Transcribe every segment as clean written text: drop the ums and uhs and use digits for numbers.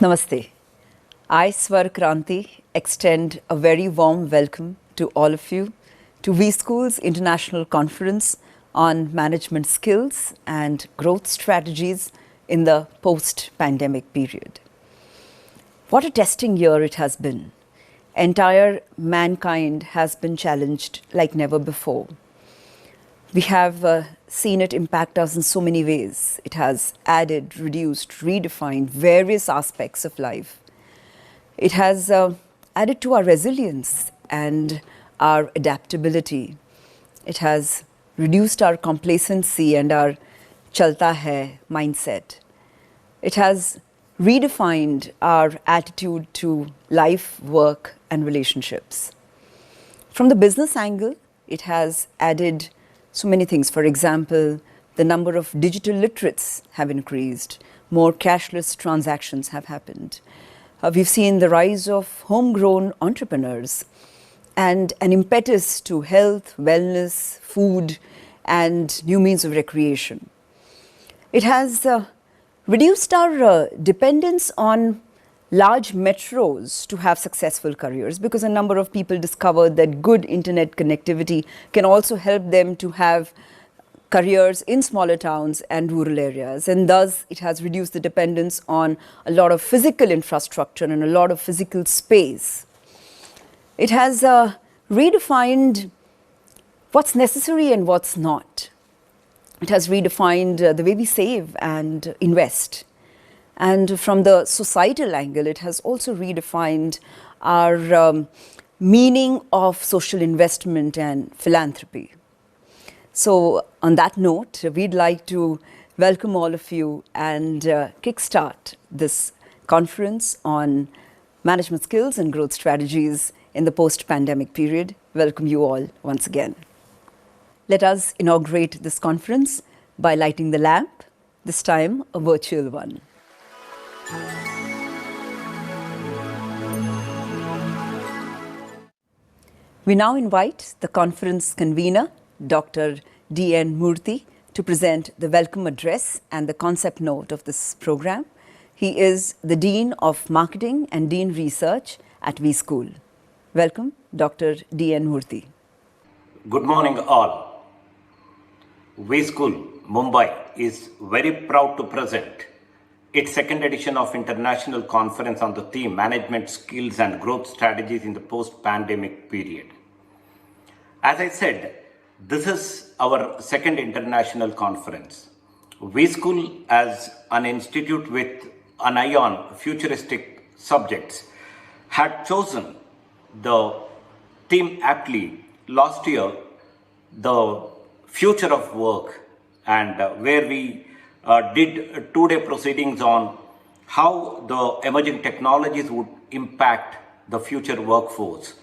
Namaste. I, Swar Kranti, extend a very warm welcome to all of you to V School's International Conference on Management Skills and Growth Strategies in the Post-Pandemic Period. What a testing year it has been. Entire mankind has been challenged like never before. We have seen it impact us in so many ways. It has added, reduced, redefined various aspects of life. It has added to our resilience and our adaptability. It has reduced our complacency and our chalta hai mindset. It has redefined our attitude to life, work, and relationships. From the business angle, it has added so many things. For example, the number of digital literates have increased. More cashless transactions have happened. We've seen the rise of homegrown entrepreneurs and an impetus to health, wellness, food, and new means of recreation. It has reduced our dependence on large metros to have successful careers, because a number of people discovered that good internet connectivity can also help them to have careers in smaller towns and rural areas, and thus it has reduced the dependence on a lot of physical infrastructure and a lot of physical space. It has redefined what's necessary and what's not. It has redefined the way we save and invest. And from the societal angle, it has also redefined our meaning of social investment and philanthropy. So on that note, we'd like to welcome all of you and kickstart this conference on management skills and growth strategies in the post-pandemic period. Welcome you all once again. Let us inaugurate this conference by lighting the lamp, this time a virtual one. We now invite the conference convener, Dr. D.N. Murthy, to present the welcome address and the concept note of this program. He is the Dean of Marketing and Dean Research at V School. Welcome, Dr. D.N. Murthy. Good morning, all. V School, Mumbai is very proud to present its second edition of International Conference on the theme Management Skills and Growth Strategies in the Post-Pandemic Period. As I said, this is our second international conference. V School, as an institute with an eye on futuristic subjects, had chosen the theme aptly last year, the future of work, and where we did two-day proceedings on how the emerging technologies would impact the future workforce.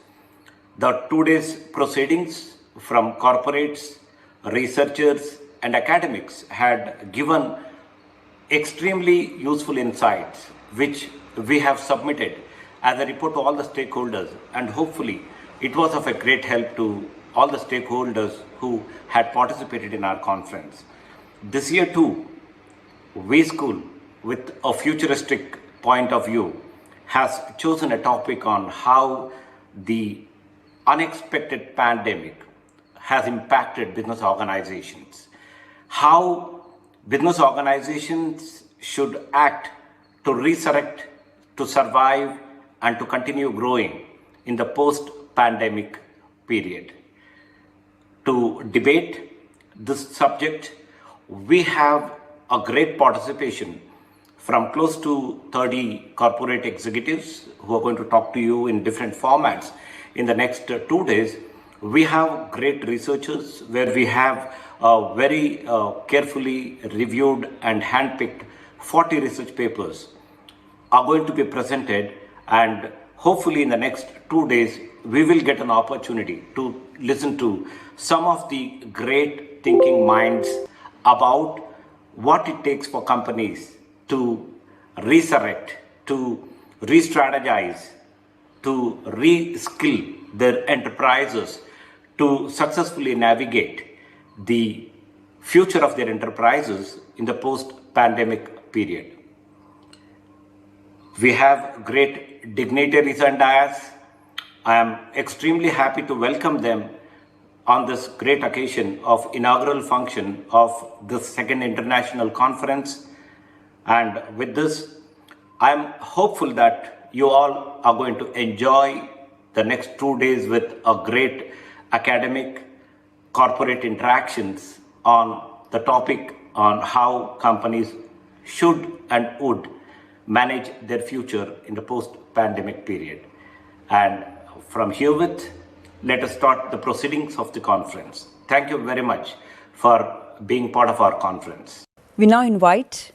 The 2 days proceedings from corporates, researchers, and academics had given extremely useful insights, which we have submitted as a report to all the stakeholders, and hopefully it was of a great help to all the stakeholders who had participated in our conference. This year too, V School, with a futuristic point of view, has chosen a topic on how the unexpected pandemic has impacted business organizations, how business organizations should act to resurrect, to survive, and to continue growing in the post-pandemic period. To debate this subject, we have a great participation from close to 30 corporate executives who are going to talk to you in different formats in the next 2 days. We have great researchers where we have very carefully reviewed and handpicked 40 research papers are going to be presented, and hopefully in the next 2 days we will get an opportunity to listen to some of the great thinking minds about what it takes for companies to resurrect, to re-strategize, to re-skill their enterprises to successfully navigate the future of their enterprises in the post-pandemic period. We have great dignitaries and dais. I am extremely happy to welcome them on this great occasion of inaugural function of this second international conference. And with this, I am hopeful that you all are going to enjoy the next 2 days with a great academic corporate interactions on the topic on how companies should and would manage their future in the post-pandemic period. And from herewith, let us start the proceedings of the conference. Thank you very much for being part of our conference. We now invite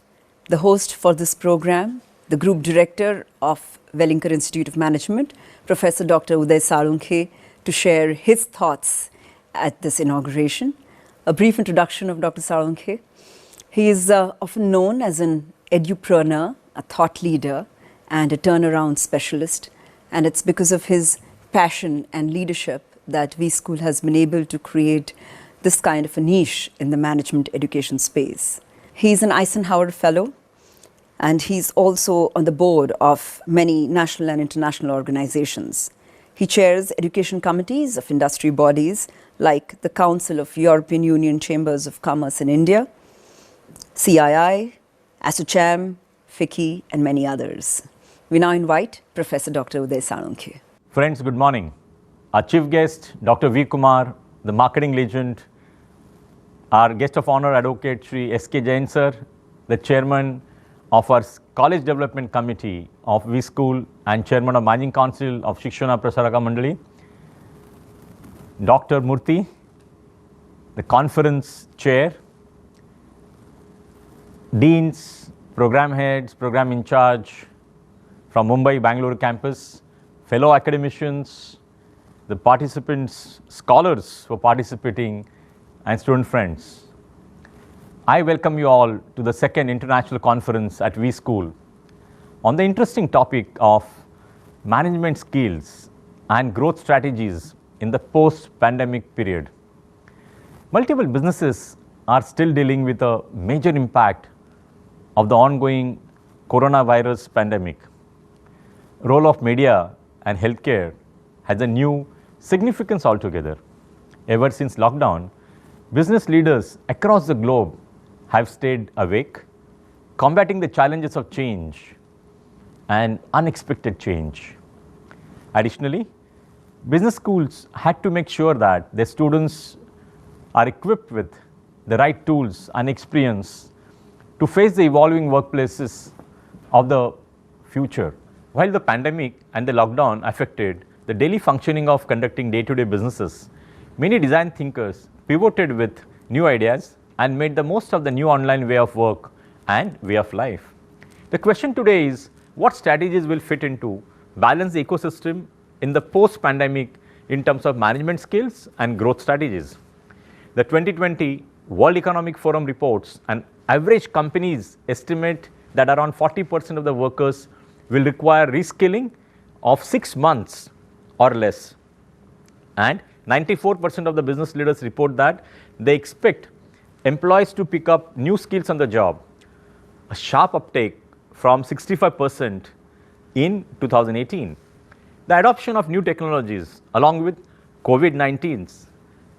the host for this program, the Group Director of Wellinger Institute of Management, Professor Dr. Uday Salunkhe, to share his thoughts at this inauguration. A brief introduction of Dr. Salunkhe. He is often known as an edupreneur, a thought leader, and a turnaround specialist. And it's because of his passion and leadership that V-School has been able to create this kind of a niche in the management education space. He's an Eisenhower Fellow, and he's also on the board of many national and international organizations. He chairs education committees of industry bodies like the Council of European Union Chambers of Commerce in India, CII, ASSOCHAM, FICCI, and many others. We now invite Professor Dr. Uday Salunkhe. Friends, good morning. Our chief guest, Dr. V. Kumar, the marketing legend, our guest of honor, Advocate Shri S.K. Jain sir, the chairman of our College Development Committee of V School and chairman of Managing Council of Shikshana Prasaraka Mandali, Dr. Murthy, the conference chair, deans, program heads, program in charge from Mumbai, Bangalore campus, fellow academicians, the participants, scholars who are participating, and student friends. I welcome you all to the second international conference at V School on the interesting topic of management skills and growth strategies in the post-pandemic period. Multiple businesses are still dealing with a major impact of the ongoing coronavirus pandemic. Role of media and healthcare has a new significance altogether. Ever since lockdown, business leaders across the globe have stayed awake, combating the challenges of change and unexpected change. Additionally, business schools had to make sure that their students are equipped with the right tools and experience to face the evolving workplaces of the future. While the pandemic and the lockdown affected the daily functioning of conducting day-to-day businesses, many design thinkers pivoted with new ideas and made the most of the new online way of work and way of life. The question today is, what strategies will fit into balance the ecosystem in the post-pandemic in terms of management skills and growth strategies? The 2020 World Economic Forum reports an average companies estimate that around 40% of the workers will require reskilling of 6 months or less. And 94% of the business leaders report that they expect employees to pick up new skills on the job, a sharp uptake from 65% in 2018. The adoption of new technologies along with COVID-19's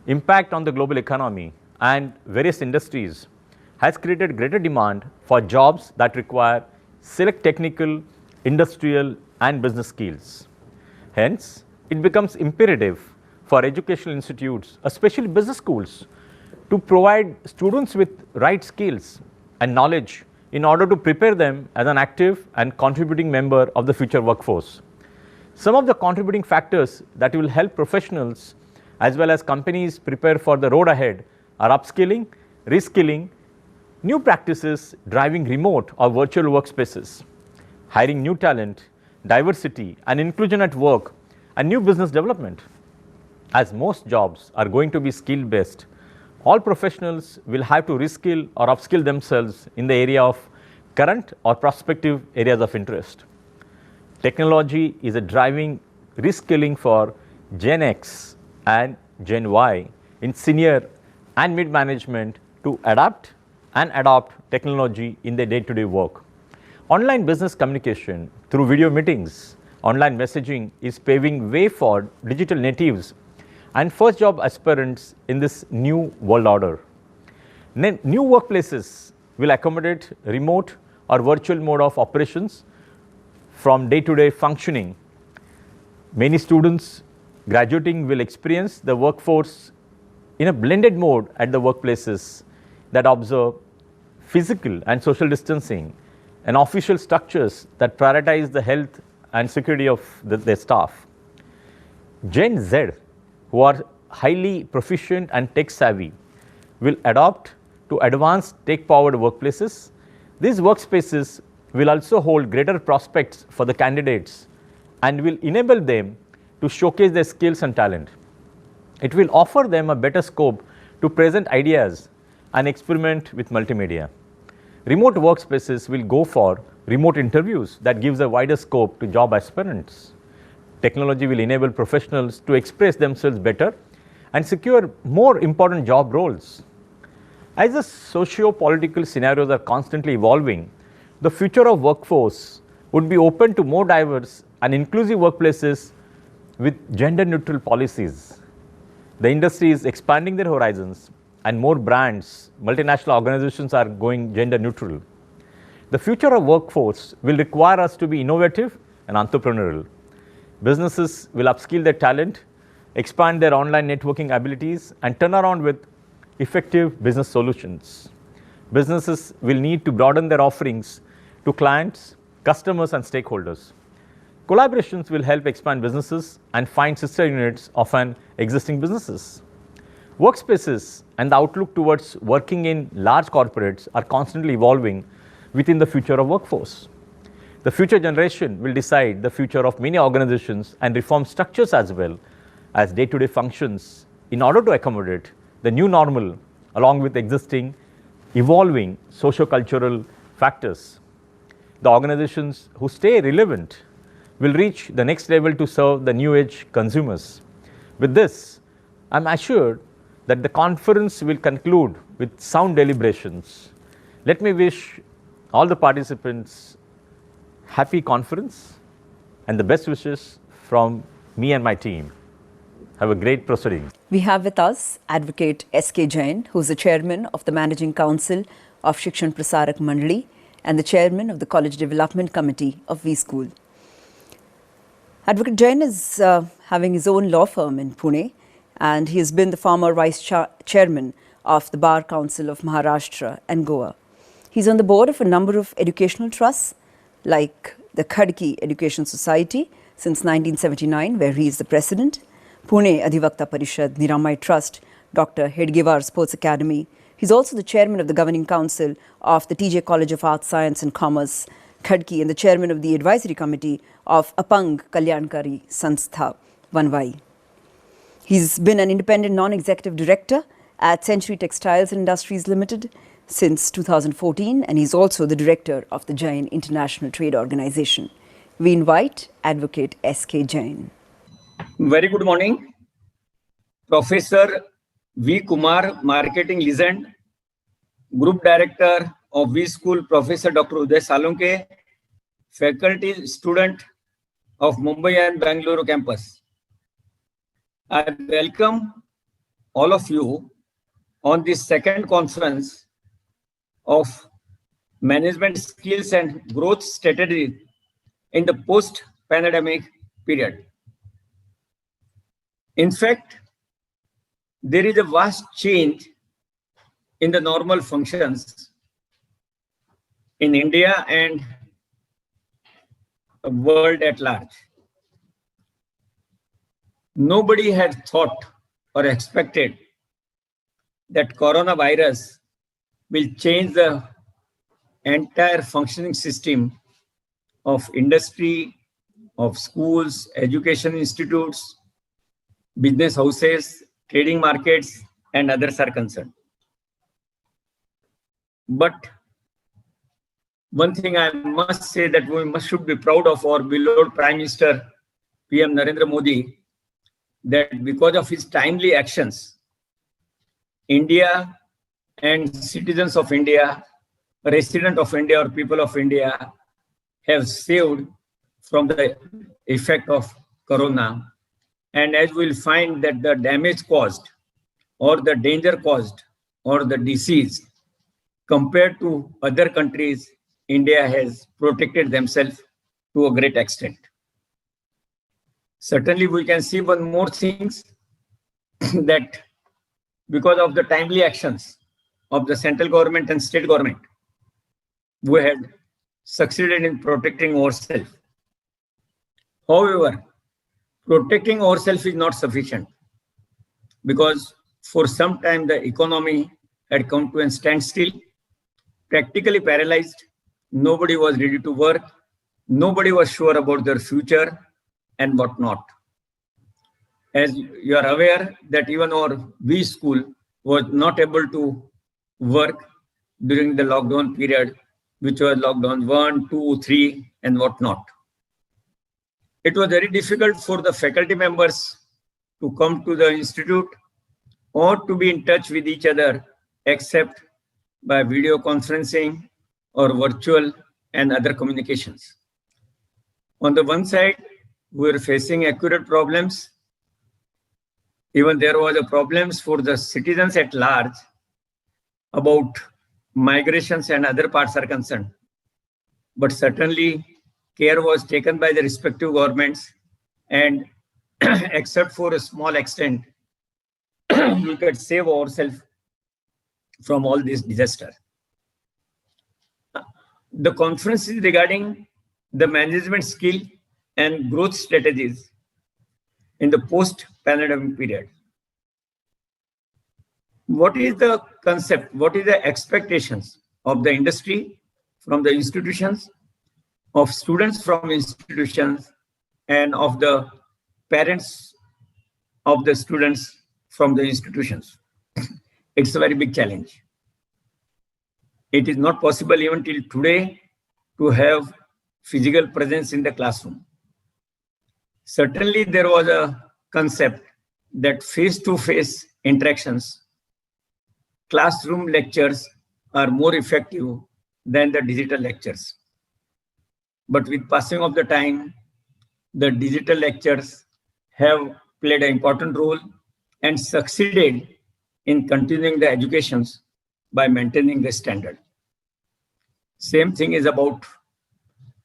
impact on the global economy and various industries has created greater demand for jobs that require select technical, industrial, and business skills. Hence, it becomes imperative for educational institutes, especially business schools, to provide students with right skills and knowledge in order to prepare them as an active and contributing member of the future workforce. Some of the contributing factors that will help professionals as well as companies prepare for the road ahead are upskilling, reskilling, new practices driving remote or virtual workspaces, hiring new talent, diversity and inclusion at work, and new business development. As most jobs are going to be skill-based, all professionals will have to reskill or upskill themselves in the area of current or prospective areas of interest. Technology is a driving reskilling for Gen X and Gen Y in senior and mid-management to adapt and adopt technology in their day-to-day work. Online business communication through video meetings, online messaging is paving way for digital natives and first job aspirants in this new world order. New workplaces will accommodate remote or virtual mode of operations from day-to-day functioning. Many students graduating will experience the workforce in a blended mode at the workplaces that observe physical and social distancing and official structures that prioritize the health and security of their staff. Gen Z, who are highly proficient and tech savvy, will adopt to advanced tech-powered workplaces. These workspaces will also hold greater prospects for the candidates and will enable them to showcase their skills and talent. It will offer them a better scope to present ideas and experiment with multimedia. Remote workspaces will go for remote interviews that gives a wider scope to job aspirants. Technology will enable professionals to express themselves better and secure more important job roles. As the socio-political scenarios are constantly evolving, the future of workforce would be open to more diverse and inclusive workplaces with gender-neutral policies. The industry is expanding their horizons and more brands, multinational organizations are going gender-neutral. The future of workforce will require us to be innovative and entrepreneurial. Businesses will upskill their talent, expand their online networking abilities, and turn around with effective business solutions. Businesses will need to broaden their offerings to clients, customers, and stakeholders. Collaborations will help expand businesses and find sister units of an existing businesses. Workspaces and the outlook towards working in large corporates are constantly evolving within the future of workforce. The future generation will decide the future of many organizations and reform structures as well as day-to-day functions in order to accommodate the new normal along with existing evolving socio-cultural factors. The organizations who stay relevant will reach the next level to serve the new age consumers. With this, I'm assured that the conference will conclude with sound deliberations. Let me wish all the participants happy conference and the best wishes from me and my team. Have a great proceeding. We have with us Advocate S.K. Jain, who is the Chairman of the Managing Council of Shikshan Prasarak Mandali and the Chairman of the College Development Committee of V-School. Advocate Jain is having his own law firm in Pune, and he has been the former Vice Chairman of the Bar Council of Maharashtra and Goa. He's on the board of a number of educational trusts like the Khadki Education Society since 1979, where he is the president, Pune Adhivakta Parishad, Niramai Trust, Dr. Hedgewar Sports Academy. He's also the chairman of the governing council of the TJ College of Arts, Science and Commerce, Khadki, and the chairman of the advisory committee of Apang Kalyankari Sanstha, Vanvai. He's been an independent non-executive director at Century Textiles and Industries Limited since 2014, and he's also the director of the Jain International Trade Organization. We invite Advocate S.K. Jain. Very good morning. Professor V. Kumar, Marketing Legend, Group Director of V School, Professor Dr. Uday Salonke, Faculty Student of Mumbai and Bangalore campus. I welcome all of you on this second conference of Management Skills and Growth Strategy in the post-pandemic period. In fact, there is a vast change in the normal functions in India and the world at large. Nobody had thought or expected that coronavirus will change the entire functioning system of industry, of schools, education institutes, business houses, trading markets, and others are concerned. But one thing I must say that we should be proud of our beloved Prime Minister PM Narendra Modi, that because of his timely actions, India and citizens of India, resident of India or people of India have saved from the effect of corona. And as we'll find that the damage caused or the danger caused or the disease compared to other countries, India has protected themselves to a great extent. Certainly, we can see one more things that because of the timely actions of the central government and state government, we had succeeded in protecting ourselves. However, protecting ourselves is not sufficient because for some time the economy had come to a standstill, practically paralyzed. Nobody was ready to work. Nobody was sure about their future and whatnot. As you are aware that even our V school was not able to work during the lockdown period, which was lockdown 1, 2, 3, and whatnot. It was very difficult for the faculty members to come to the institute or to be in touch with each other except by video conferencing or virtual and other communications. On the one side, we were facing accurate problems. Even there was a problems for the citizens at large about migrations and other parts are concerned. But certainly care was taken by the respective governments, and except for a small extent, we could save ourselves from all this disaster. The conference is regarding the management skill and growth strategies in the post-pandemic period. What is the concept? What is the expectations of the industry from the institutions, of students from institutions, and of the parents of the students from the institutions? It's a very big challenge. It is not possible even till today to have physical presence in the classroom. Certainly, there was a concept that face-to-face interactions, classroom lectures are more effective than the digital lectures. But with passing of the time, the digital lectures have played an important role and succeeded in continuing the educations by maintaining the standard. Same thing is about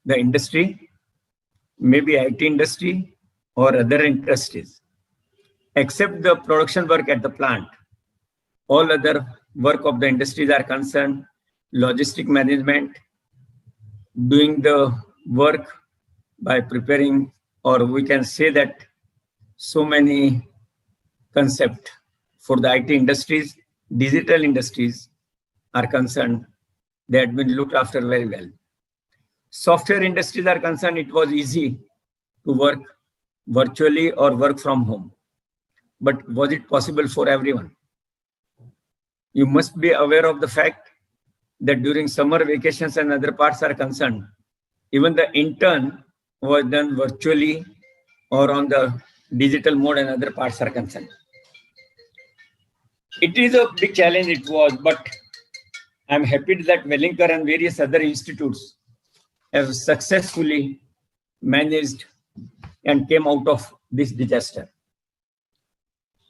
the industry, maybe IT industry or other industries. Except the production work at the plant, all other work of the industries are concerned, logistic management, doing the work by preparing, or we can say that so many concepts for the IT industries, digital industries are concerned, they had been looked after very well. Software industries are concerned, it was easy to work virtually or work from home. But was it possible for everyone? You must be aware of the fact that during summer vacations and other parts are concerned, even the intern was done virtually or on the digital mode and other parts are concerned. It is a big challenge it was, but I'm happy that Wellinger and various other institutes have successfully managed and came out of this disaster.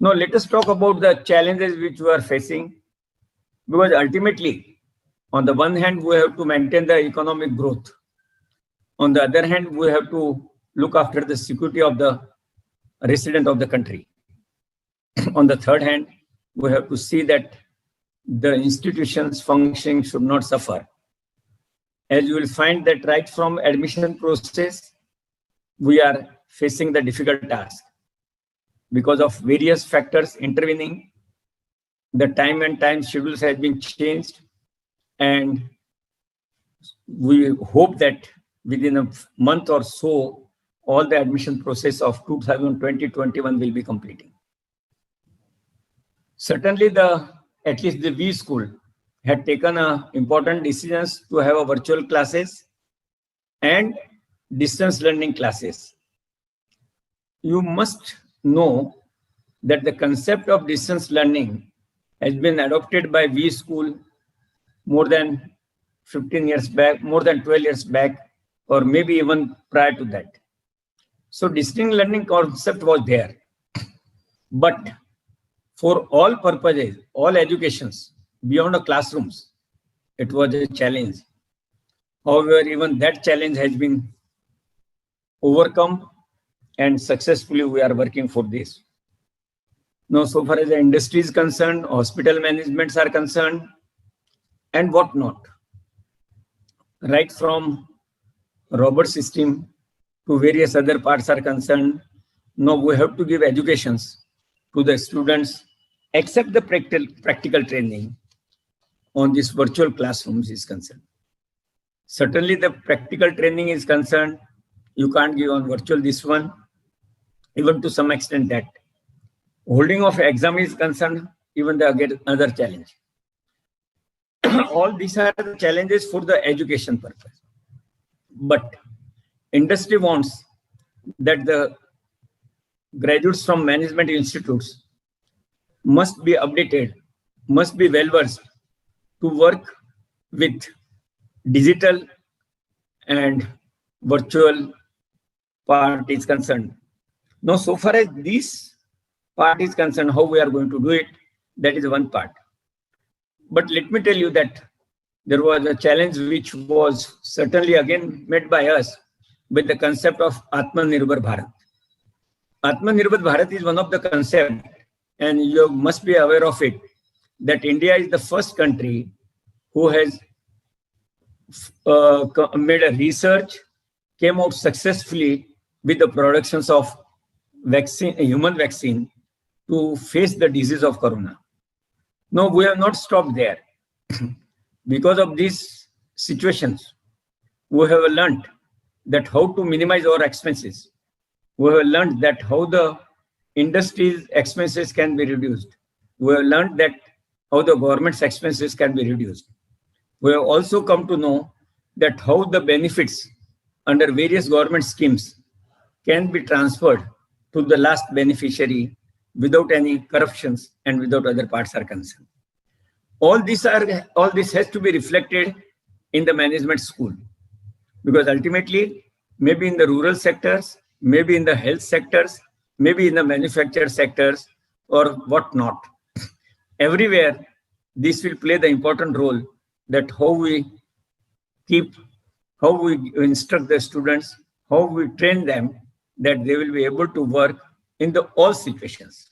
Now let us talk about the challenges which we are facing, because ultimately, on the one hand, we have to maintain the economic growth. On the other hand, we have to look after the security of the resident of the country. On the third hand, we have to see that the institutions functioning should not suffer. As you will find that right from admission process, we are facing the difficult task. Because of various factors intervening, the time and time schedules have been changed, and we hope that within a month or so, all the admission process of 2020-21 will be completing. Certainly, at least the V school had taken important decisions to have a virtual classes and distance learning classes. You must know that the concept of distance learning has been adopted by V school more than 15 years back, more than 12 years back, or maybe even prior to that. So distinct learning concept was there. But for all purposes, all educations beyond the classrooms, it was a challenge. However, even that challenge has been overcome, and successfully we are working for this. Now, so far as the industry is concerned, hospital managements are concerned, and whatnot, right from robot system to various other parts are concerned. Now we have to give educations to the students, except the practical training on this virtual classrooms is concerned. Certainly the practical training is concerned, you can't give on virtual this one, even to some extent that. Holding of exam is concerned, even the again another challenge. All these are the challenges for the education purpose. But industry wants that the graduates from management institutes must be updated, must be well versed to work with digital and virtual part is concerned. Now, so far as this part is concerned, how we are going to do it, that is one part. But let me tell you that there was a challenge which was certainly again met by us with the concept of Atmanirbhar Bharat. Atmanirbhar Bharat is one of the concepts, and you must be aware of it, that India is the first country who has made a research, came out successfully with the productions of vaccine, a human vaccine, to face the disease of corona. No, we have not stopped there. Because of these situations, we have learned that how to minimize our expenses. We have learned that how the industry's expenses can be reduced. We have learned that how the government's expenses can be reduced. We have also come to know that how the benefits under various government schemes can be transferred to the last beneficiary without any corruptions and without other parts are concerned. All this has to be reflected in the management school, because ultimately, maybe in the rural sectors, maybe in the health sectors, maybe in the manufactured sectors, or whatnot. Everywhere, this will play the important role, that how we instruct the students, how we train them, that they will be able to work in the all situations.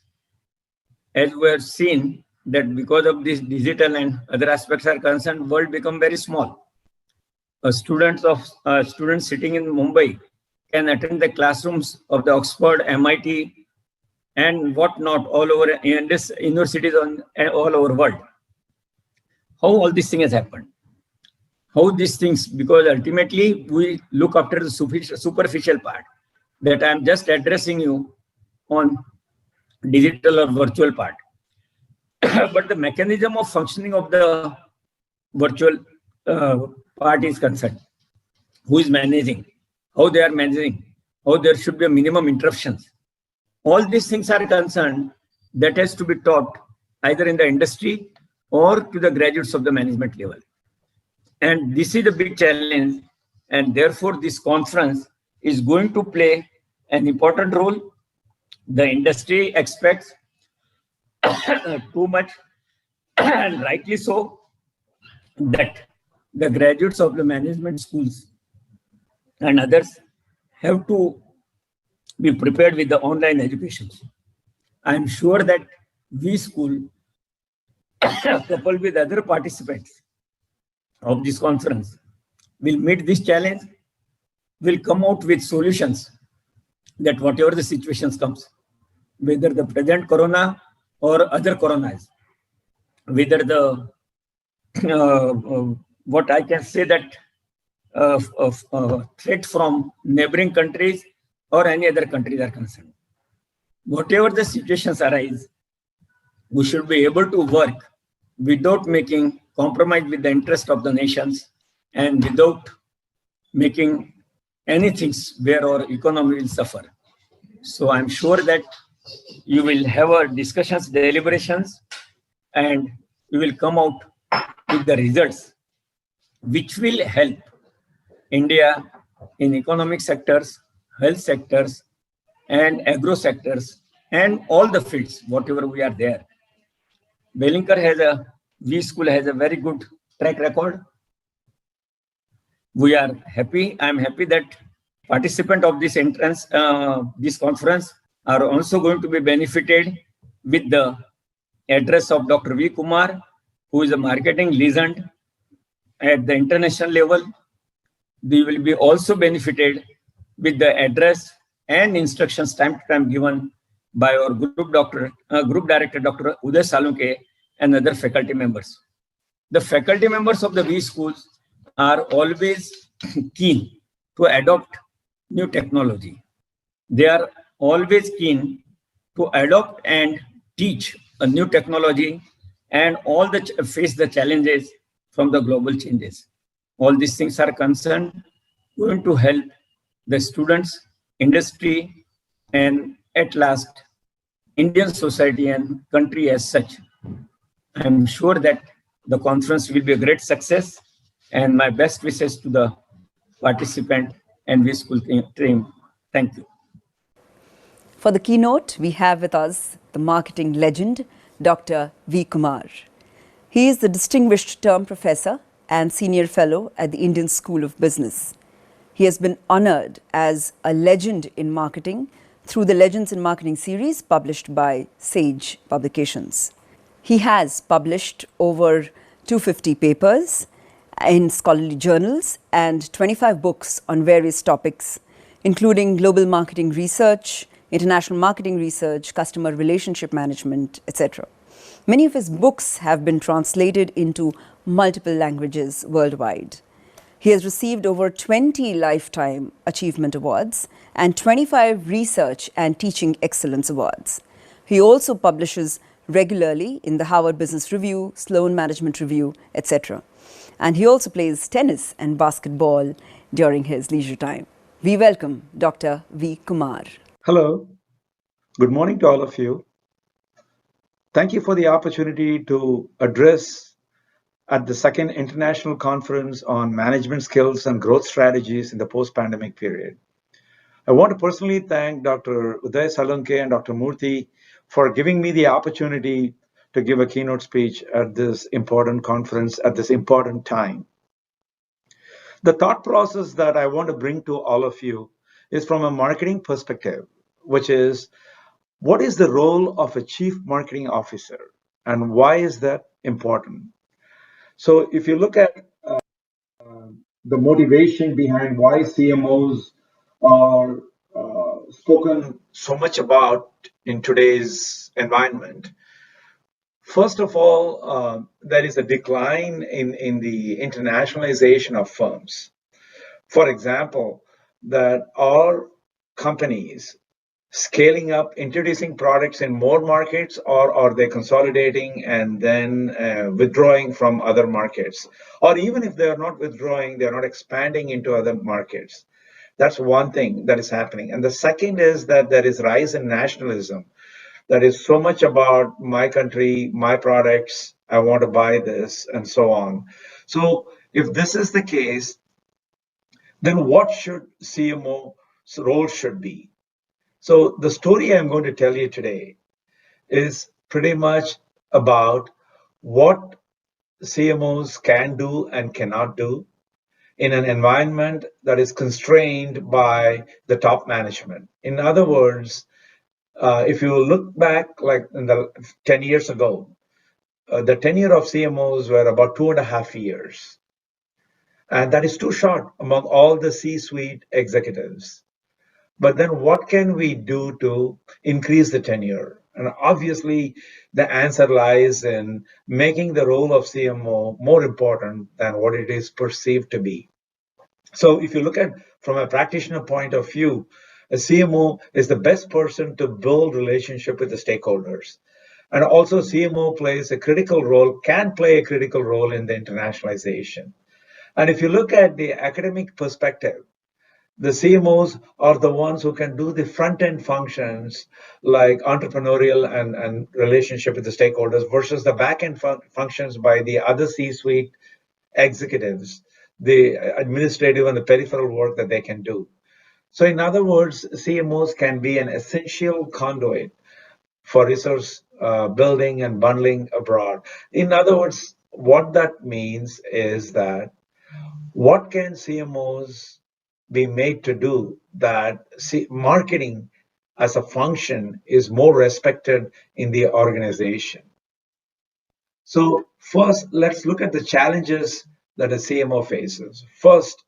As we have seen that because of this digital and other aspects are concerned, world become very small. Students sitting in Mumbai can attend the classrooms of the Oxford, MIT, and whatnot all over in this universities all over world. How all these things has happened? How these things? Because ultimately we look after the superficial part, that I am just addressing you on digital or virtual part. But the mechanism of functioning of the virtual part is concerned. Who is managing? How they are managing? How there should be a minimum interruptions? All these things are concerned, that has to be taught either in the industry or to the graduates of the management level. And this is a big challenge, and therefore this conference is going to play an important role. The industry expects too much, and rightly so, that the graduates of the management schools and others have to be prepared with the online education. I am sure that we school, coupled with other participants of this conference, will meet this challenge, will come out with solutions, that whatever the situations comes, whether the present corona or other coronas, whether the what I can say that threat from neighboring countries or any other countries are concerned. Whatever the situations arise, we should be able to work without making compromise with the interest of the nations, and without making anything where our economy will suffer. So I'm sure that you will have our discussions, deliberations, and we will come out with the results which will help India in economic sectors, health sectors, and agro sectors, and all the fields, whatever we are there. V School has a very good track record. We are happy. I'm happy that participants of this conference are also going to be benefited with the address of Dr. V. Kumar, who is a marketing legend at the international level. They will be also benefited with the address and instructions time to time given by our group director, Dr. Uday Salunke, and other faculty members. The faculty members of the V schools are always keen to adopt new technology. They are always keen to adopt and teach a new technology and face the challenges from the global changes. All these things are concerned going to help the students, industry, and at last Indian society and country as such. I am sure that the conference will be a great success, and my best wishes to the participant and V School team. Thank you. For the keynote, we have with us the marketing legend, Dr. V. Kumar. He is the Distinguished Term Professor and Senior Fellow at the Indian School of Business. He has been honored as a legend in marketing through the Legends in Marketing series published by Sage Publications. He has published over 250 papers in scholarly journals and 25 books on various topics, including global marketing research, international marketing research, customer relationship management, etc. Many of his books have been translated into multiple languages worldwide. He has received over 20 Lifetime Achievement Awards and 25 Research and Teaching Excellence Awards. He also publishes regularly in the Harvard Business Review, Sloan Management Review, etc. And he also plays tennis and basketball during his leisure time. We welcome Dr. V. Kumar. Hello. Good morning to all of you. Thank you for the opportunity to address at the second International Conference on Management Skills and Growth Strategies in the Post-Pandemic Period. I want to personally thank Dr. Uday Salunke and Dr. Murthy for giving me the opportunity to give a keynote speech at this important conference at this important time. The thought process that I want to bring to all of you is from a marketing perspective, which is, what is the role of a chief marketing officer and why is that important? So if you look at the motivation behind why CMOs are spoken so much about in today's environment, first of all, there is a decline in the internationalization of firms. For example, that are companies scaling up, introducing products in more markets, or are they consolidating and then withdrawing from other markets? Or even if they're not withdrawing, they're not expanding into other markets. That's one thing that is happening. And the second is that there is rise in nationalism. That is so much about my country, my products, I want to buy this, and so on. So if this is the case, then what should CMO's role should be? So the story I'm going to tell you today is pretty much about what CMOs can do and cannot do in an environment that is constrained by the top management. In other words, if you look back like in the 10 years ago, the tenure of CMOs were about 2.5 years. And that is too short among all the C-suite executives. But then what can we do to increase the tenure? And obviously, the answer lies in making the role of CMO more important than what it is perceived to be. So if you look at from a practitioner point of view, a CMO is the best person to build relationship with the stakeholders. And also CMO plays a critical role, can play a critical role in the internationalization. And if you look at the academic perspective, the CMOs are the ones who can do the front-end functions like entrepreneurial and relationship with the stakeholders versus the back-end functions by the other C-suite executives. the administrative and the peripheral work that they can do. So in other words, CMOs can be an essential conduit for resource building and bundling abroad. In other words, what that means is that what can CMOs be made to do that marketing as a function is more respected in the organization. So first, let's look at the challenges that a CMO faces. First,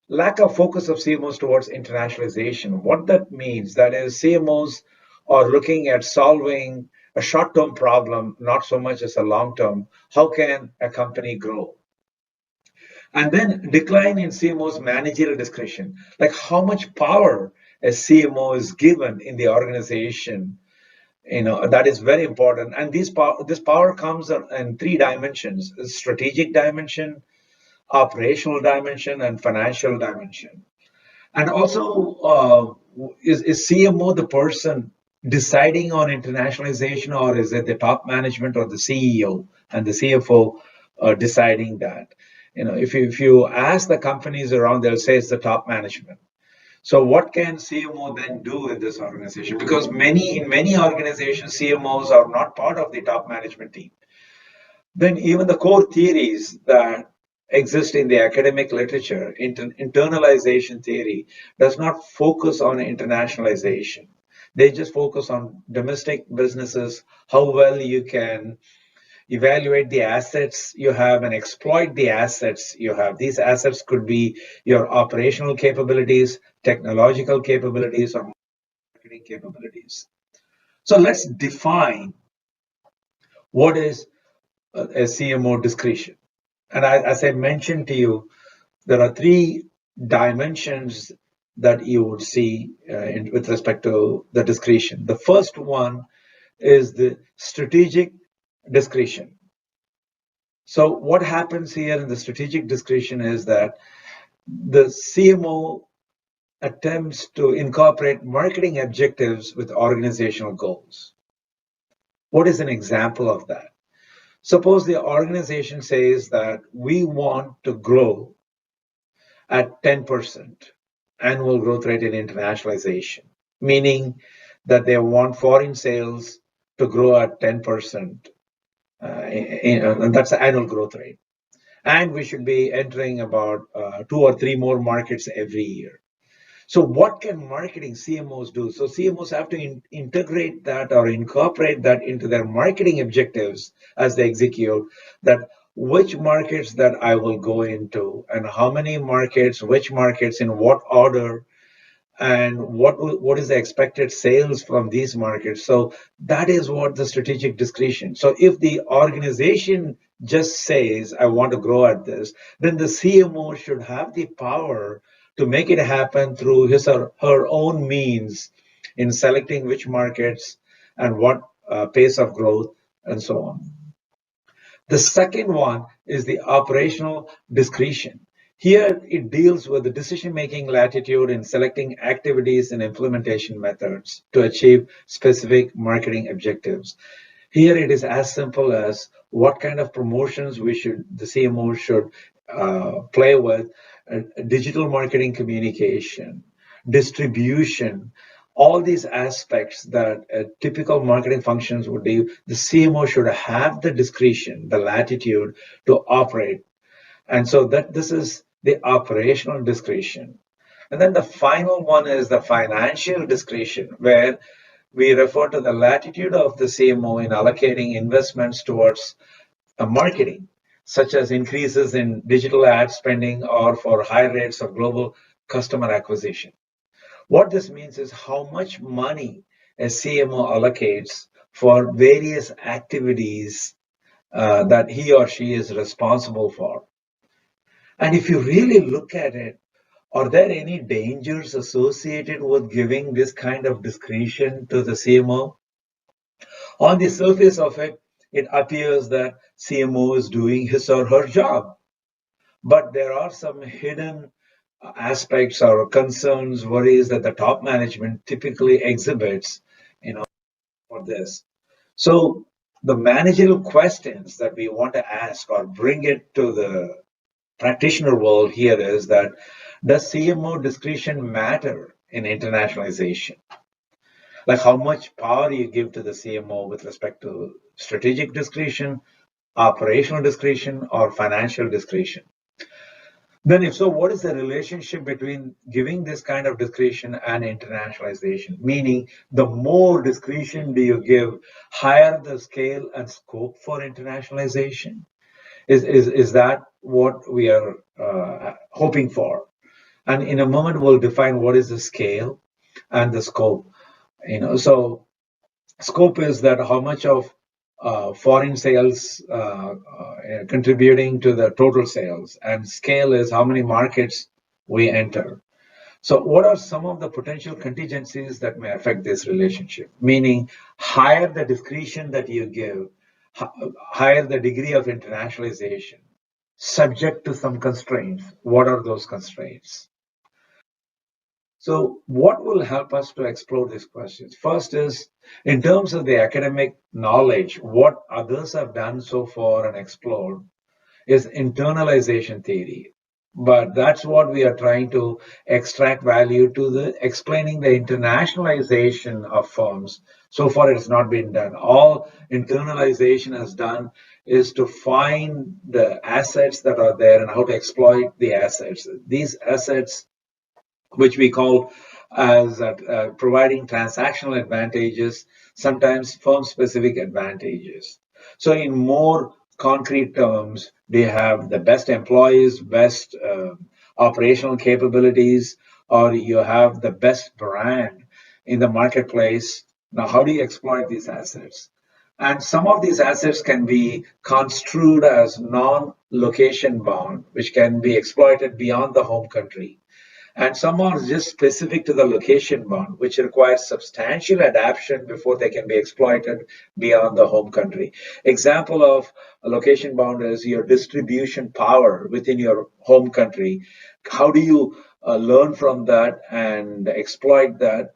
lack of focus of CMOs towards internationalization. What that means, that is, CMOs are looking at solving a short-term problem, not so much as a long-term. How can a company grow? And then decline in CMO's managerial discretion, like how much power a CMO is given in the organization. That is very important. And this power comes in three dimensions: strategic dimension, operational dimension, and financial dimension. And also, is CMO the person deciding on internationalization, or is it the top management or the CEO and the CFO deciding that? If you ask the companies around, they'll say it's the top management. So what can CMO then do in this organization? Because in many organizations, CMOs are not part of the top management team. Then even the core theories that exist in the academic literature, internalization theory, does not focus on internationalization. They just focus on domestic businesses, how well you can evaluate the assets you have and exploit the assets you have. These assets could be your operational capabilities, technological capabilities, or marketing capabilities. So let's define what is a CMO discretion. And as I mentioned to you, there are three dimensions that you would see with respect to the discretion. The first one is the strategic discretion. So what happens here in the strategic discretion is that the CMO attempts to incorporate marketing objectives with organizational goals. What is an example of that? Suppose the organization says that we want to grow at 10% annual growth rate in internationalization, meaning that they want foreign sales to grow at 10%, and that's the annual growth rate. And we should be entering about 2 or 3 more markets every year. So what can marketing CMOs do? So CMOs have to integrate that or incorporate that into their marketing objectives as they execute, that which markets that I will go into and how many markets, which markets, in what order, and what is the expected sales from these markets. So that is what the strategic discretion. So if the organization just says, I want to grow at this, then the CMO should have the power to make it happen through his or her own means in selecting which markets and what pace of growth and so on. The second one is the operational discretion. Here it deals with the decision-making latitude in selecting activities and implementation methods to achieve specific marketing objectives. Here it is as simple as what kind of promotions the CMO should play with, digital marketing communication, distribution, all these aspects that typical marketing functions would do. The CMO should have the discretion, the latitude to operate. And so this is the operational discretion. And then the final one is the financial discretion, where we refer to the latitude of the CMO in allocating investments towards marketing, such as increases in digital ad spending or for high rates of global customer acquisition. What this means is how much money a CMO allocates for various activities that he or she is responsible for. And if you really look at it, are there any dangers associated with giving this kind of discretion to the CMO? On the surface of it, it appears that CMO is doing his or her job. But there are some hidden aspects or concerns, worries that the top management typically exhibits, for this. So the managerial questions that we want to ask or bring it to the practitioner world here is that does CMO discretion matter in internationalization? Like how much power you give to the CMO with respect to strategic discretion, operational discretion, or financial discretion? Then if so, what is the relationship between giving this kind of discretion and internationalization? Meaning, the more discretion do you give, higher the scale and scope for internationalization? Is that what we are hoping for? And in a moment, we'll define what is the scale and the scope. So scope is that how much of foreign sales contributing to the total sales, and scale is how many markets we enter. So what are some of the potential contingencies that may affect this relationship? Meaning, higher the discretion that you give, higher the degree of internationalization, subject to some constraints. What are those constraints? So what will help us to explore these questions? First is, in terms of the academic knowledge, what others have done so far and explored is internalization theory. But that's what we are trying to extract value to the explaining the internationalization of firms. So far, it has not been done. All internalization has done is to find the assets that are there and how to exploit the assets. These assets, which we call as providing transactional advantages, sometimes firm-specific advantages. So in more concrete terms, they have the best employees, best operational capabilities, or you have the best brand in the marketplace. Now, how do you exploit these assets? And some of these assets can be construed as non-location bound, which can be exploited beyond the home country. And some are just specific to the location bound, which requires substantial adaptation before they can be exploited beyond the home country. Example of a location bound is your distribution power within your home country. How do you learn from that and exploit that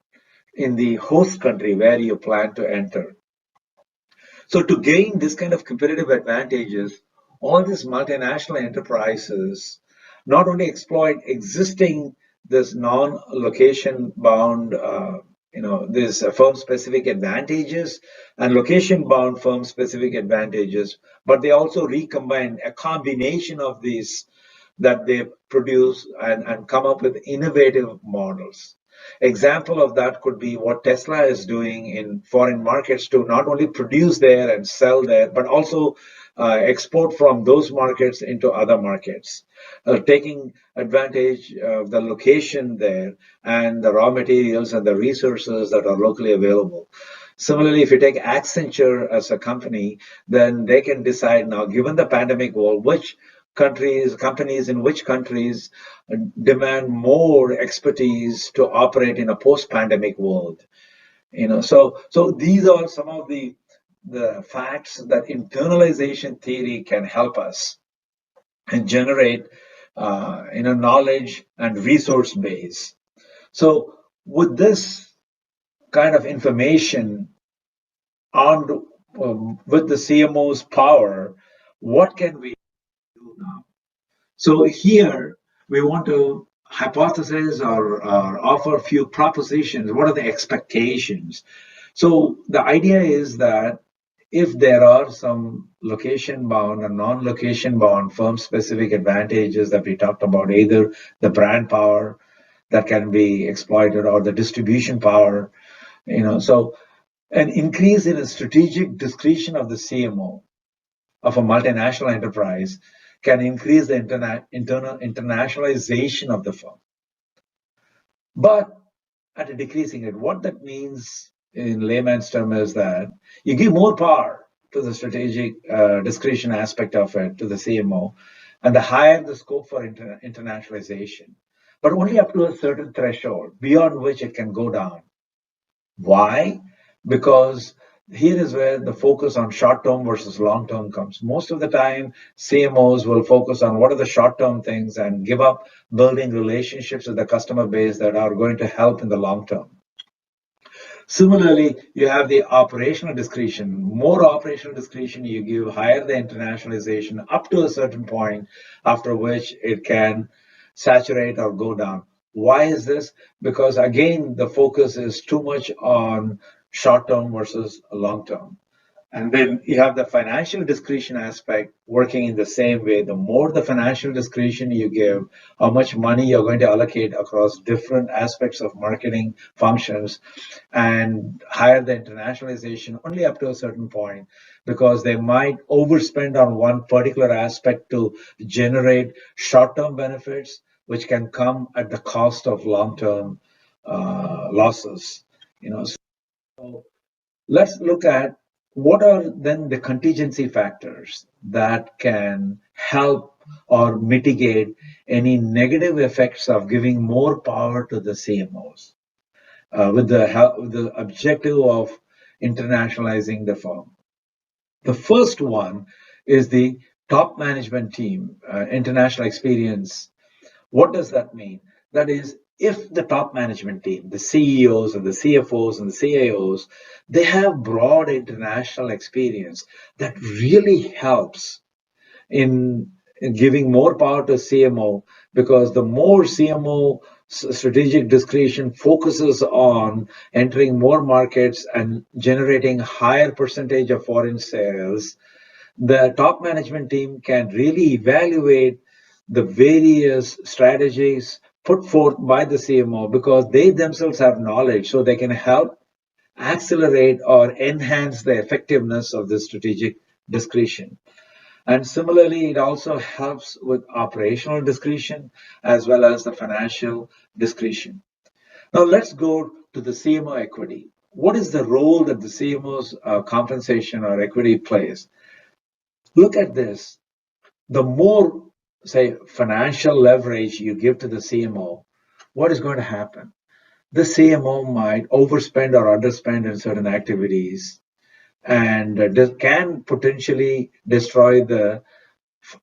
in the host country where you plan to enter? So to gain this kind of competitive advantages, all these multinational enterprises not only exploit existing this non-location bound, these firm-specific advantages and location-bound firm-specific advantages, but they also recombine a combination of these that they produce and come up with innovative models. Example of that could be what Tesla is doing in foreign markets to not only produce there and sell there, but also export from those markets into other markets, taking advantage of the location there and the raw materials and the resources that are locally available. Similarly, if you take Accenture as a company, then they can decide now, given the pandemic world, which companies in which countries demand more expertise to operate in a post-pandemic world. So these are some of the facts that internalization theory can help us and generate knowledge and resource base. So with this kind of information armed with the CMO's power, what can we do now? So here we want to hypothesize or offer a few propositions. What are the expectations? So the idea is that if there are some location bound and non-location bound firm specific advantages that we talked about, either the brand power that can be exploited or the distribution power, so an increase in a strategic discretion of the CMO of a multinational enterprise can increase the internationalization of the firm, but at a decreasing rate. What that means in layman's term is that you give more power to the strategic discretion aspect of it, to the CMO, and the higher the scope for internationalization, but only up to a certain threshold, beyond which it can go down. Why? Because here is where the focus on short-term versus long-term comes. Most of the time, CMOs will focus on what are the short-term things and give up building relationships with the customer base that are going to help in the long term. Similarly, you have the operational discretion. More operational discretion you give, higher the internationalization up to a certain point, after which it can saturate or go down. Why is this? Because again, the focus is too much on short term versus long term. And then you have the financial discretion aspect working in the same way. The more the financial discretion you give, how much money you're going to allocate across different aspects of marketing functions, and higher the internationalization only up to a certain point, because they might overspend on one particular aspect to generate short-term benefits, which can come at the cost of long-term losses. So let's look at what are then the contingency factors that can help or mitigate any negative effects of giving more power to the CMOs with the objective of internationalizing the firm. The first one is the top management team, international experience. What does that mean? That is, if the top management team, the CEOs and the CFOs and the CIOs, they have broad international experience, that really helps in giving more power to CMO, because the more CMO strategic discretion focuses on entering more markets and generating higher percentage of foreign sales, the top management team can really evaluate the various strategies put forth by the CMO, because they themselves have knowledge, so they can help accelerate or enhance the effectiveness of the strategic discretion. And similarly, it also helps with operational discretion as well as the financial discretion. Now, let's go to the CMO equity. What is the role that the CMO's compensation or equity plays? Look at this. The more, say, financial leverage you give to the CMO, what is going to happen? The CMO might overspend or underspend in certain activities, and can potentially destroy the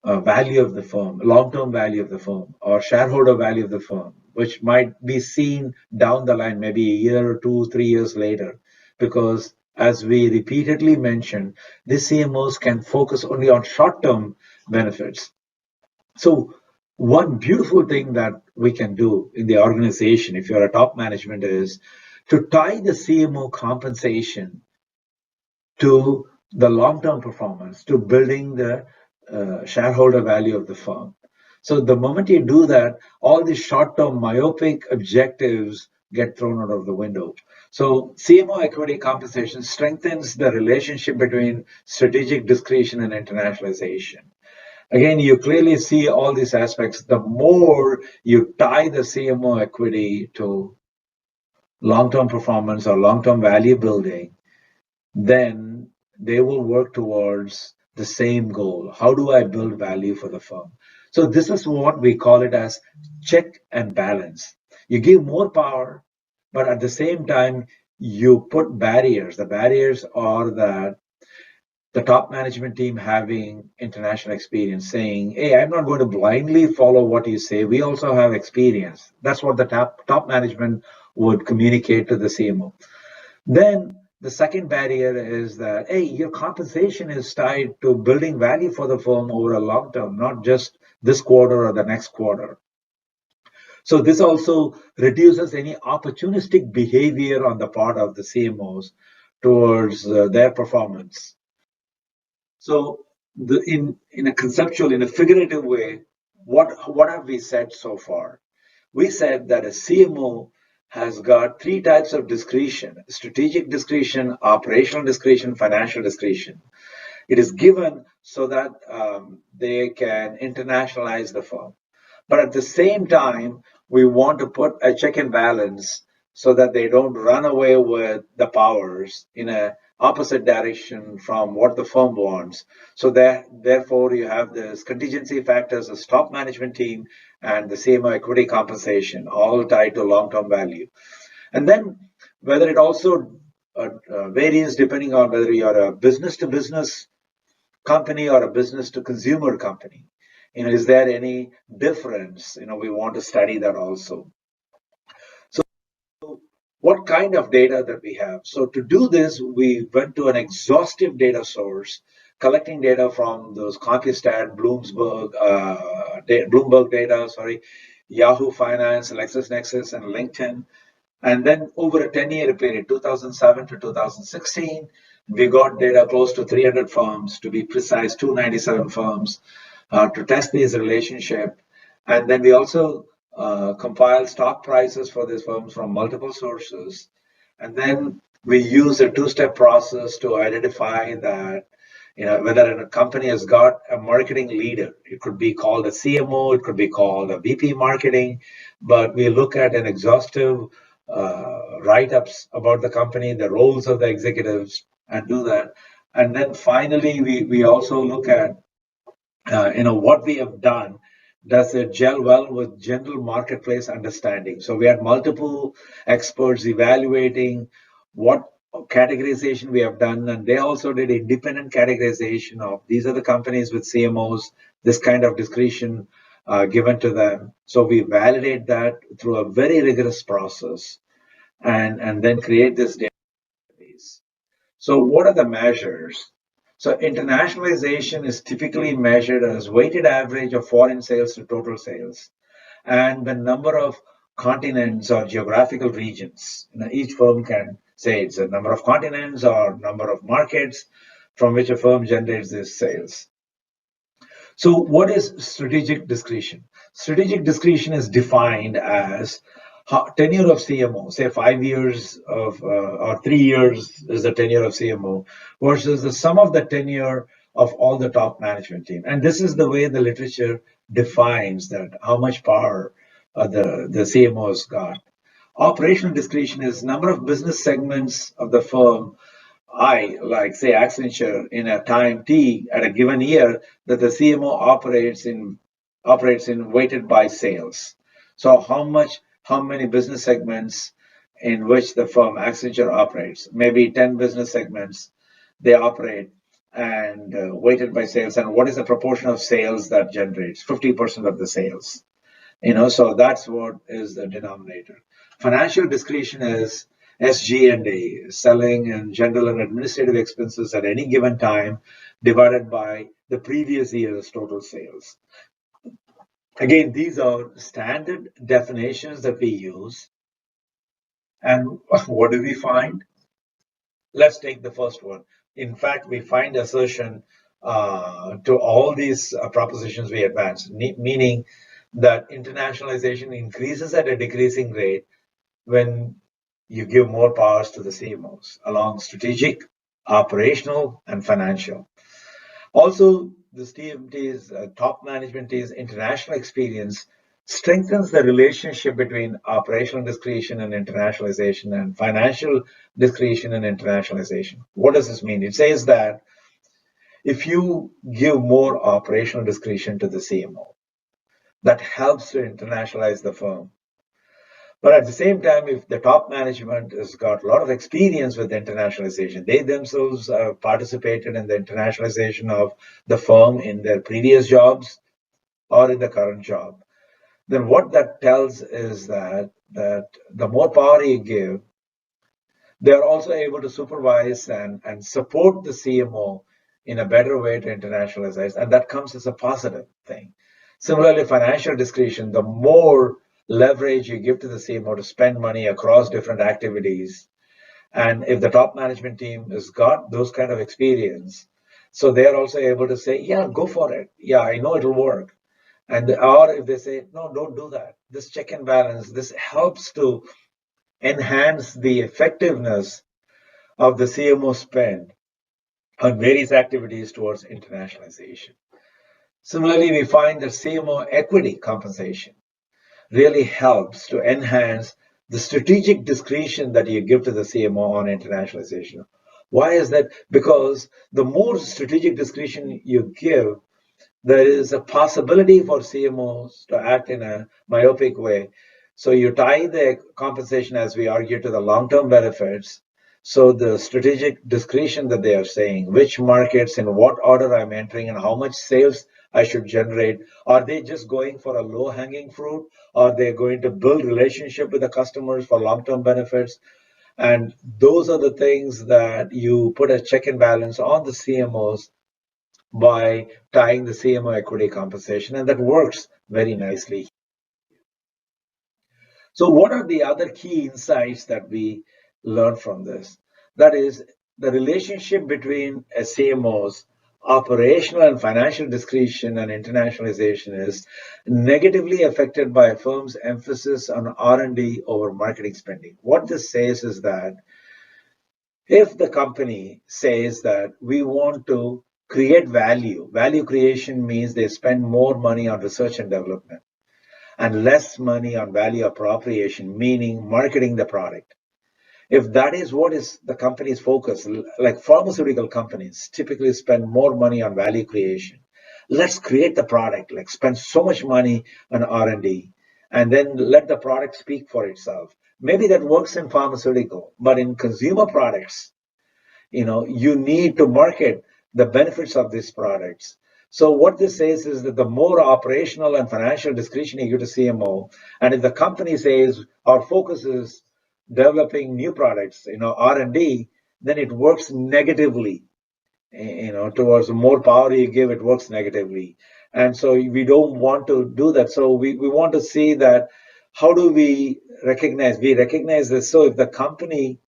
value of the firm, long-term value of the firm, or shareholder value of the firm, which might be seen down the line, maybe a year or 2, 3 years later. Because as we repeatedly mentioned, these CMOs can focus only on short-term benefits. So one beautiful thing that we can do in the organization, if you're a top management, is to tie the CMO compensation to the long-term performance, to building the shareholder value of the firm. So the moment you do that, all these short-term myopic objectives get thrown out of the window. So CMO equity compensation strengthens the relationship between strategic discretion and internationalization. Again, you clearly see all these aspects. The more you tie the CMO equity to long-term performance or long-term value building, then they will work towards the same goal. How do I build value for the firm? So this is what we call it as check and balance. You give more power, but at the same time, you put barriers. The barriers are that the top management team having international experience, saying, hey, I'm not going to blindly follow what you say. We also have experience. That's what the top management would communicate to the CMO. Then the second barrier is that, hey, your compensation is tied to building value for the firm over a long term, not just this quarter or the next quarter. So this also reduces any opportunistic behavior on the part of the CMOs towards their performance. So in a conceptual, in a figurative way, what have we said so far? We said that a CMO has got three types of discretion: strategic discretion, operational discretion, financial discretion. It is given so that they can internationalize the firm. But at the same time, we want to put a check and balance so that they don't run away with the powers in a opposite direction from what the firm wants. So that therefore you have this contingency factors, the top management team, and the CMO equity compensation, all tied to long-term value. And then whether it also varies depending on whether you're a business-to-business company or a business-to-consumer company. Is there any difference? We want to study that also. So what kind of data that we have. So to do this, we went to an exhaustive data source, collecting data from those CompuStat, Bloomberg data, Yahoo Finance, LexisNexis, and LinkedIn. And then over a 10-year period, 2007 to 2016, we got data close to 300 firms, to be precise, 297 firms, to test these relationship. And then we also compiled stock prices for these firms from multiple sources. And then we use a two-step process to identify that, whether a company has got a marketing leader. It could be called a CMO, it could be called a VP marketing, but we look at an exhaustive write-ups about the company, the roles of the executives, and do that. And then finally, we also look at what we have done. Does it gel well with general marketplace understanding? So we had multiple experts evaluating what categorization we have done, and they also did independent categorization of these are the companies with CMOs, this kind of discretion given to them. So we validate that through a very rigorous process, and then create this database. So what are the measures? So internationalization is typically measured as weighted average of foreign sales to total sales, and the number of continents or geographical regions. Each firm can say it's a number of continents or number of markets from which a firm generates these sales. So what is strategic discretion? Strategic discretion is defined as tenure of CMO, say 5 years of or 3 years is the tenure of CMO versus the sum of the tenure of all the top management team. And this is the way the literature defines that how much power the CMO has got. Operational discretion is number of business segments of the firm like say Accenture in a time T at a given year that the CMO operates in weighted by sales. So how many business segments in which the firm Accenture operates? Maybe 10 business segments they operate and weighted by sales. And what is the proportion of sales that generates? 50% of the sales. So that's what is the denominator. Financial discretion is SG&A, selling and general and administrative expenses at any given time, divided by the previous year's total sales. Again, these are standard definitions that we use. And what do we find? Let's take the first one. In fact, we find assertion to all these propositions we advance, meaning that internationalization increases at a decreasing rate when you give more powers to the CMOs along strategic, operational, and financial. Also, this TMT's top management team's international experience strengthens the relationship between operational discretion and internationalization and financial discretion and internationalization. What does this mean? It says that if you give more operational discretion to the CMO, that helps to internationalize the firm. But at the same time, if the top management has got a lot of experience with internationalization, they themselves participated in the internationalization of the firm in their previous jobs or in the current job, then what that tells is that the more power you give, they're also able to supervise and support the CMO in a better way to internationalize, and that comes as a positive thing. Similarly, financial discretion, the more leverage you give to the CMO to spend money across different activities, and if the top management team has got those kind of experience, so they're also able to say, yeah, go for it. Yeah, I know it'll work. Or if they say, no, don't do that. This check and balance, this helps to enhance the effectiveness of the CMO spend on various activities towards internationalization. Similarly, we find that CMO equity compensation really helps to enhance the strategic discretion that you give to the CMO on internationalization. Why is that? Because the more strategic discretion you give, there is a possibility for CMOs to act in a myopic way. So you tie the compensation, as we argue, to the long-term benefits. So the strategic discretion that they are saying, which markets, in what order I'm entering, and how much sales I should generate? Are they just going for a low hanging fruit? Are they going to build relationship with the customers for long-term benefits? And those are the things that you put a check and balance on the CMOs by tying the CMO equity compensation, and that works very nicely. So, what are the other key insights that we learn from this? That is, the relationship between a CMO's operational and financial discretion and internationalization is negatively affected by a firm's emphasis on R&D over marketing spending. What this says is that if the company says that we want to create value, value creation means they spend more money on research and development and less money on value appropriation, meaning marketing the product. If that is what is the company's focus, like pharmaceutical companies typically spend more money on value creation. Let's create the product, like spend so much money on R&D, and then let the product speak for itself. Maybe that works in pharmaceutical, but in consumer products, you need to market the benefits of these products. So what this says is that the more operational and financial discretion you give to CMO, and if the company says our focus is developing new products, R&D, then it works negatively. Towards the more power you give, it works negatively. And so we don't want to do that. So we want to see that how do we recognize? We recognize this. So if the company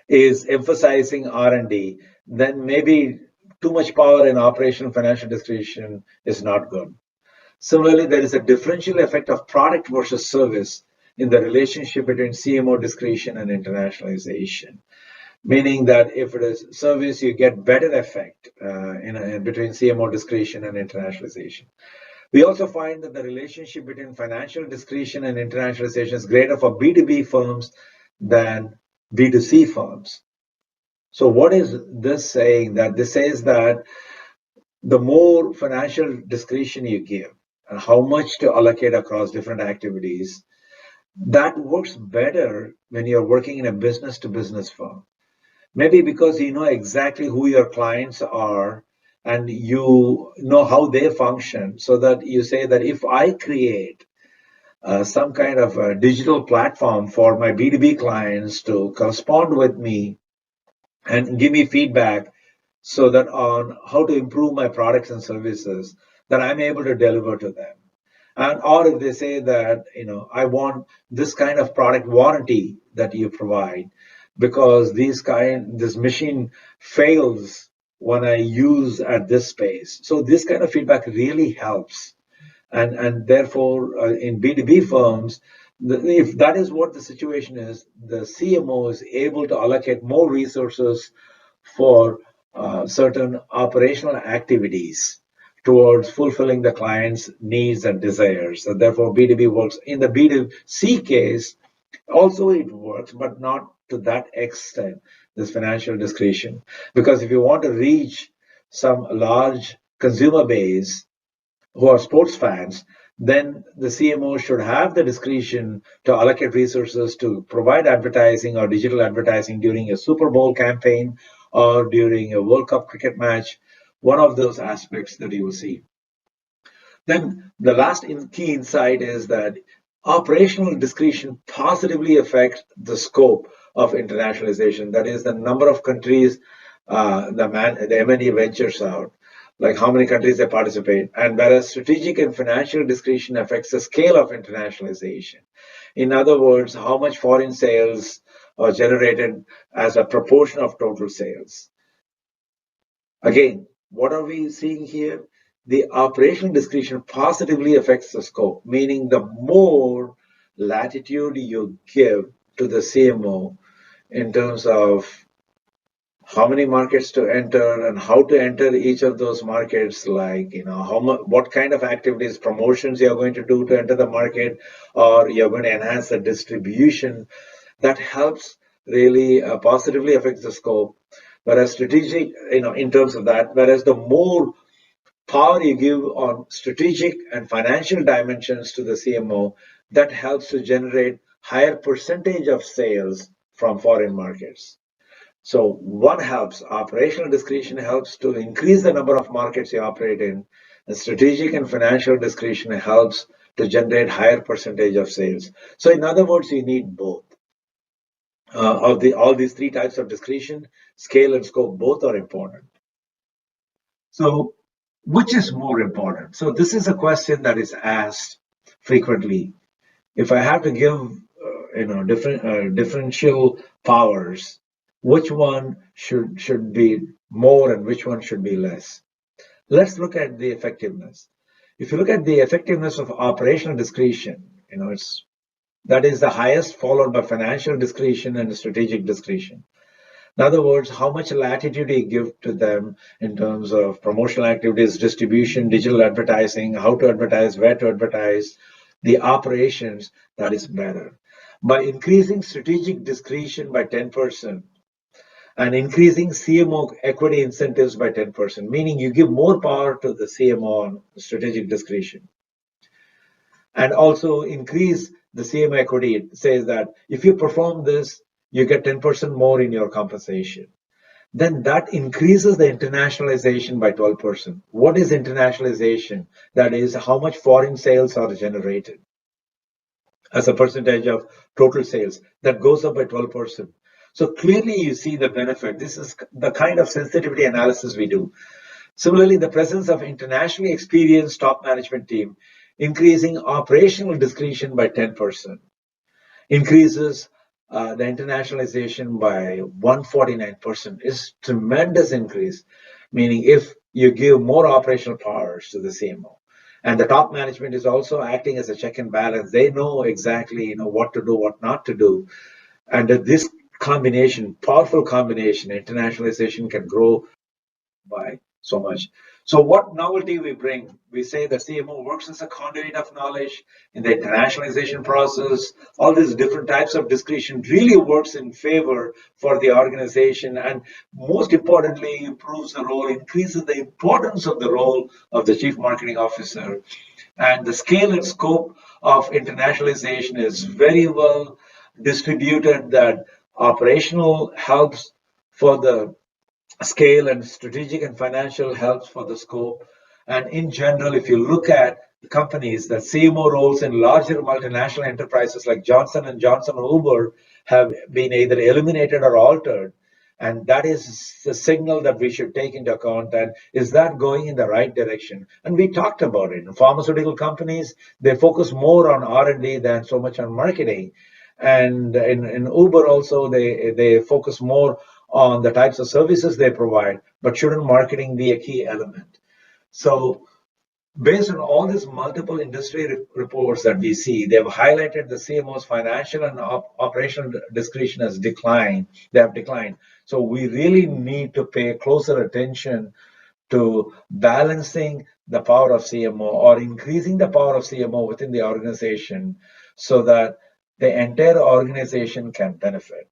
is emphasizing R&D, then maybe too much power in operational financial discretion is not good. Similarly, there is a differential effect of product versus service in the relationship between CMO discretion and internationalization, meaning that if it is service, you get better effect between CMO discretion and internationalization. We also find that the relationship between financial discretion and internationalization is greater for B2B firms than B2C firms. So what is this saying? That this says that the more financial discretion you give and how much to allocate across different activities, that works better when you're working in a business to business firm. Maybe because you know exactly who your clients are and you know how they function, so that you say that if I create some kind of a digital platform for my B2B clients to correspond with me and give me feedback so that on how to improve my products and services, that I'm able to deliver to them. And or if they say that, I want this kind of product warranty that you provide because this machine fails when I use at this space. So this kind of feedback really helps. And therefore, in B2B firms, if that is what the situation is, the CMO is able to allocate more resources for certain operational activities towards fulfilling the client's needs and desires. So therefore, B2B works. In the B2C case, also it works, but not to that extent, this financial discretion. Because if you want to reach some large consumer base, who are sports fans, then the CMO should have the discretion to allocate resources to provide advertising or digital advertising during a Super Bowl campaign or during a World Cup cricket match, one of those aspects that you will see. Then the last key insight is that operational discretion positively affects the scope of internationalization. That is the number of countries the M&E ventures out, like how many countries they participate, and whereas strategic and financial discretion affects the scale of internationalization. In other words, how much foreign sales are generated as a proportion of total sales. Again, what are we seeing here? The operational discretion positively affects the scope, meaning the more latitude you give to the CMO in terms of how many markets to enter and how to enter each of those markets, like what kind of activities, promotions you're going to do to enter the market, or you're going to enhance the distribution, that helps really positively affect the scope. Whereas strategic, in terms of that, whereas the more power you give on strategic and financial dimensions to the CMO, that helps to generate higher percentage of sales from foreign markets. So one helps, operational discretion helps to increase the number of markets you operate in, The strategic and financial discretion helps to generate higher percentage of sales. So in other words, you need both. All these three types of discretion, scale and scope, both are important. So which is more important? So this is a question that is asked frequently. If I have to give differential powers, which one should be more and which one should be less? Let's look at the effectiveness. If you look at the effectiveness of operational discretion, that is the highest, followed by financial discretion and strategic discretion. In other words, how much latitude you give to them in terms of promotional activities, distribution, digital advertising, how to advertise, where to advertise, the operations, that is better. By increasing strategic discretion by 10% and increasing CMO equity incentives by 10%, meaning you give more power to the CMO on strategic discretion. And also increase the CMO equity. It says that if you perform this, you get 10% more in your compensation. Then that increases the internationalization by 12%. What is internationalization? That is how much foreign sales are generated as a percentage of total sales. That goes up by 12%. So clearly you see the benefit. This is the kind of sensitivity analysis we do. Similarly, the presence of internationally experienced top management team increasing operational discretion by 10%, increases the internationalization by 149%. Is tremendous increase, meaning if you give more operational powers to the CMO, and the top management is also acting as a check and balance. They know exactly what to do, what not to do, and this combination, powerful combination, internationalization can grow by so much. So what novelty we bring? We say the CMO works as a conduit of knowledge in the internationalization process. All these different types of discretion really works in favor for the organization, and most importantly, improves the role, increases the importance of the role of the chief marketing officer. And the scale and scope of internationalization is very well distributed, that operational helps for the scale and strategic and financial helps for the scope. And in general, if you look at the companies, the CMO roles in larger multinational enterprises like Johnson & Johnson or Uber have been either eliminated or altered. And that is the signal that we should take into account. And is that going in the right direction? And we talked about it. In pharmaceutical companies, they focus more on R&D than so much on marketing. And in Uber also, they focus more on the types of services they provide, but shouldn't marketing be a key element? So based on all these multiple industry reports that we see, they've highlighted the CMO's financial and operational discretion has declined. They have declined. So we really need to pay closer attention to balancing the power of CMO or increasing the power of CMO within the organization so that the entire organization can benefit.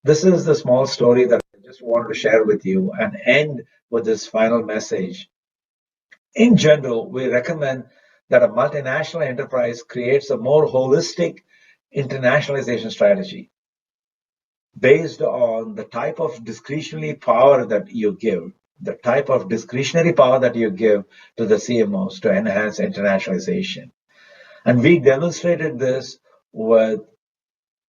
This is the small story that I just wanted to share with you and end with this final message. In general, we recommend that a multinational enterprise creates a more holistic internationalization strategy based on the type of discretionary power that you give, to the CMOs to enhance internationalization. And we demonstrated this with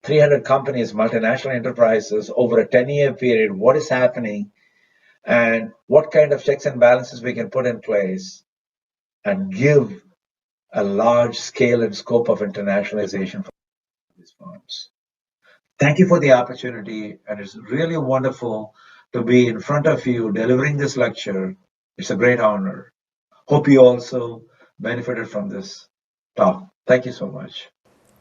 300 companies, multinational enterprises, over a 10-year period, what is happening and what kind of checks and balances we can put in place and give a large scale and scope of internationalization for these firms. Thank you for the opportunity, and it's really wonderful to be in front of you delivering this lecture. It's a great honor. Hope you also benefited from this talk. Thank you so much.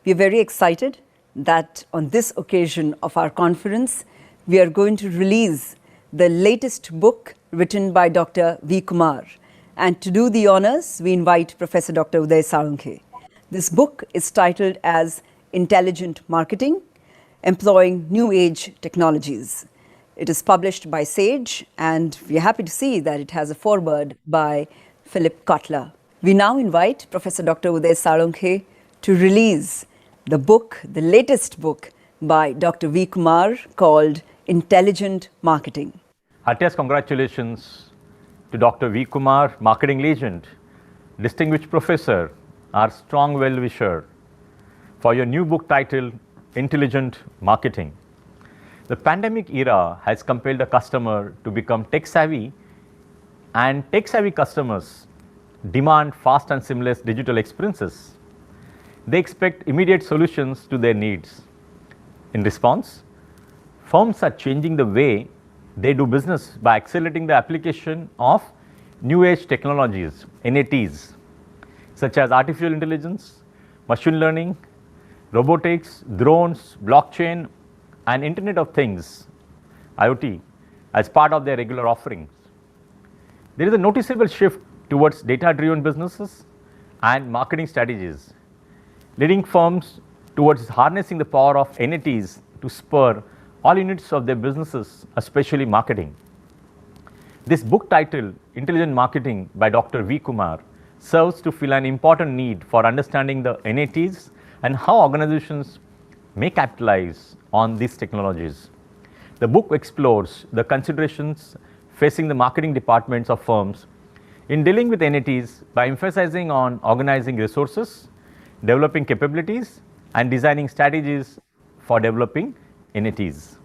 We are very excited that on this occasion of our conference, we are going to release the latest book written by Dr. V. Kumar. And to do the honors, we invite Professor Dr. Uday Salunkhe. This book is titled as Intelligent Marketing, Employing New Age Technologies. It is published by Sage, and we are happy to see that it has a foreword by Philip Kotler. We now invite Professor Dr. Uday Salunkhe to release the book, the latest book by Dr. V. Kumar called Intelligent Marketing. Heartiest congratulations to Dr. V. Kumar, marketing legend, distinguished professor, our strong well-wisher, for your new book titled Intelligent Marketing. The pandemic era has compelled the customer to become tech-savvy, and tech-savvy customers demand fast and seamless digital experiences. They expect immediate solutions to their needs. In response, firms are changing the way they do business by accelerating the application of new age technologies, NATs, such as artificial intelligence, machine learning, robotics, drones, blockchain, and Internet of Things, IoT, as part of their regular offerings. There is a noticeable shift towards data-driven businesses and marketing strategies, leading firms towards harnessing the power of NATs to spur all units of their businesses, especially marketing. This book titled Intelligent Marketing by Dr. V. Kumar serves to fill an important need for understanding the NATs and how organizations may capitalize on these technologies. The book explores the considerations facing the marketing departments of firms in dealing with NATs by emphasizing on organizing resources, developing capabilities, and designing strategies for developing NATs.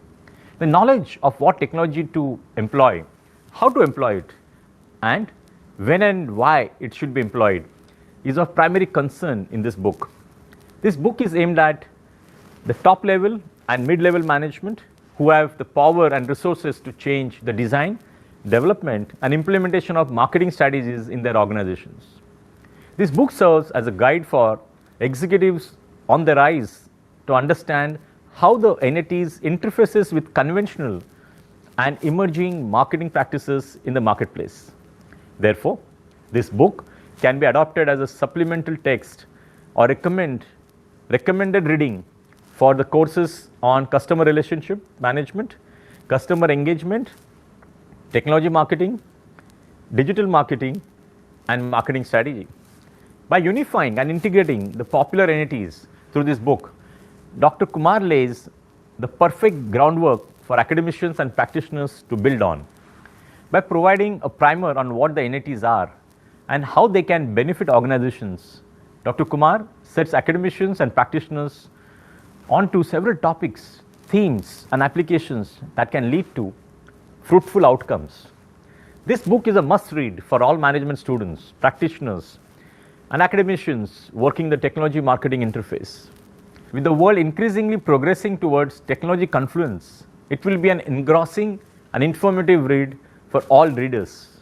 The knowledge of what technology to employ, how to employ it, and when and why it should be employed is of primary concern in this book. This book is aimed at the top level and mid-level management who have the power and resources to change the design, development, and implementation of marketing strategies in their organizations. This book serves as a guide for executives on the rise to understand how the NATs interfaces with conventional and emerging marketing practices in the marketplace. Therefore, this book can be adopted as a supplemental text or recommended reading for the courses on customer relationship management, customer engagement, technology marketing, digital marketing, and marketing strategy. By unifying and integrating the popular NATs through this book, Dr. Kumar lays the perfect groundwork for academicians and practitioners to build on. By providing a primer on what the NATs are and how they can benefit organizations, Dr. Kumar sets academicians and practitioners onto several topics, themes, and applications that can lead to fruitful outcomes. This book is a must-read for all management students, practitioners, and academicians working the technology marketing interface. With the world increasingly progressing towards technology confluence, it will be an engrossing and informative read for all readers.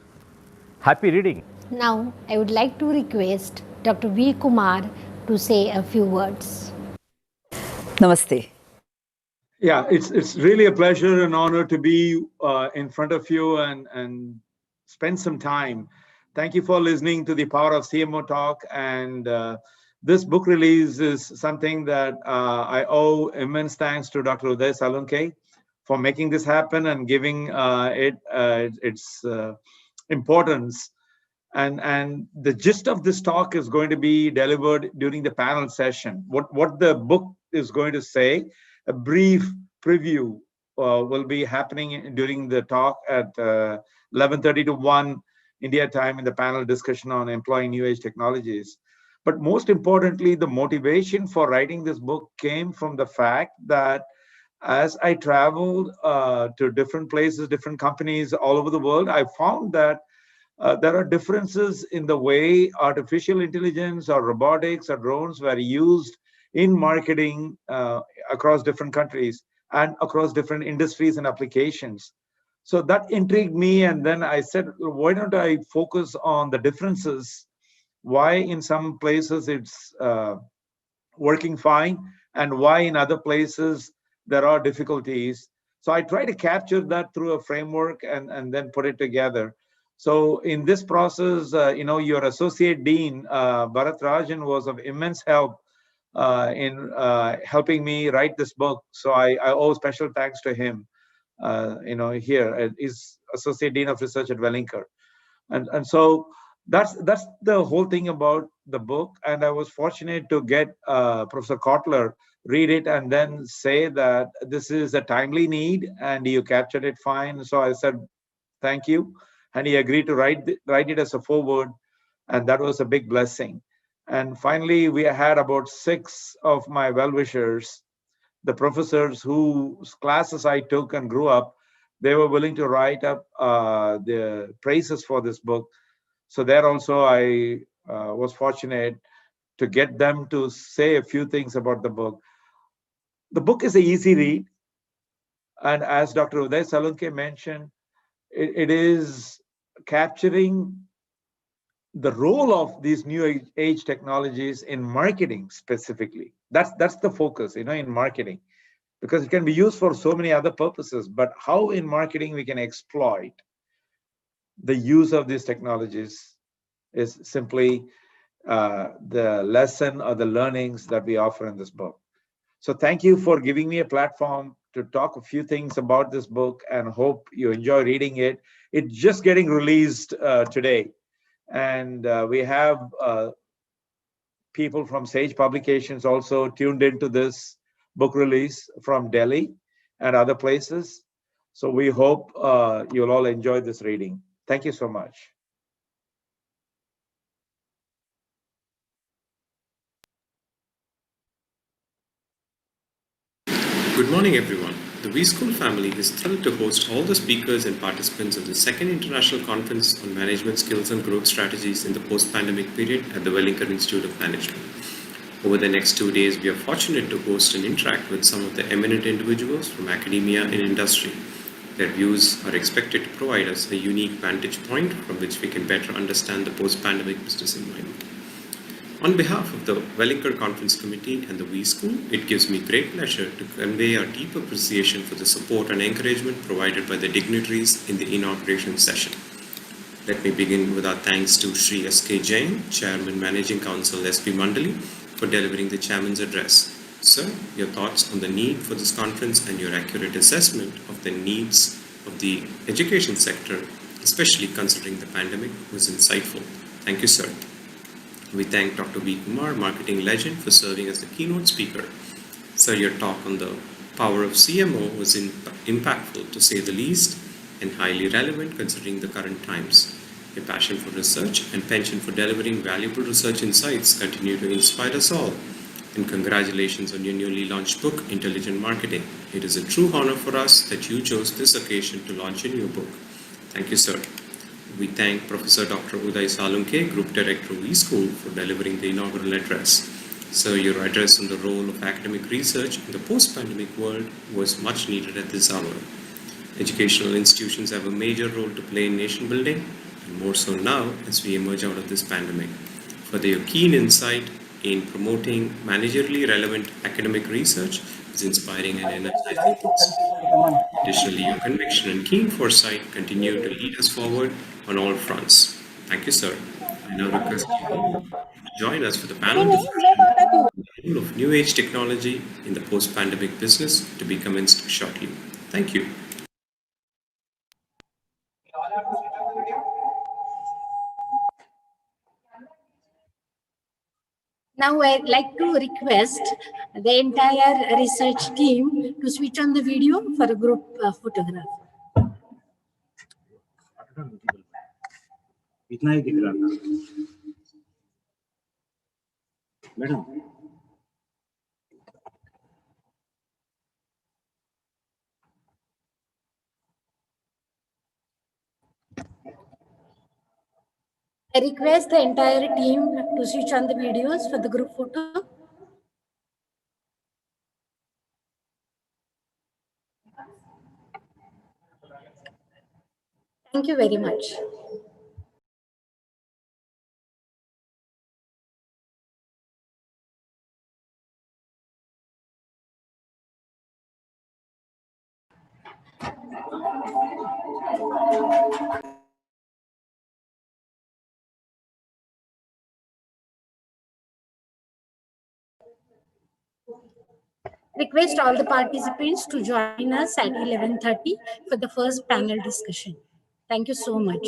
Happy reading. Now, I would like to request Dr. V. Kumar to say a few words. Namaste. Yeah, it's really a pleasure and honor to be in front of you and spend some time. Thank you for listening to the Power of CMO Talk. And this book release is something that I owe immense thanks to Dr. Uday Salunke for making this happen and giving it its importance. And the gist of this talk is going to be delivered during the panel session. What the book is going to say, a brief preview will be happening during the talk at 11:30 to 1 India time in the panel discussion on employing new age technologies. But most importantly, the motivation for writing this book came from the fact that as I traveled to different places, different companies all over the world, I found that there are differences in the way artificial intelligence or robotics or drones were used in marketing across different countries and across different industries and applications. So that intrigued me, and then I said, why don't I focus on the differences? Why in some places it's working fine, and why in other places there are difficulties. So I try to capture that through a framework and then put it together. So in this process, your associate dean, Bharat Rajan, was of immense help in helping me write this book. So I owe special thanks to him. Here is associate dean of research at Wellinger, and so that's the whole thing about the book. And I was fortunate to get Professor Kotler read it and then say that this is a timely need and you captured it fine. So I said thank you, and he agreed to write it as a foreword. and that was a big blessing. And finally, we had about 6 of my well-wishers, the professors whose classes I took and grew up. They were willing to write up the praises for this book. So there also I was fortunate to get them to say a few things about the book. The book is an easy read. And as Dr. Uday Salunke mentioned, it is capturing the role of these new age technologies in marketing specifically. That's the focus, in marketing, because it can be used for so many other purposes. But how in marketing we can exploit the use of these technologies is simply the lesson or the learnings that we offer in this book. So thank you for giving me a platform to talk a few things about this book, and hope you enjoy reading it. It's just getting released today. And we have people from Sage Publications also tuned into this book release from Delhi and other places. So we hope you'll all enjoy this reading. Thank you so much. Good morning, everyone. The vSchool family is thrilled to host all the speakers and participants of the second International Conference on Management Skills and Growth Strategies in the Post-Pandemic Period at the Wellington Institute of Management. Over the next 2 days, we are fortunate to host and interact with some of the eminent individuals from academia and industry. Their views are expected to provide us a unique vantage point from which we can better understand the post-pandemic business environment. On behalf of the Wellington Conference Committee and the vSchool, it gives me great pleasure to convey our deep appreciation for the support and encouragement provided by the dignitaries in the inauguration session. Let me begin with our thanks to Sri S.K. Jain, Chairman Managing Council SB Mandali, for delivering the Chairman's address. Sir, your thoughts on the need for this conference and your accurate assessment of the needs of the education sector, especially considering the pandemic, was insightful. Thank you, sir. We thank Dr. V. Kumar, marketing legend, for serving as the keynote speaker. Sir, your talk on the power of CMO was impactful, to say the least, and highly relevant considering the current times. Your passion for research and penchant for delivering valuable research insights continue to inspire us all. And congratulations on your newly launched book, Intelligent Marketing. It is a true honor for us that you chose this occasion to launch a new book. Thank you, sir. We thank Professor Dr. Uday Salunke, Group Director of vSchool, for delivering the inaugural address. Sir, your address on the role of academic research in the post-pandemic world was much needed at this hour. Educational institutions have a major role to play in nation building, and more so now as we emerge out of this pandemic. Further, your keen insight in promoting managerially relevant academic research is inspiring and energizing. Additionally, your conviction and keen foresight continue to lead us forward on all fronts. Thank you, sir. I now request you to join us for the panel discussion on the role of new age technology in the post-pandemic business, to be commenced shortly. Thank you. Now I'd like to request the entire research team to switch on the video for a group photograph. इतना ही दिख रहा था madam. I request the entire team to switch on the videos for the group photo. Thank you very much. Request all the participants to join us at 11:30 for the first panel discussion. Thank you so much.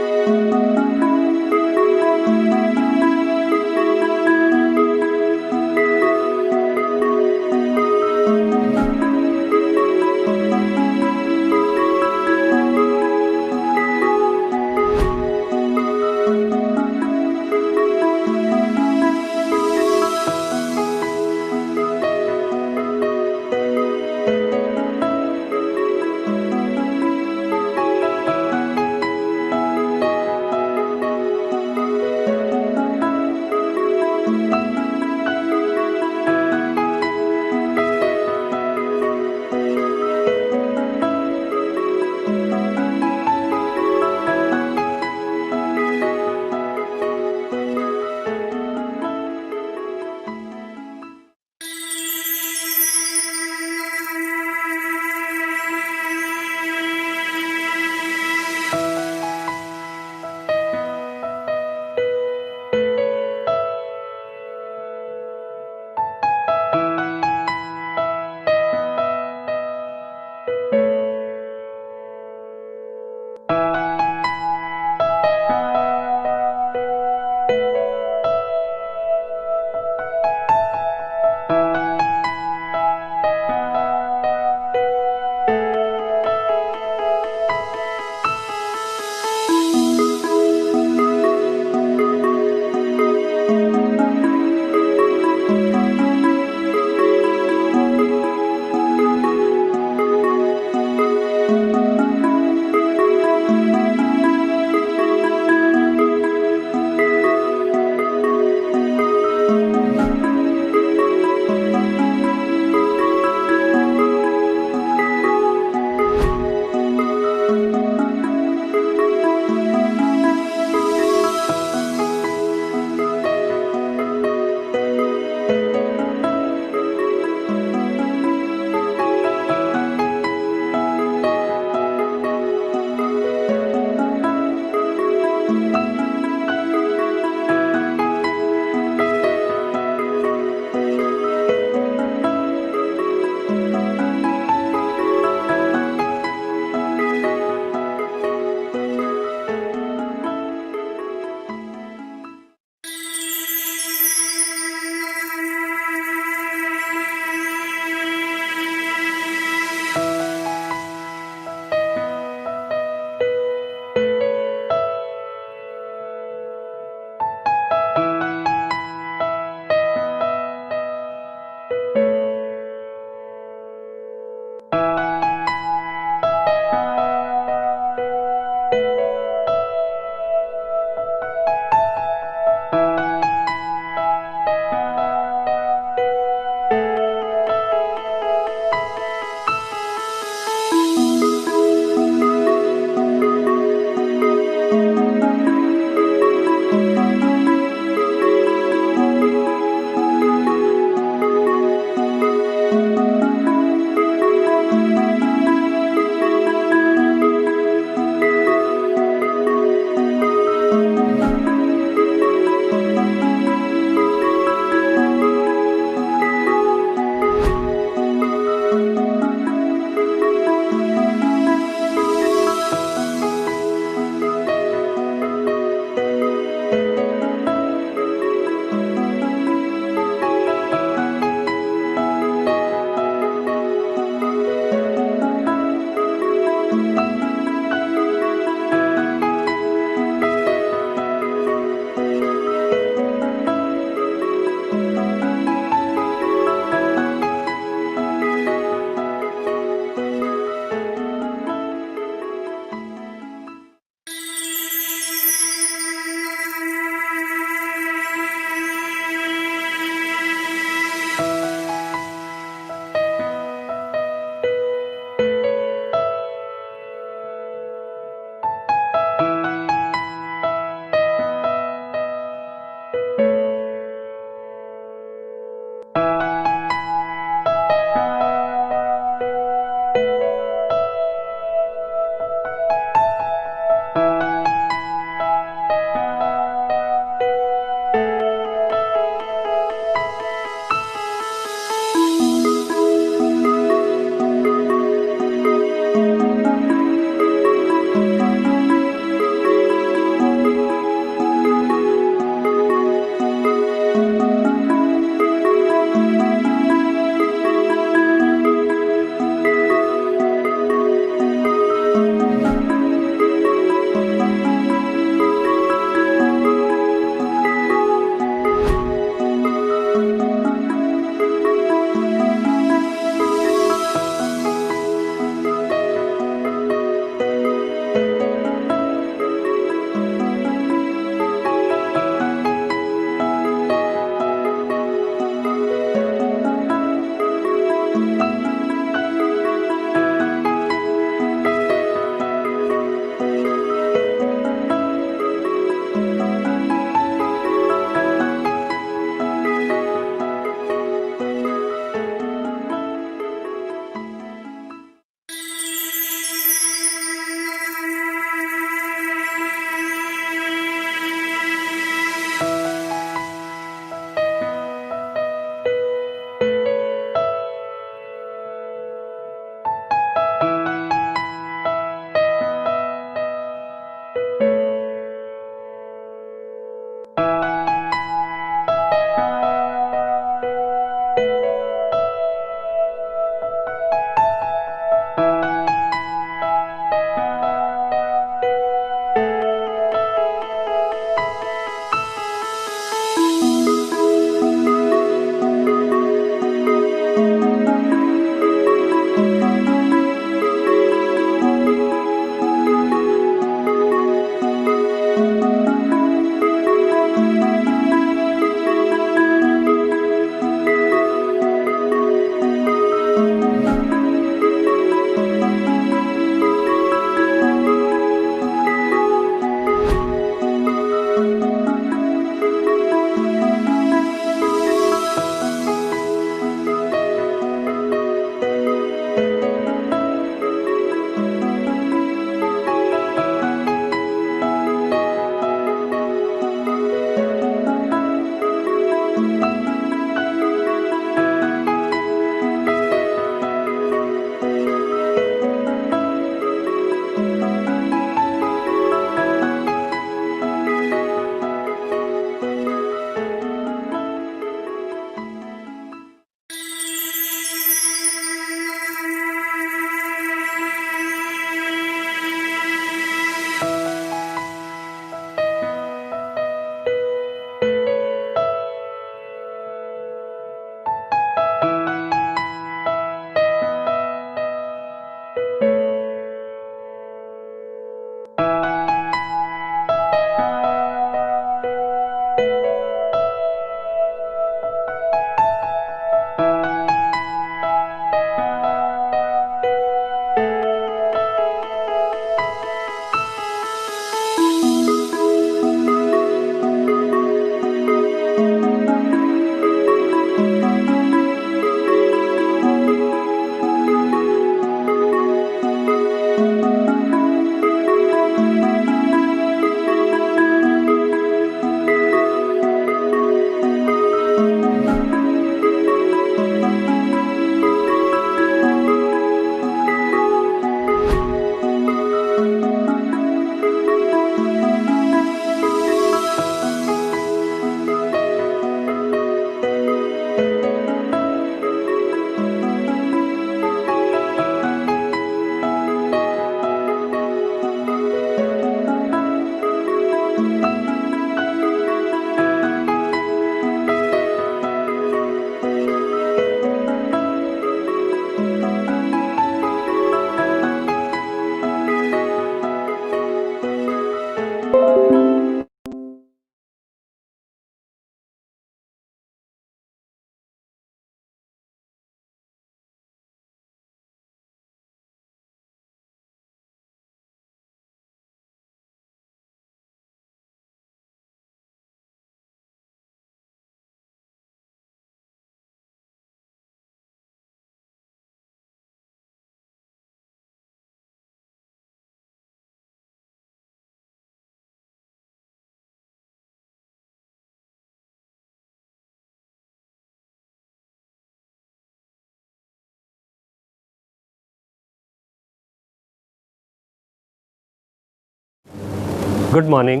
Good morning.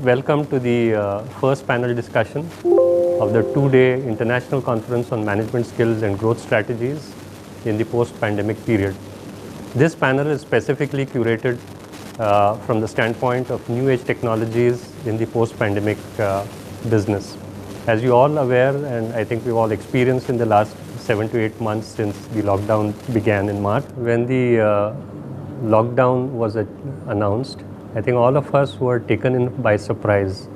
Welcome to the first panel discussion of the two-day International Conference on Management Skills and Growth Strategies in the post-pandemic period. This panel is specifically curated from the standpoint of new age technologies in the post-pandemic business. As you all aware, and I think we've all experienced in the last 7 to 8 months since the lockdown began in March, when the lockdown was announced, I think all of us were taken in by surprise,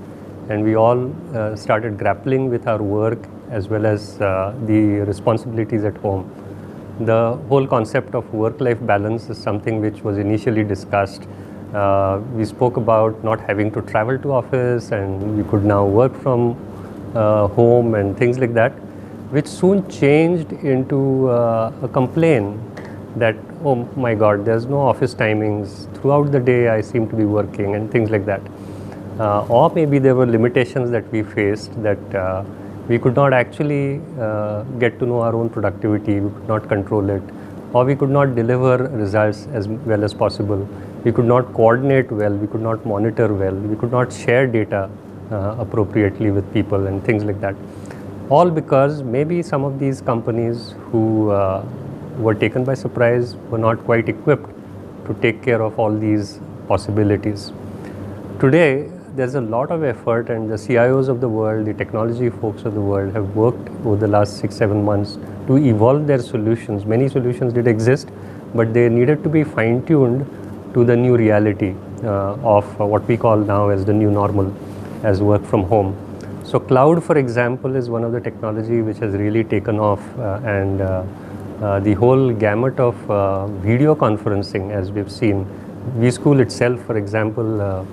and we all started grappling with our work as well as the responsibilities at home. The whole concept of work-life balance is something which was initially discussed. We spoke about not having to travel to office, and we could now work from home and things like that, which soon changed into a complaint that, oh my God, there's no office timings. Throughout the day, I seem to be working and things like that. Or maybe there were limitations that we faced that we could not actually get to know our own productivity, we could not control it, or we could not deliver results as well as possible. We could not coordinate well, we could not monitor well, we could not share data appropriately with people and things like that. All because maybe some of these companies who were taken by surprise were not quite equipped to take care of all these possibilities. Today, there's a lot of effort, and the CIOs of the world, the technology folks of the world have worked over the last 6-7 months to evolve their solutions. Many solutions did exist, but they needed to be fine-tuned to the new reality of what we call now as the new normal, as work from home. So cloud, for example, is one of the technology which has really taken off, and the whole gamut of video conferencing, as we've seen. vSchool itself, for example,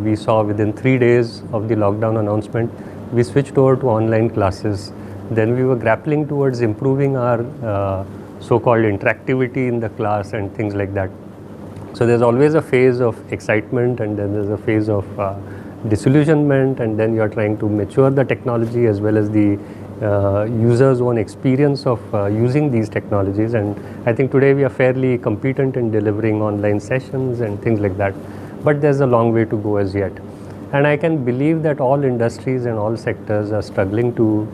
we saw within 3 days of the lockdown announcement, we switched over to online classes. Then we were grappling towards improving our so-called interactivity in the class and things like that. So there's always a phase of excitement, and then there's a phase of disillusionment, and then you're trying to mature the technology as well as the user's own experience of using these technologies. And I think today we are fairly competent in delivering online sessions and things like that. But there's a long way to go as yet. And I can believe that all industries and all sectors are struggling to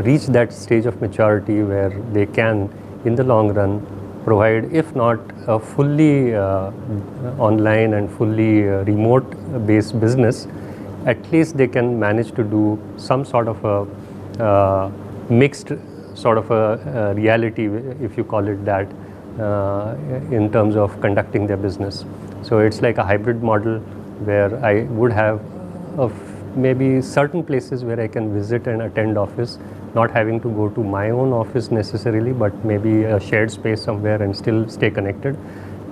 reach that stage of maturity where they can, in the long run, provide, if not a fully online and fully remote based business, at least they can manage to do some sort of a mixed sort of a reality, if you call it that, in terms of conducting their business. So it's like a hybrid model where I would have maybe certain places where I can visit and attend office, not having to go to my own office necessarily, but maybe a shared space somewhere and still stay connected,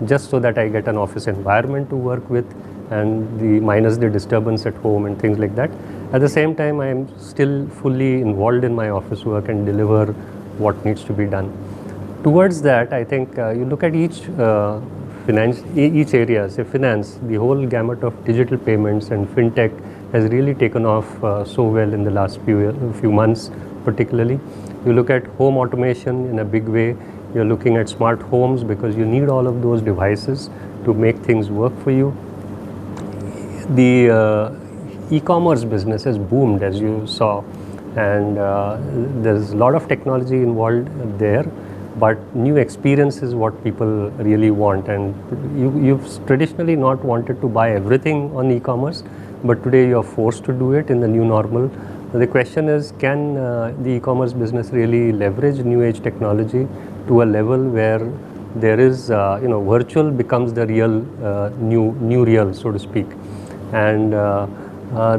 just so that I get an office environment to work with, and minus the disturbance at home and things like that. At the same time, I am still fully involved in my office work and deliver what needs to be done. Towards that, I think you look at each area, say finance, the whole gamut of digital payments and fintech has really taken off so well in the last few months particularly. You look at home automation in a big way. You're looking at smart homes because you need all of those devices to make things work for you. The e-commerce business has boomed, as you saw, and there's a lot of technology involved there. But new experience is what people really want, and you've traditionally not wanted to buy everything on e-commerce, but today you're forced to do it in the new normal. The question is, can the e-commerce business really leverage new age technology to a level where there is, virtual becomes the real new real, so to speak. And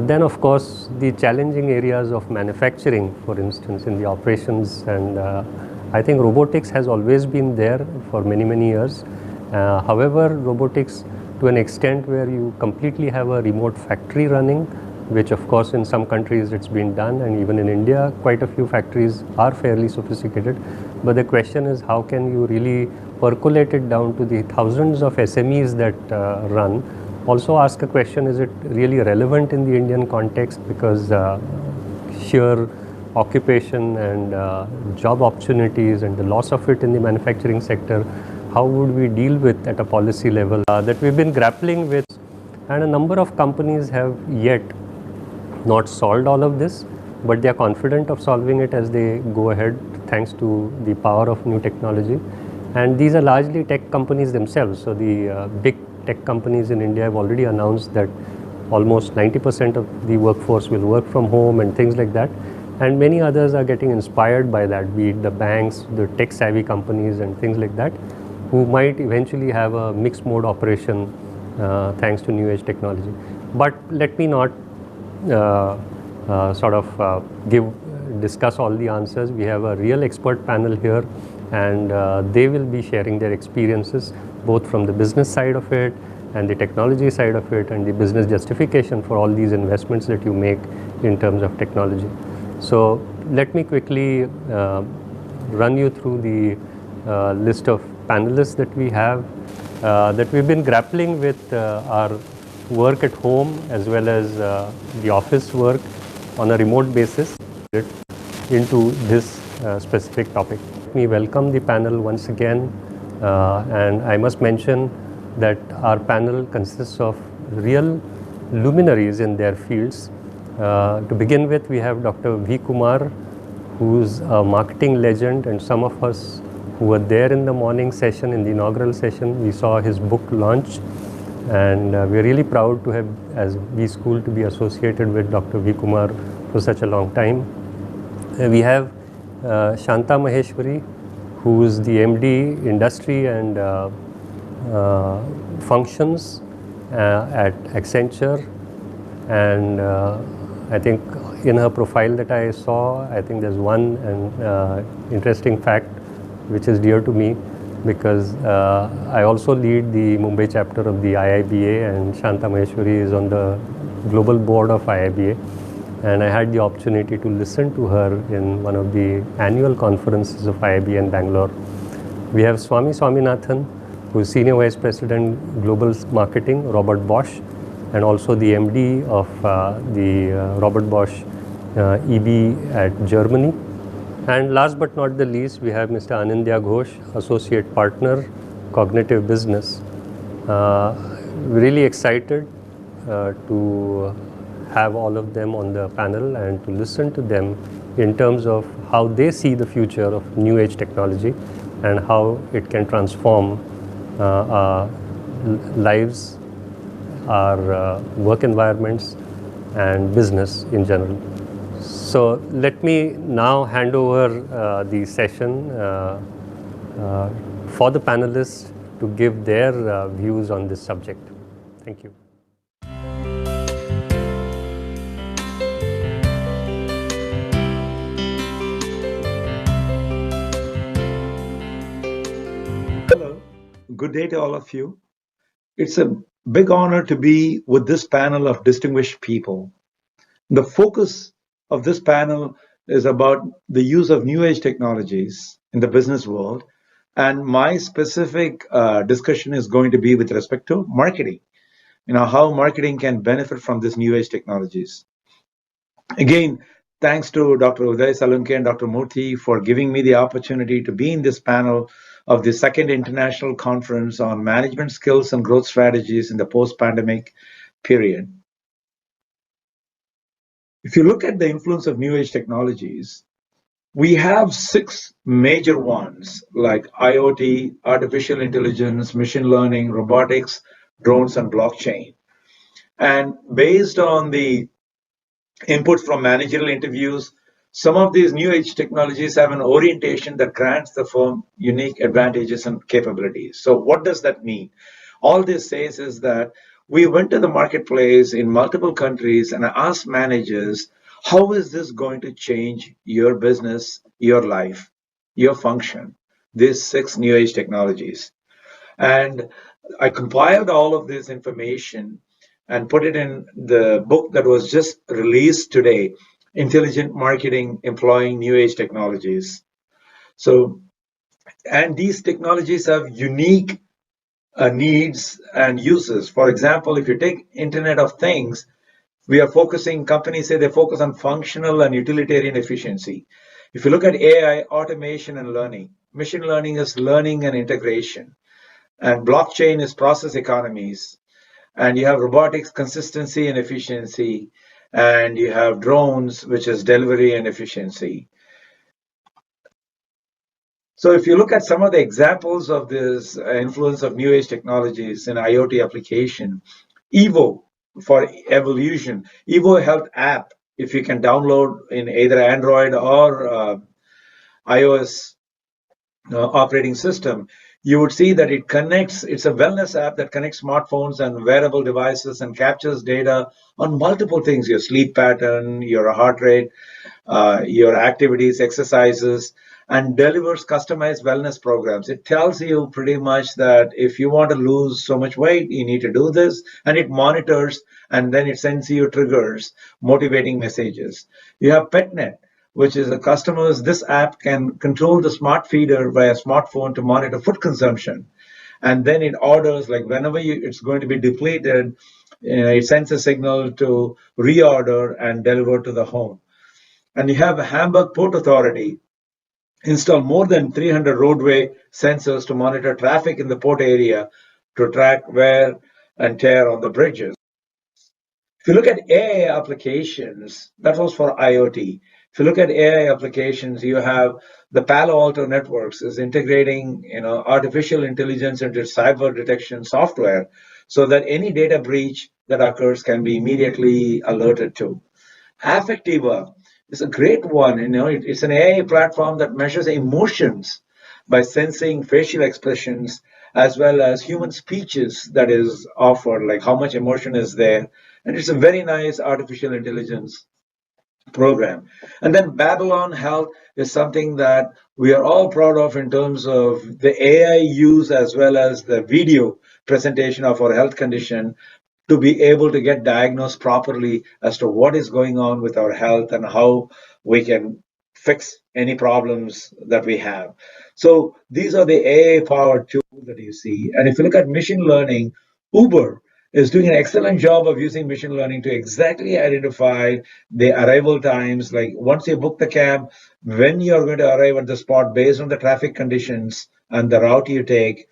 then of course the challenging areas of manufacturing, for instance, in the operations, and I think robotics has always been there for many years. However, robotics to an extent where you completely have a remote factory running, which of course in some countries it's been done, and even in India quite a few factories are fairly sophisticated. But the question is, how can you really percolate it down to the thousands of SMEs that run? Also ask a question, is it really relevant in the Indian context, because sheer occupation and job opportunities and the loss of it in the manufacturing sector, how would we deal with at a policy level that we've been grappling with And a number of companies have yet not solved all of this, but they are confident of solving it as they go ahead, thanks to the power of new technology. And these are largely tech companies themselves. So the big tech companies in India have already announced that almost 90% of the workforce will work from home and things like that. And many others are getting inspired by that, be it the banks, the tech savvy companies and things like that, who might eventually have a mixed mode operation thanks to new age technology. But let me not discuss all the answers. We have a real expert panel here, and they will be sharing their experiences both from the business side of it and the technology side of it and the business justification for all these investments that you make in terms of technology. So let me quickly run you through the list of panelists that we have, that we've been grappling with our work at home as well as the office work on a remote basis into this specific topic. Let me welcome the panel once again, and I must mention that our panel consists of real luminaries in their fields. To begin with, we have Dr. V. Kumar, who's a marketing legend, and some of us who were there in the morning session, in the inaugural session, we saw his book launch, and we're really proud to have, as V School, to be associated with Dr. V. Kumar for such a long time. We have Shanta Maheshwari, who is the MD Industry and Functions at Accenture, and I think in her profile that I saw, I think there's one interesting fact which is dear to me, because I also lead the Mumbai chapter of the IIBA, and Shanta Maheshwari is on the global board of IIBA, and I had the opportunity to listen to her in one of the annual conferences of IIBA in Bangalore. We have Swami Swaminathan, who is Senior Vice President Global Marketing, Robert Bosch, and also the MD of the Robert Bosch EB at Germany. And last but not the least, we have Mr. Anindya Ghosh, Associate Partner, Cognitive Business. Really excited to have all of them on the panel and to listen to them in terms of how they see the future of new age technology and how it can transform our lives, our work environments, and business in general. So let me now hand over the session for the panelists to give their views on this subject. Thank you. Hello, good day to all of you. It's a big honor to be with this panel of distinguished people. The focus of this panel is about the use of new age technologies in the business world. And my specific discussion is going to be with respect to marketing, how marketing can benefit from this new age technologies. Again, thanks to Dr. Uday Salunke and Dr. Murthy for giving me the opportunity to be in this panel of the second international conference on management skills and growth strategies in the post-pandemic period. If you look at the influence of new age technologies, we have 6 major ones like IoT, artificial intelligence, machine learning, robotics, drones, and blockchain. And based on the input from managerial interviews, some of these new age technologies have an orientation that grants the firm unique advantages and capabilities. So what does that mean? All this says is that we went to the marketplace in multiple countries and asked managers, how is this going to change your business, your life, your function, these 6 new age technologies? And I compiled all of this information and put it in the book that was just released today, Intelligent Marketing Employing New Age Technologies. So, and these technologies have unique needs and uses. For example, if you take Internet of Things, we are focusing, companies say they focus on functional and utilitarian efficiency. If you look at AI, automation and learning, machine learning is learning and integration, and blockchain is process economies, and you have robotics consistency and efficiency, and you have drones, which is delivery and efficiency. So if you look at some of the examples of this influence of new age technologies in IoT application, Evo for evolution, Evo Health app, if you can download in either Android or iOS operating system, you would see that it connects, it's a wellness app that connects smartphones and wearable devices and captures data on multiple things, your sleep pattern, your heart rate, your activities, exercises, and delivers customized wellness programs. It tells you pretty much that if you want to lose so much weight, you need to do this, and it monitors, and then it sends you triggers, motivating messages. You have PetNet, which is the customers. This app can control the smart feeder via smartphone to monitor food consumption. And then it orders, like whenever it's going to be depleted, it sends a signal to reorder and deliver to the home. And you have a Hamburg Port Authority install more than 300 roadway sensors to monitor traffic in the port area to track wear and tear on the bridges. If you look at AI applications, that was for IoT. If you look at AI applications, you have the Palo Alto Networks is integrating, artificial intelligence into cyber detection software so that any data breach that occurs can be immediately alerted to. Affectiva is a great one. It's an AI platform that measures emotions by sensing facial expressions as well as human speeches that is offered, like how much emotion is there. And it's a very nice artificial intelligence program. And then Babylon Health is something that we are all proud of in terms of the AI use as well as the video presentation of our health condition to be able to get diagnosed properly as to what is going on with our health and how we can fix any problems that we have. So these are the AI powered tools that you see. And if you look at machine learning, Uber is doing an excellent job of using machine learning to exactly identify the arrival times. Like once you book the cab, when you're going to arrive at the spot based on the traffic conditions and the route you take,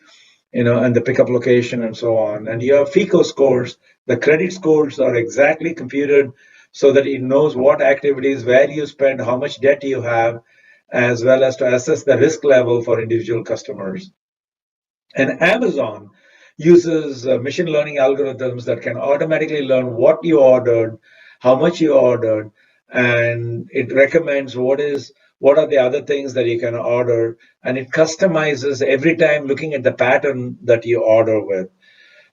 and the pickup location and so on. And your FICO scores, the credit scores are exactly computed so that it knows what activities, where you spend, how much debt you have, as well as to assess the risk level for individual customers. And Amazon uses machine learning algorithms that can automatically learn what you ordered, how much you ordered, and it recommends what are the other things that you can order, and it customizes every time looking at the pattern that you order with.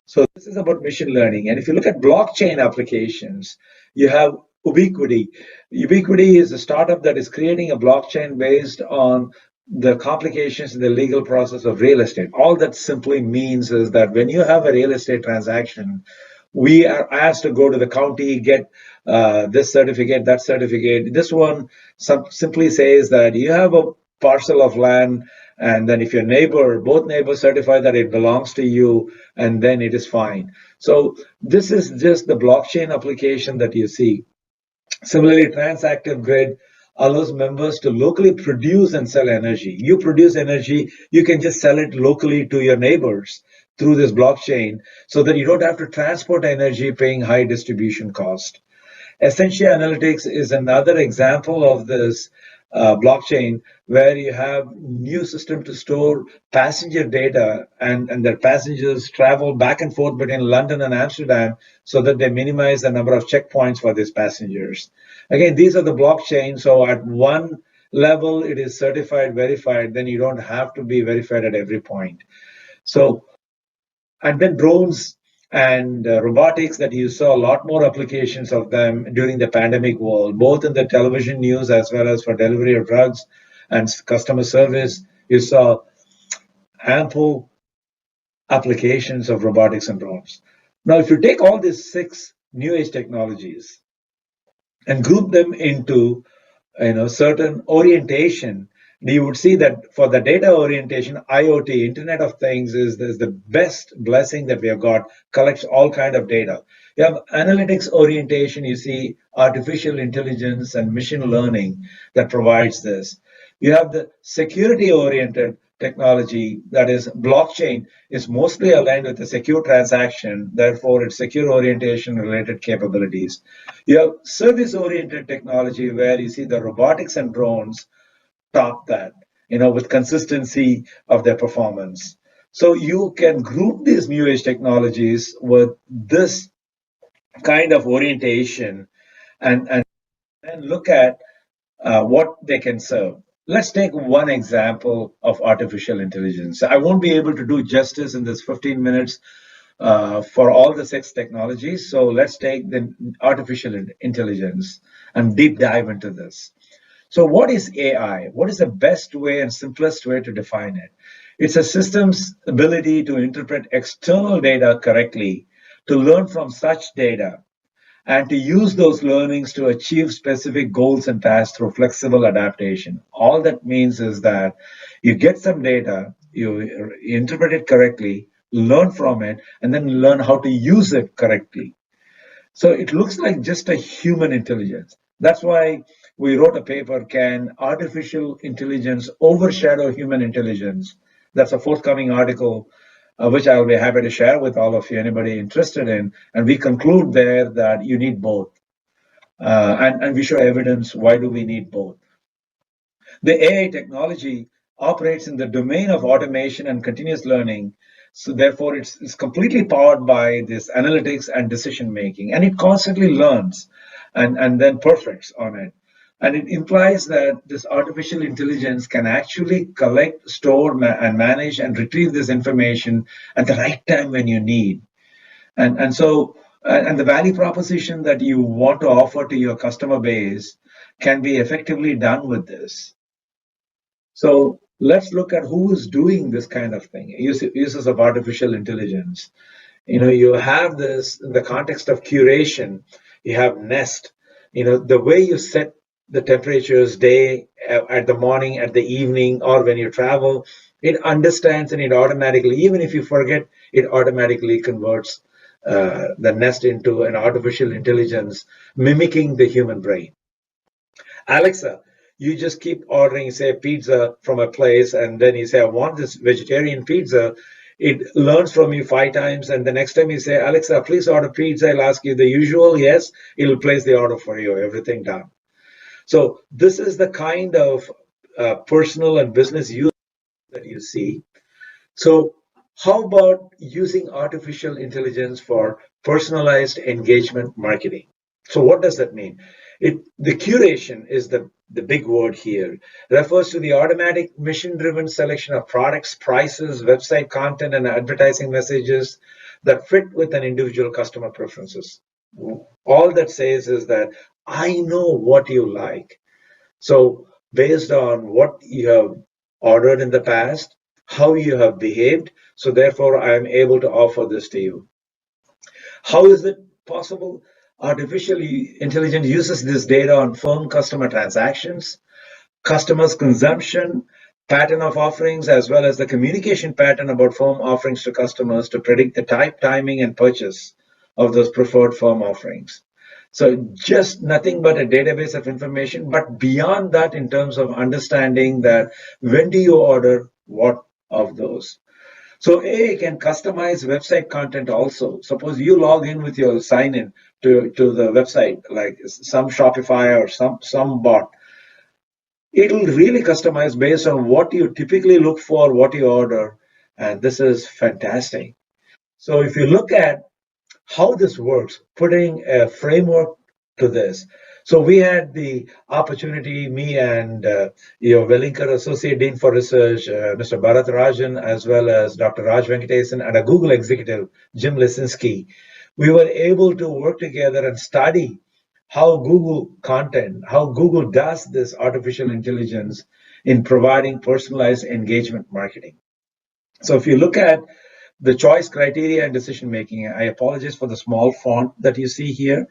So this is about machine learning. And if you look at blockchain applications, you have Ubiquity. Ubiquity is a startup that is creating a blockchain based on the complications in the legal process of real estate. All that simply means is that when you have a real estate transaction, we are asked to go to the county, get this certificate, that certificate. This one simply says that you have a parcel of land, and then if your both neighbors certify that it belongs to you, and then it is fine. So this is just the blockchain application that you see. Similarly, Transactive Grid allows members to locally produce and sell energy. You produce energy, you can just sell it locally to your neighbors through this blockchain so that you don't have to transport energy paying high distribution cost. Essentia Analytics is another example of this blockchain where you have new system to store passenger data and that passengers travel back and forth between London and Amsterdam so that they minimize the number of checkpoints for these passengers. Again, these are the blockchain. So at one level, it is certified, verified, then you don't have to be verified at every point. So, and then drones and robotics that you saw a lot more applications of them during the pandemic world, both in the television news as well as for delivery of drugs and customer service. You saw ample applications of robotics and drones. Now, if you take all these 6 new age technologies and group them into certain orientation, you would see that for the data orientation, IoT, Internet of Things, is the best blessing that we have got, collects all kind of data. You have analytics orientation, you see artificial intelligence and machine learning that provides this. You have the security oriented technology, that is blockchain, is mostly aligned with the secure transaction, therefore its secure orientation related capabilities. You have service oriented technology where you see the robotics and drones top that, with consistency of their performance. So you can group these new age technologies with this kind of orientation and then look at what they can serve. Let's take one example of artificial intelligence. I won't be able to do justice in this 15 minutes for all the 6 technologies. So let's take the artificial intelligence and deep dive into this. So what is AI? What is the best way and simplest way to define it? It's a system's ability to interpret external data correctly, to learn from such data, and to use those learnings to achieve specific goals and tasks through flexible adaptation. All that means is that you get some data, you interpret it correctly, learn from it, and then learn how to use it correctly. So it looks like just a human intelligence. That's why we wrote a paper, Can Artificial Intelligence Overshadow Human Intelligence? That's a forthcoming article, which I'll be happy to share with all of you, anybody interested in. And we conclude there that you need both. And we show evidence why do we need both. The AI technology operates in the domain of automation and continuous learning. So therefore, it's completely powered by this analytics and decision making, and it constantly learns and then perfects on it. And it implies that this artificial intelligence can actually collect, store, and manage and retrieve this information at the right time when you need. And so, and the value proposition that you want to offer to your customer base can be effectively done with this. So let's look at who is doing this kind of thing, uses of artificial intelligence. You have this in the context of curation. You have Nest. The way you set the temperatures day, at the morning, at the evening, or when you travel, it understands and it automatically, even if you forget, it automatically converts the Nest into an artificial intelligence mimicking the human brain. Alexa, you just keep ordering, say, pizza from a place, and then you say, I want this vegetarian pizza. It learns from you 5 times, and the next time you say, Alexa, please order pizza, it'll ask you the usual yes, it'll place the order for you, everything done. So this is the kind of personal and business use that you see. So how about using artificial intelligence for personalized engagement marketing? So what does that mean? The curation is the big word here. It refers to the automatic mission-driven selection of products, prices, website content, and advertising messages that fit with an individual customer preferences. All that says is that I know what you like. So based on what you have ordered in the past, how you have behaved, so therefore I am able to offer this to you. How is it possible? Artificial intelligence uses this data on firm customer transactions, customers' consumption, pattern of offerings, as well as the communication pattern about firm offerings to customers to predict the type, timing, and purchase of those preferred firm offerings. So just nothing but a database of information, but beyond that, in terms of understanding that when do you order what of those. So AI can customize website content also. Suppose you log in with your sign in to the website, like some Shopify or some bot. It'll really customize based on what you typically look for, what you order. And this is fantastic. So if you look at how this works, putting a framework to this. So we had the opportunity, me and Wellinger Associate Dean for Research, Mr. Bharat Rajan, as well as Dr. Raj Venkatesan, and a Google executive, Jim Lisinski. We were able to work together and study how Google does this artificial intelligence in providing personalized engagement marketing. So if you look at the choice criteria and decision making, I apologize for the small font that you see here,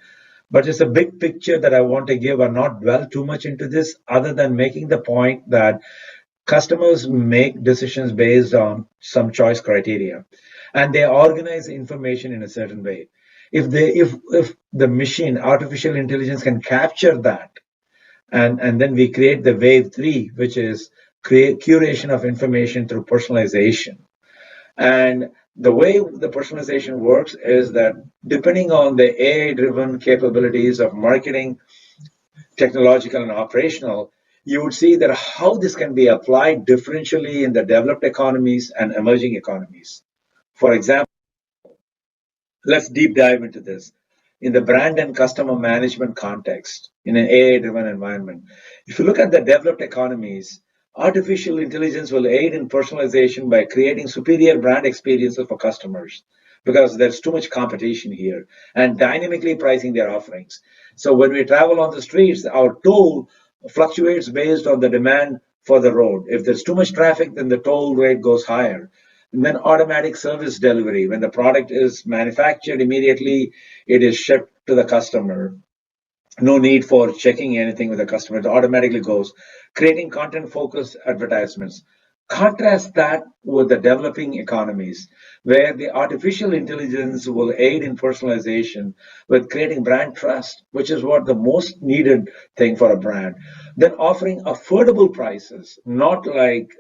but it's a big picture that I want to give and not dwell too much into this, other than making the point that customers make decisions based on some choice criteria, and they organize information in a certain way. If the machine, artificial intelligence, can capture that, and then we create the wave 3, which is curation of information through personalization. And the way the personalization works is that depending on the AI-driven capabilities of marketing, technological and operational, you would see that how this can be applied differentially in the developed economies and emerging economies. For example, let's deep dive into this. In the brand and customer management context, in an AI-driven environment, if you look at the developed economies, artificial intelligence will aid in personalization by creating superior brand experiences for customers because there's too much competition here and dynamically pricing their offerings. So when we travel on the streets, our toll fluctuates based on the demand for the road. If there's too much traffic, then the toll rate goes higher. And then automatic service delivery. When the product is manufactured, immediately it is shipped to the customer. No need for checking anything with the customer. It automatically goes. Creating content-focused advertisements. Contrast that with the developing economies, where the artificial intelligence will aid in personalization with creating brand trust, which is what the most needed thing for a brand. Then offering affordable prices, not like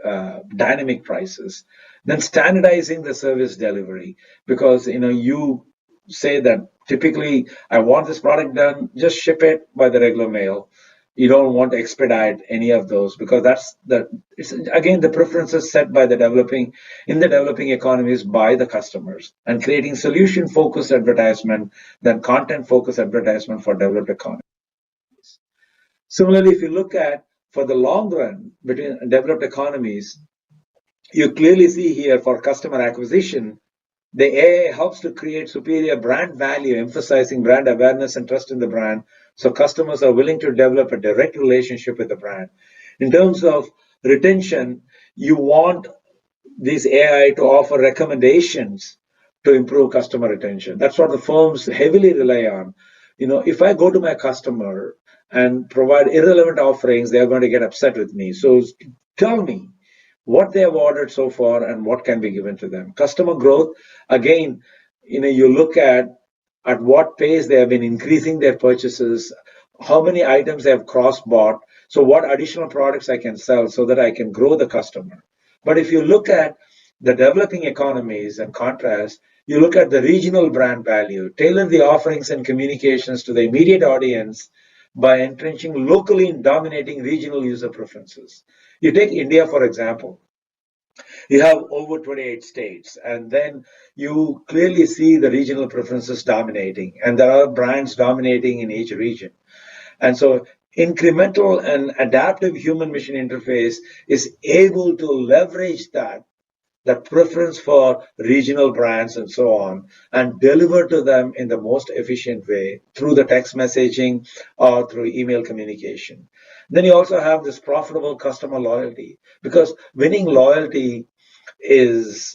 dynamic prices. Then standardizing the service delivery, because you say that typically I want this product done, just ship it by the regular mail. You don't want to expedite any of those because it's again the preferences set by the developing economies by the customers, and creating solution focused advertisement than content focused advertisement for developed economies. Similarly, if you look at for the long run between developed economies, you clearly see here for customer acquisition, the AI helps to create superior brand value, emphasizing brand awareness and trust in the brand. So customers are willing to develop a direct relationship with the brand. In terms of retention, you want this AI to offer recommendations to improve customer retention. That's what the firms heavily rely on. If I go to my customer and provide irrelevant offerings, they're going to get upset with me. So tell me what they have ordered so far and what can be given to them. Customer growth, again, you look at what pace they have been increasing their purchases, how many items they have cross-bought, so what additional products I can sell so that I can grow the customer. But if you look at the developing economies and contrast, you look at the regional brand value, tailor the offerings and communications to the immediate audience by entrenching locally in dominating regional user preferences. You take India, for example. You have over 28 states, and then you clearly see the regional preferences dominating, and there are brands dominating in each region. And so incremental and adaptive human machine interface is able to leverage that preference for regional brands and so on, and deliver to them in the most efficient way through the text messaging or through email communication. Then you also have this profitable customer loyalty, because winning loyalty is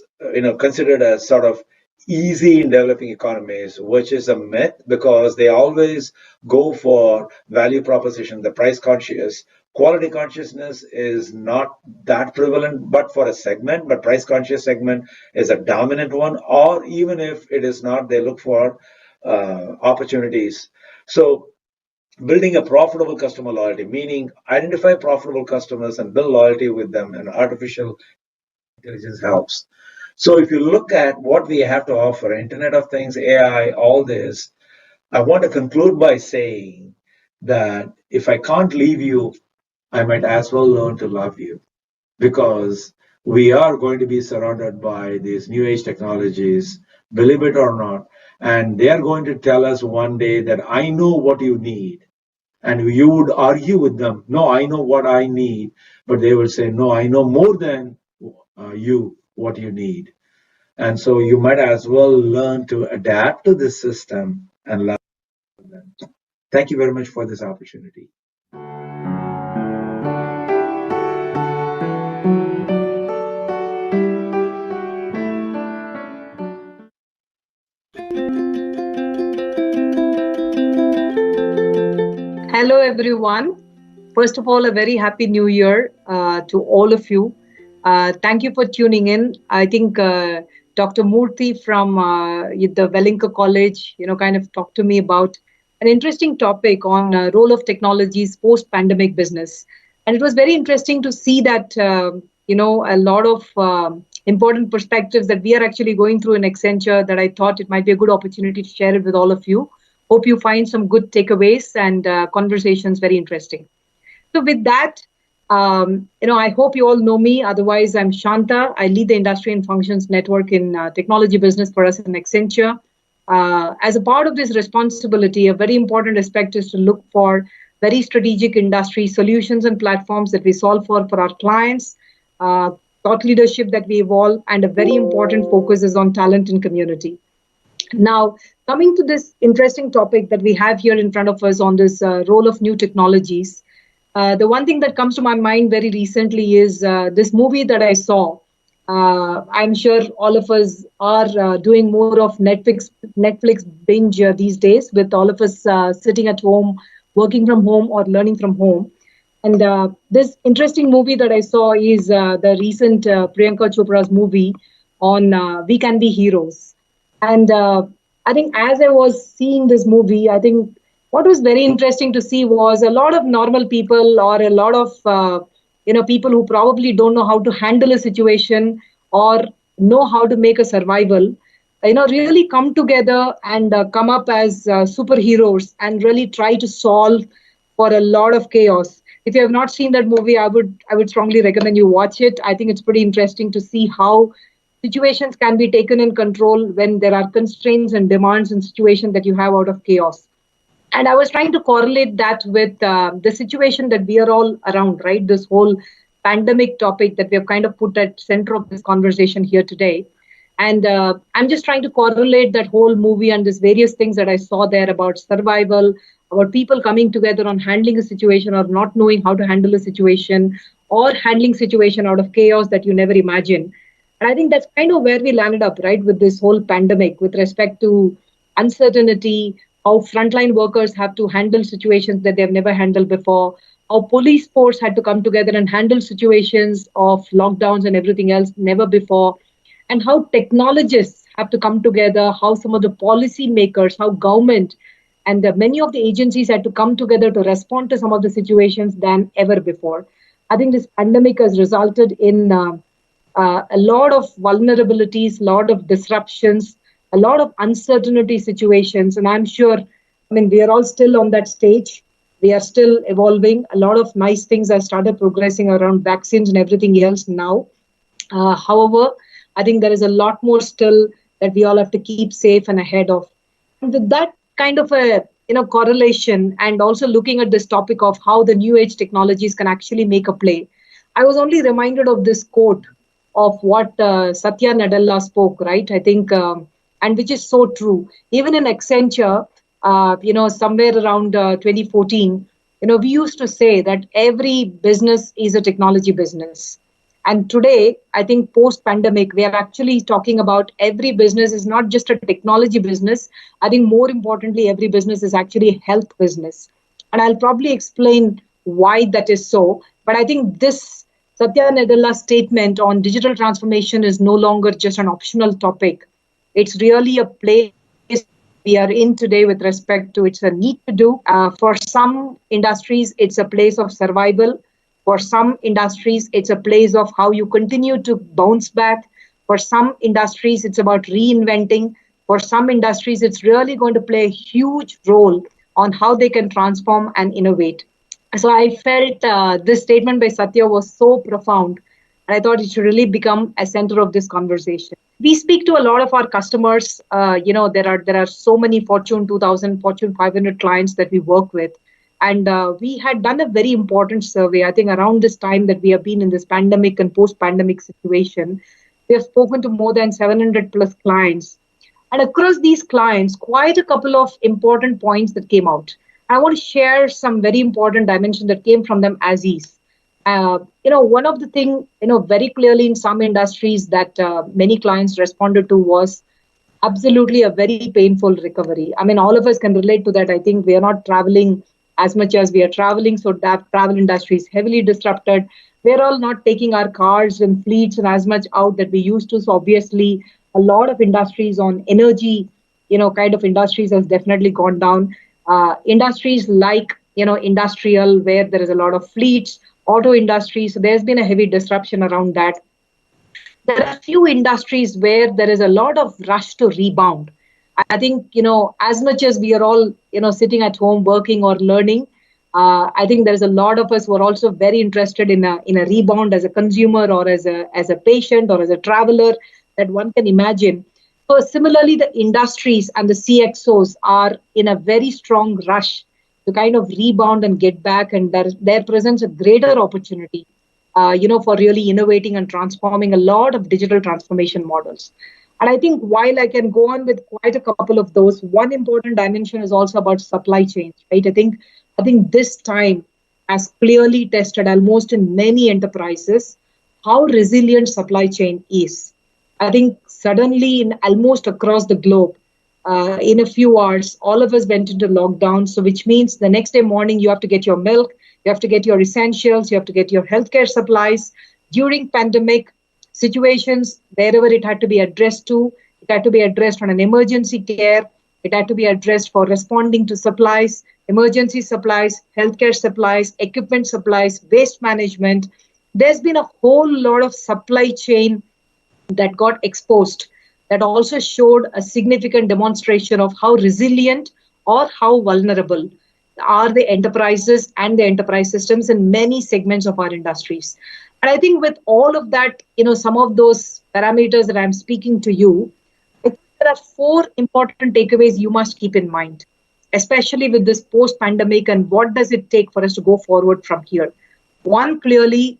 considered as sort of easy in developing economies, which is a myth because they always go for value proposition, the price conscious. Quality consciousness is not that prevalent, but for a segment, but price conscious segment is a dominant one, or even if it is not, they look for opportunities. So building a profitable customer loyalty, meaning identify profitable customers and build loyalty with them, and artificial intelligence helps. So if you look at what we have to offer, Internet of Things, AI, all this, I want to conclude by saying that if I can't leave you, I might as well learn to love you, because we are going to be surrounded by these new age technologies, believe it or not, and they are going to tell us one day that I know what you need. And you would argue with them, no, I know what I need, but they will say, no, I know more than what you need. And so you might as well learn to adapt to this system and love them. Thank you very much for this opportunity. Hello, everyone. First of all, a very happy new year to all of you. Thank you for tuning in. I think Dr. Murthy from the Wellinker College, kind of talked to me about an interesting topic on role of technologies post-pandemic business. And it was very interesting to see that, a lot of important perspectives that we are actually going through in Accenture, that I thought it might be a good opportunity to share it with all of you. Hope you find some good takeaways and conversations very interesting. So with that, I hope you all know me. Otherwise, I'm Shanta. I lead the Industry and Functions Network in technology business for us in Accenture. As a part of this responsibility, a very important aspect is to look for very strategic industry solutions and platforms that we solve for our clients, thought leadership that we evolve, and a very important focus is on talent and community. Now, coming to this interesting topic that we have here in front of us on this role of new technologies, the one thing that comes to my mind very recently is this movie that I saw. I'm sure all of us are doing more of Netflix binge these days, with all of us sitting at home, working from home or learning from home. And this interesting movie that I saw is the recent Priyanka Chopra's movie on We Can Be Heroes. And I think as I was seeing this movie, I think what was very interesting to see was a lot of normal people, or a lot of people who probably don't know how to handle a situation or know how to make a survival, really come together and come up as superheroes and really try to solve for a lot of chaos. If you have not seen that movie, I would strongly recommend you watch it. I think it's pretty interesting to see how situations can be taken in control when there are constraints and demands and situations that you have out of chaos. And I was trying to correlate that with the situation that we are all around, right? This whole pandemic topic that we have kind of put at center of this conversation here today. And I'm just trying to correlate that whole movie and these various things that I saw there about survival, about people coming together on handling a situation or not knowing how to handle a situation, or handling situation out of chaos that you never imagine. And I think that's kind of where we landed up, right, with this whole pandemic, with respect to uncertainty, how frontline workers have to handle situations that they've never handled before, how police force had to come together and handle situations of lockdowns and everything else never before, and how technologists have to come together, how some of the policy makers, how government and many of the agencies had to come together to respond to some of the situations than ever before. I think this pandemic has resulted in a lot of vulnerabilities, a lot of disruptions, a lot of uncertainty situations. And I'm sure, we are all still on that stage. We are still evolving. A lot of nice things have started progressing around vaccines and everything else now. However, I think there is a lot more still that we all have to keep safe and ahead of. And with that kind of a correlation, and also looking at this topic of how the new age technologies can actually make a play, I was only reminded of this quote of what Satya Nadella spoke, right? I think, and which is so true. Even in Accenture, somewhere around 2014, we used to say that every business is a technology business. And today, I think post-pandemic, we are actually talking about every business is not just a technology business. I think more importantly, every business is actually a health business. And I'll probably explain why that is so. But I think this Satya Nadella's statement on digital transformation is no longer just an optional topic. It's really a place we are in today with respect to it's a need to do. For some industries, it's a place of survival. For some industries, it's a place of how you continue to bounce back. For some industries, it's about reinventing. For some industries, it's really going to play a huge role on how they can transform and innovate. So I felt this statement by Satya was so profound, and I thought it should really become a center of this conversation. We speak to a lot of our customers. There are so many Fortune 2000, Fortune 500 clients that we work with. And we had done a very important survey, I think around this time that we have been in this pandemic and post-pandemic situation. We have spoken to more than 700 plus clients. And across these clients, quite a couple of important points that came out. I want to share some very important dimensions that came from them as is. One of the things, very clearly in some industries that many clients responded to was absolutely a very painful recovery. All of us can relate to that. I think we are not traveling as much as we are traveling. So that travel industry is heavily disrupted. We're all not taking our cars and fleets and as much out that we used to. So obviously, a lot of industries on energy, kind of industries has definitely gone down. Industries like, industrial, where there is a lot of fleets auto industry. So there's been a heavy disruption around that. There are few industries where there is a lot of rush to rebound. I think, as much as we are all, sitting at home working or learning, I think there's a lot of us who are also very interested in a rebound as a consumer or as a patient or as a traveler that one can imagine. So similarly, the industries and the CXOs are in a very strong rush to kind of rebound and get back, and there presents a greater opportunity for really innovating and transforming a lot of digital transformation models. And I think while I can go on with quite a couple of those, one important dimension is also about supply chain, right? I think this time has clearly tested almost in many enterprises how resilient supply chain is. I think suddenly in almost across the globe, in a few hours, all of us went into lockdown. So which means the next day morning, you have to get your milk, you have to get your essentials, you have to get your healthcare supplies. During pandemic situations, wherever it had to be addressed to, it had to be addressed on an emergency care. It had to be addressed for responding to supplies, emergency supplies, healthcare supplies, equipment supplies, waste management. There's been a whole lot of supply chain that got exposed that also showed a significant demonstration of how resilient or how vulnerable are the enterprises and the enterprise systems in many segments of our industries. And I think with all of that, some of those parameters that I'm speaking to you, I think there are four important takeaways you must keep in mind, especially with this post-pandemic and what does it take for us to go forward from here. One, clearly,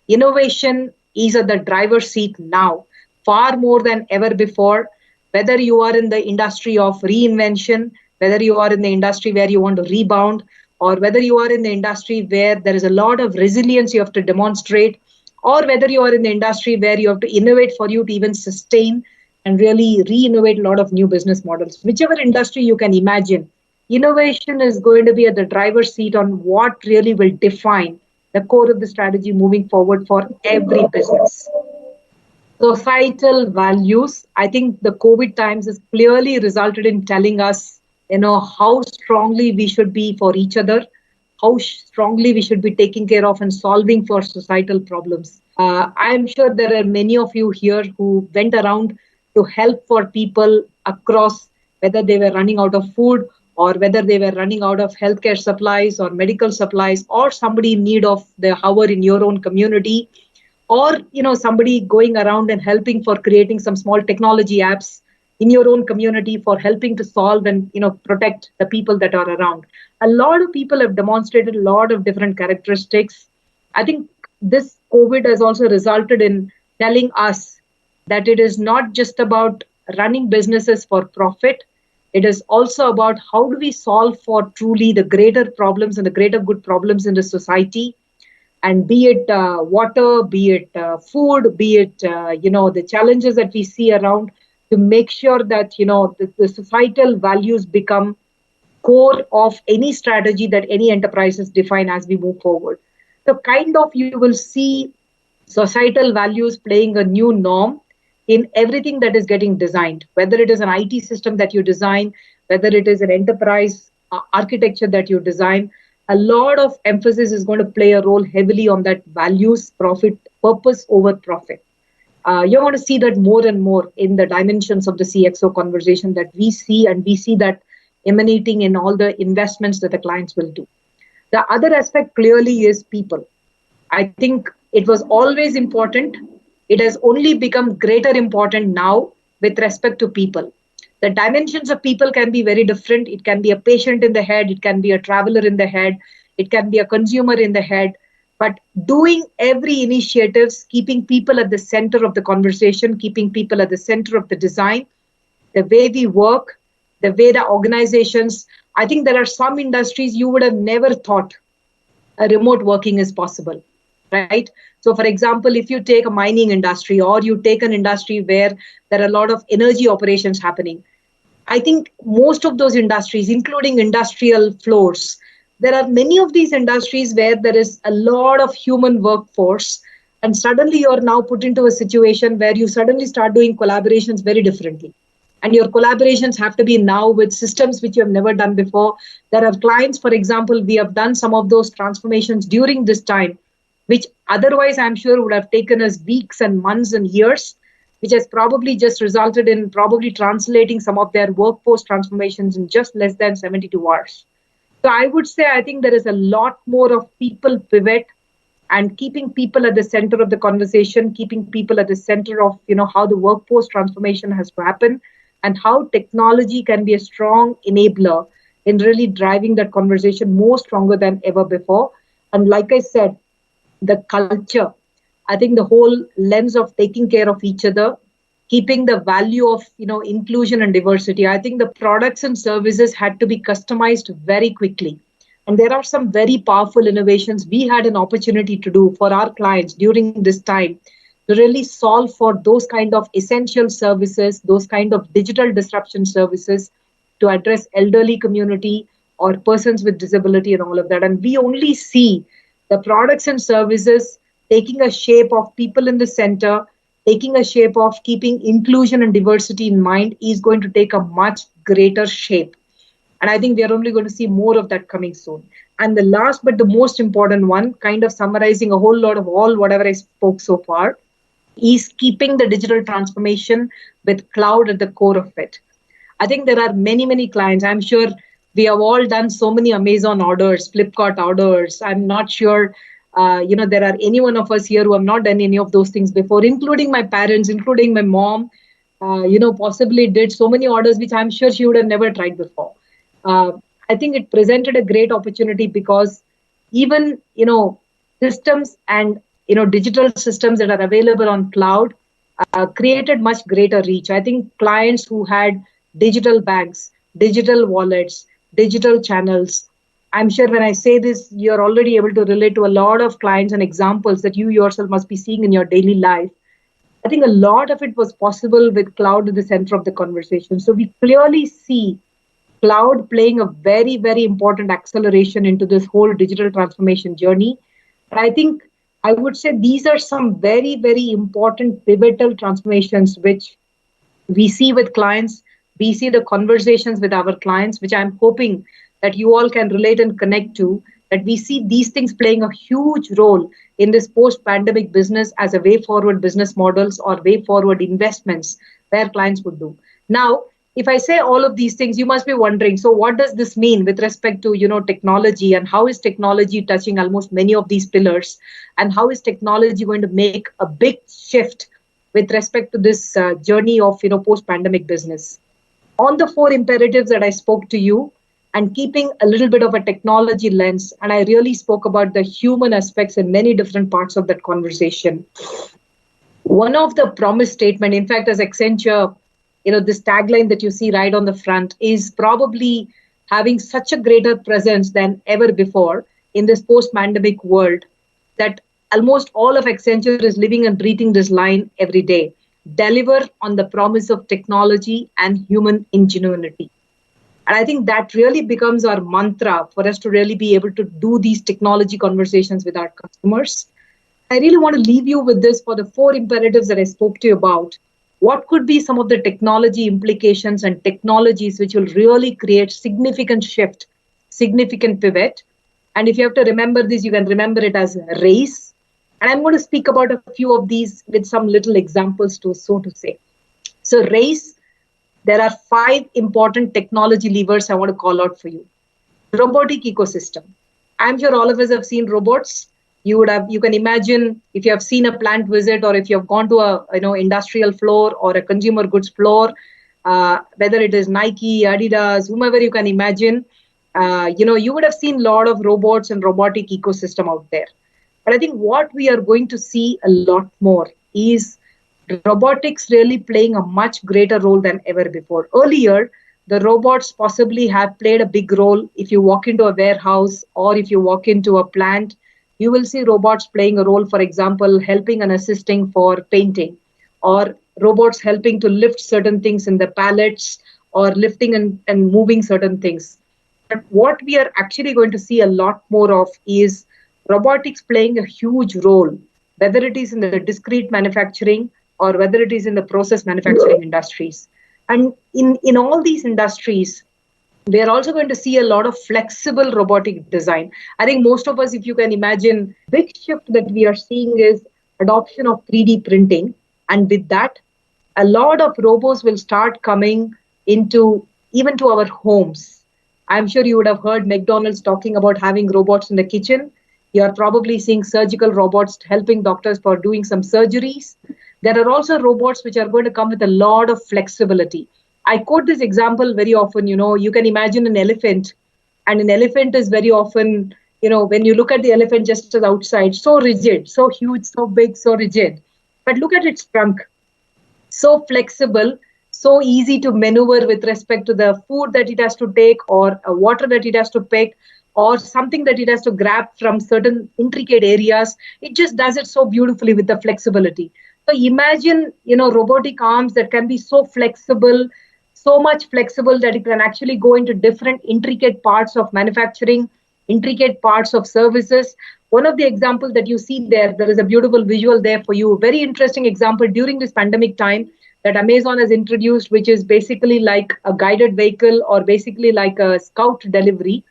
innovation is at the driver's seat now, far more than ever before, whether you are in the industry of reinvention, whether you are in the industry where you want to rebound, or whether you are in the industry where there is a lot of resilience you have to demonstrate, or whether you are in the industry where you have to innovate for you to even sustain and really re-innovate a lot of new business models. Whichever industry you can imagine, innovation is going to be at the driver's seat on what really will define the core of the strategy moving forward for every business. Societal values. I think the COVID times has clearly resulted in telling us, how strongly we should be for each other, how strongly we should be taking care of and solving for societal problems. I'm sure there are many of you here who went around to help for people across, whether they were running out of food or whether they were running out of healthcare supplies or medical supplies, or somebody in need of the hour in your own community, or somebody going around and helping for creating some small technology apps in your own community for helping to solve and protect the people that are around. A lot of people have demonstrated a lot of different characteristics. I think this COVID has also resulted in telling us that it is not just about running businesses for profit. It is also about how do we solve for truly the greater problems and the greater good problems in the society. And be it water, be it food, be it, the challenges that we see around, to make sure that, the societal values become core of any strategy that any enterprises define as we move forward. So kind of you will see societal values playing a new norm in everything that is getting designed, whether it is an IT system that you design, whether it is an enterprise architecture that you design. A lot of emphasis is going to play a role heavily on that values, profit, purpose over profit. You're going to see that more and more in the dimensions of the CXO conversation that we see, and we see that emanating in all the investments that the clients will do. The other aspect clearly is people. I think it was always important. It has only become greater important now with respect to people. The dimensions of people can be very different. It can be a patient in the head. It can be a traveler in the head. It can be a consumer in the head. But doing every initiatives, keeping people at the center of the conversation, keeping people at the center of the design, the way we work, the way the organizations, I think there are some industries you would have never thought a remote working is possible, right? So for example, if you take a mining industry or you take an industry where there are a lot of energy operations happening, I think most of those industries, including industrial floors, there are many of these industries where there is a lot of human workforce, and suddenly you're now put into a situation where you suddenly start doing collaborations very differently. And your collaborations have to be now with systems which you have never done before. There are clients, for example, we have done some of those transformations during this time, which otherwise I'm sure would have taken us weeks and months and years, which has probably just resulted in probably translating some of their workforce transformations in just less than 72 hours. So I would say I think there is a lot more of people pivot and keeping people at the center of the conversation, keeping people at the center of how the workforce transformation has to happen, and how technology can be a strong enabler in really driving that conversation more stronger than ever before. And like I said, the culture, I think the whole lens of taking care of each other, keeping the value of inclusion and diversity. I think the products and services had to be customized very quickly. And there are some very powerful innovations we had an opportunity to do for our clients during this time to really solve for those kind of essential services, those kind of digital disruption services to address elderly community or persons with disability and all of that. And we only see the products and services taking a shape of people in the center, taking a shape of keeping inclusion and diversity in mind is going to take a much greater shape. And I think we are only going to see more of that coming soon. And the last but the most important one, kind of summarizing a whole lot of all whatever I spoke so far, is keeping the digital transformation with cloud at the core of it. I think there are many, many clients. I'm sure we have all done so many Amazon orders, Flipkart orders. I'm not sure, there are any one of us here who have not done any of those things before, including my parents, including my mom, possibly did so many orders, which I'm sure she would have never tried before. I think it presented a great opportunity because even, systems and, digital systems that are available on cloud created much greater reach. I think clients who had digital banks, digital wallets, digital channels, I'm sure when I say this, you're already able to relate to a lot of clients and examples that you yourself must be seeing in your daily life. I think a lot of it was possible with cloud at the center of the conversation. So we clearly see cloud playing a very, very important acceleration into this whole digital transformation journey. And I think I would say these are some very, very important pivotal transformations which we see with clients. We see the conversations with our clients, which I'm hoping that you all can relate and connect to, that we see these things playing a huge role in this post-pandemic business as a way forward business models or way forward investments where clients would do. Now, if I say all of these things, you must be wondering, so what does this mean with respect to, technology, and how is technology touching almost many of these pillars? And how is technology going to make a big shift with respect to this journey of, post-pandemic business? On the four imperatives that I spoke to you, and keeping a little bit of a technology lens, and I really spoke about the human aspects in many different parts of that conversation. One of the promise statement, in fact, as Accenture, this tagline that you see right on the front is probably having such a greater presence than ever before in this post-pandemic world that almost all of Accenture is living and breathing this line every day. Deliver on the promise of technology and human ingenuity. And I think that really becomes our mantra for us to really be able to do these technology conversations with our customers. I really want to leave you with this for the four imperatives that I spoke to you about. What could be some of the technology implications and technologies which will really create significant shift, significant pivot? And if you have to remember this, you can remember it as race. And I'm going to speak about a few of these with some little examples to so to say. So race, there are 5 important technology levers I want to call out for you. Robotic ecosystem. I'm sure all of us have seen robots. You can imagine if you have seen a plant visit or if you have gone to a industrial floor or a consumer goods floor, whether it is Nike, Adidas, whomever you can imagine, you would have seen a lot of robots and robotic ecosystem out there. But I think what we are going to see a lot more is robotics really playing a much greater role than ever before. Earlier, the robots possibly have played a big role. If you walk into a warehouse or if you walk into a plant, you will see robots playing a role, for example, helping and assisting for painting, or robots helping to lift certain things in the pallets or lifting and moving certain things. But what we are actually going to see a lot more of is robotics playing a huge role, whether it is in the discrete manufacturing or whether it is in the process manufacturing industries. And in all these industries, We are also going to see a lot of flexible robotic design. I think most of us, if you can imagine, big shift that we are seeing is adoption of 3D printing. And with that, a lot of robots will start coming into even to our homes. I'm sure you would have heard McDonald's talking about having robots in the kitchen. You're probably seeing surgical robots helping doctors for doing some surgeries. There are also robots which are going to come with a lot of flexibility. I quote this example very often. You can imagine an elephant, and an elephant is very often, when you look at the elephant just as outside, so rigid, so huge, so big, so rigid. But look at its trunk, so flexible, so easy to maneuver with respect to the food that it has to take, or water that it has to pick, or something that it has to grab from certain intricate areas. It just does it so beautifully with the flexibility. So imagine, robotic arms that can be so flexible, so much flexible that it can actually go into different intricate parts of manufacturing, intricate parts of services. One of the examples that you see there is a beautiful visual there for you. Very interesting example during this pandemic time that Amazon has introduced, which is basically like a guided vehicle or basically like a scout delivery,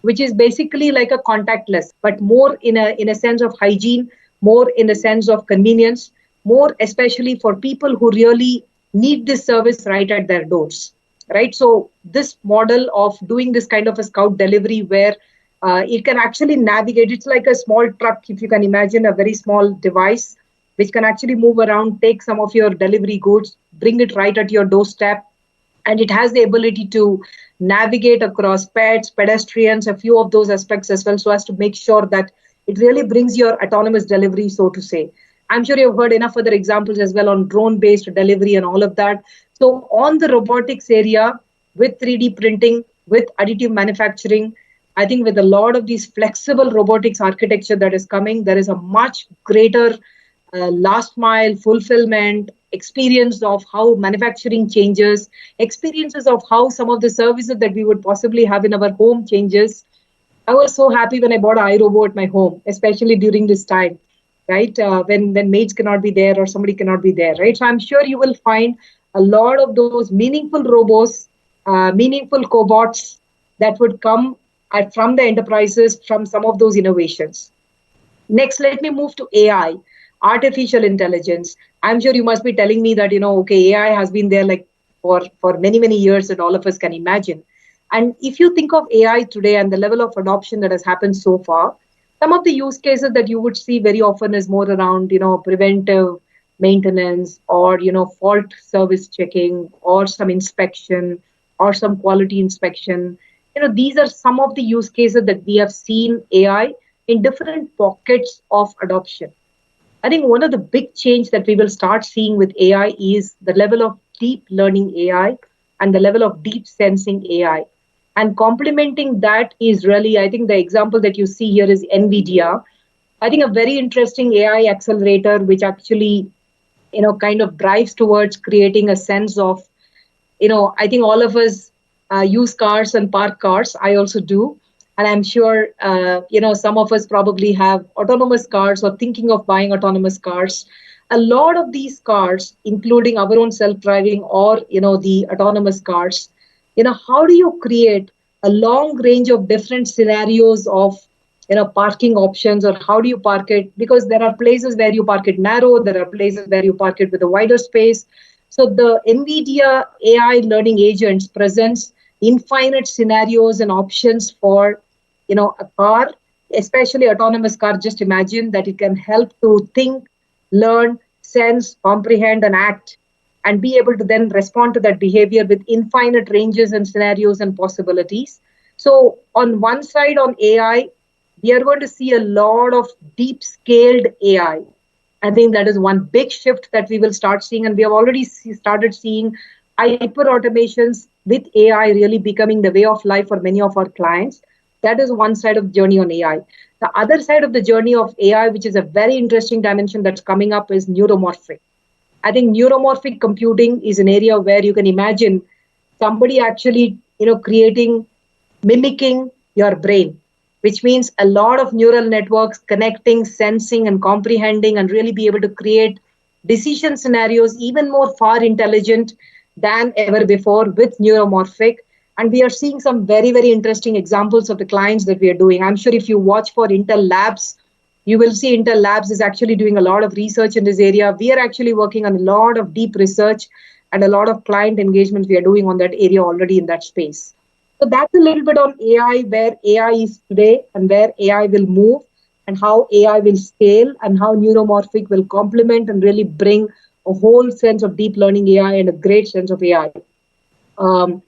which is basically like a contactless, but more in a sense of hygiene, more in a sense of convenience, more especially for people who really need this service right at their doors, right? So this model of doing this kind of a scout delivery where it can actually navigate, it's like a small truck, if you can imagine, a very small device which can actually move around, take some of your delivery goods, bring it right at your doorstep, and it has the ability to navigate across pets, pedestrians, a few of those aspects as well, so as to make sure that it really brings your autonomous delivery, so to say. I'm sure you've heard enough other examples as well on drone-based delivery and all of that. So on the robotics area, with 3D printing, with additive manufacturing, I think with a lot of these flexible robotics architecture that is coming, there is a much greater last mile fulfillment, experience of how manufacturing changes, experiences of how some of the services that we would possibly have in our home changes. I was so happy when I bought an iRobot at my home, especially during this time, right? When maids cannot be there or somebody cannot be there, right? So I'm sure you will find a lot of those meaningful robots, meaningful cobots that would come from the enterprises from some of those innovations. Next, let me move to AI, artificial intelligence. I'm sure you must be telling me that, okay, AI has been there like for many, many years that all of us can imagine. And if you think of AI today and the level of adoption that has happened so far, some of the use cases that you would see very often is more around, preventive maintenance or, fault service checking or some inspection or some quality inspection. These are some of the use cases that we have seen AI in different pockets of adoption. I think one of the big change that we will start seeing with AI is the level of deep learning AI and the level of deep sensing AI. And complementing that is really, I think the example that you see here is NVIDIA. I think a very interesting AI accelerator, which actually, kind of drives towards creating a sense of, I think all of us use cars and park cars. I also do. And I'm sure, some of us probably have autonomous cars or thinking of buying autonomous cars. A lot of these cars, including our own self-driving or, the autonomous cars, how do you create a long range of different scenarios of, parking options, or how do you park it? Because there are places where you park it narrow, there are places where you park it with a wider space. So the NVIDIA AI learning agents presents infinite scenarios and options for, a car, especially autonomous car. Just imagine that it can help to think, learn, sense, comprehend, and act, and be able to then respond to that behavior with infinite ranges and scenarios and possibilities. So on one side, on AI, we are going to see a lot of deep scaled AI. I think that is one big shift that we will start seeing, and we have already started seeing hyper automations with AI really becoming the way of life for many of our clients. That is one side of the journey on AI. The other side of the journey of AI, which is a very interesting dimension that's coming up, is neuromorphic. I think neuromorphic computing is an area where you can imagine somebody actually, creating, mimicking your brain, which means a lot of neural networks connecting, sensing, and comprehending, and really be able to create decision scenarios even more far intelligent than ever before with neuromorphic. And we are seeing some very, very interesting examples of the clients that we are doing. I'm sure if you watch for Intel Labs, you will see Intel Labs is actually doing a lot of research in this area. We are actually working on a lot of deep research and a lot of client engagement we are doing on that area already in that space. So that's a little bit on AI, where AI is today and where AI will move, and how AI will scale, and how neuromorphic will complement and really bring a whole sense of deep learning AI and a great sense of AI. Um,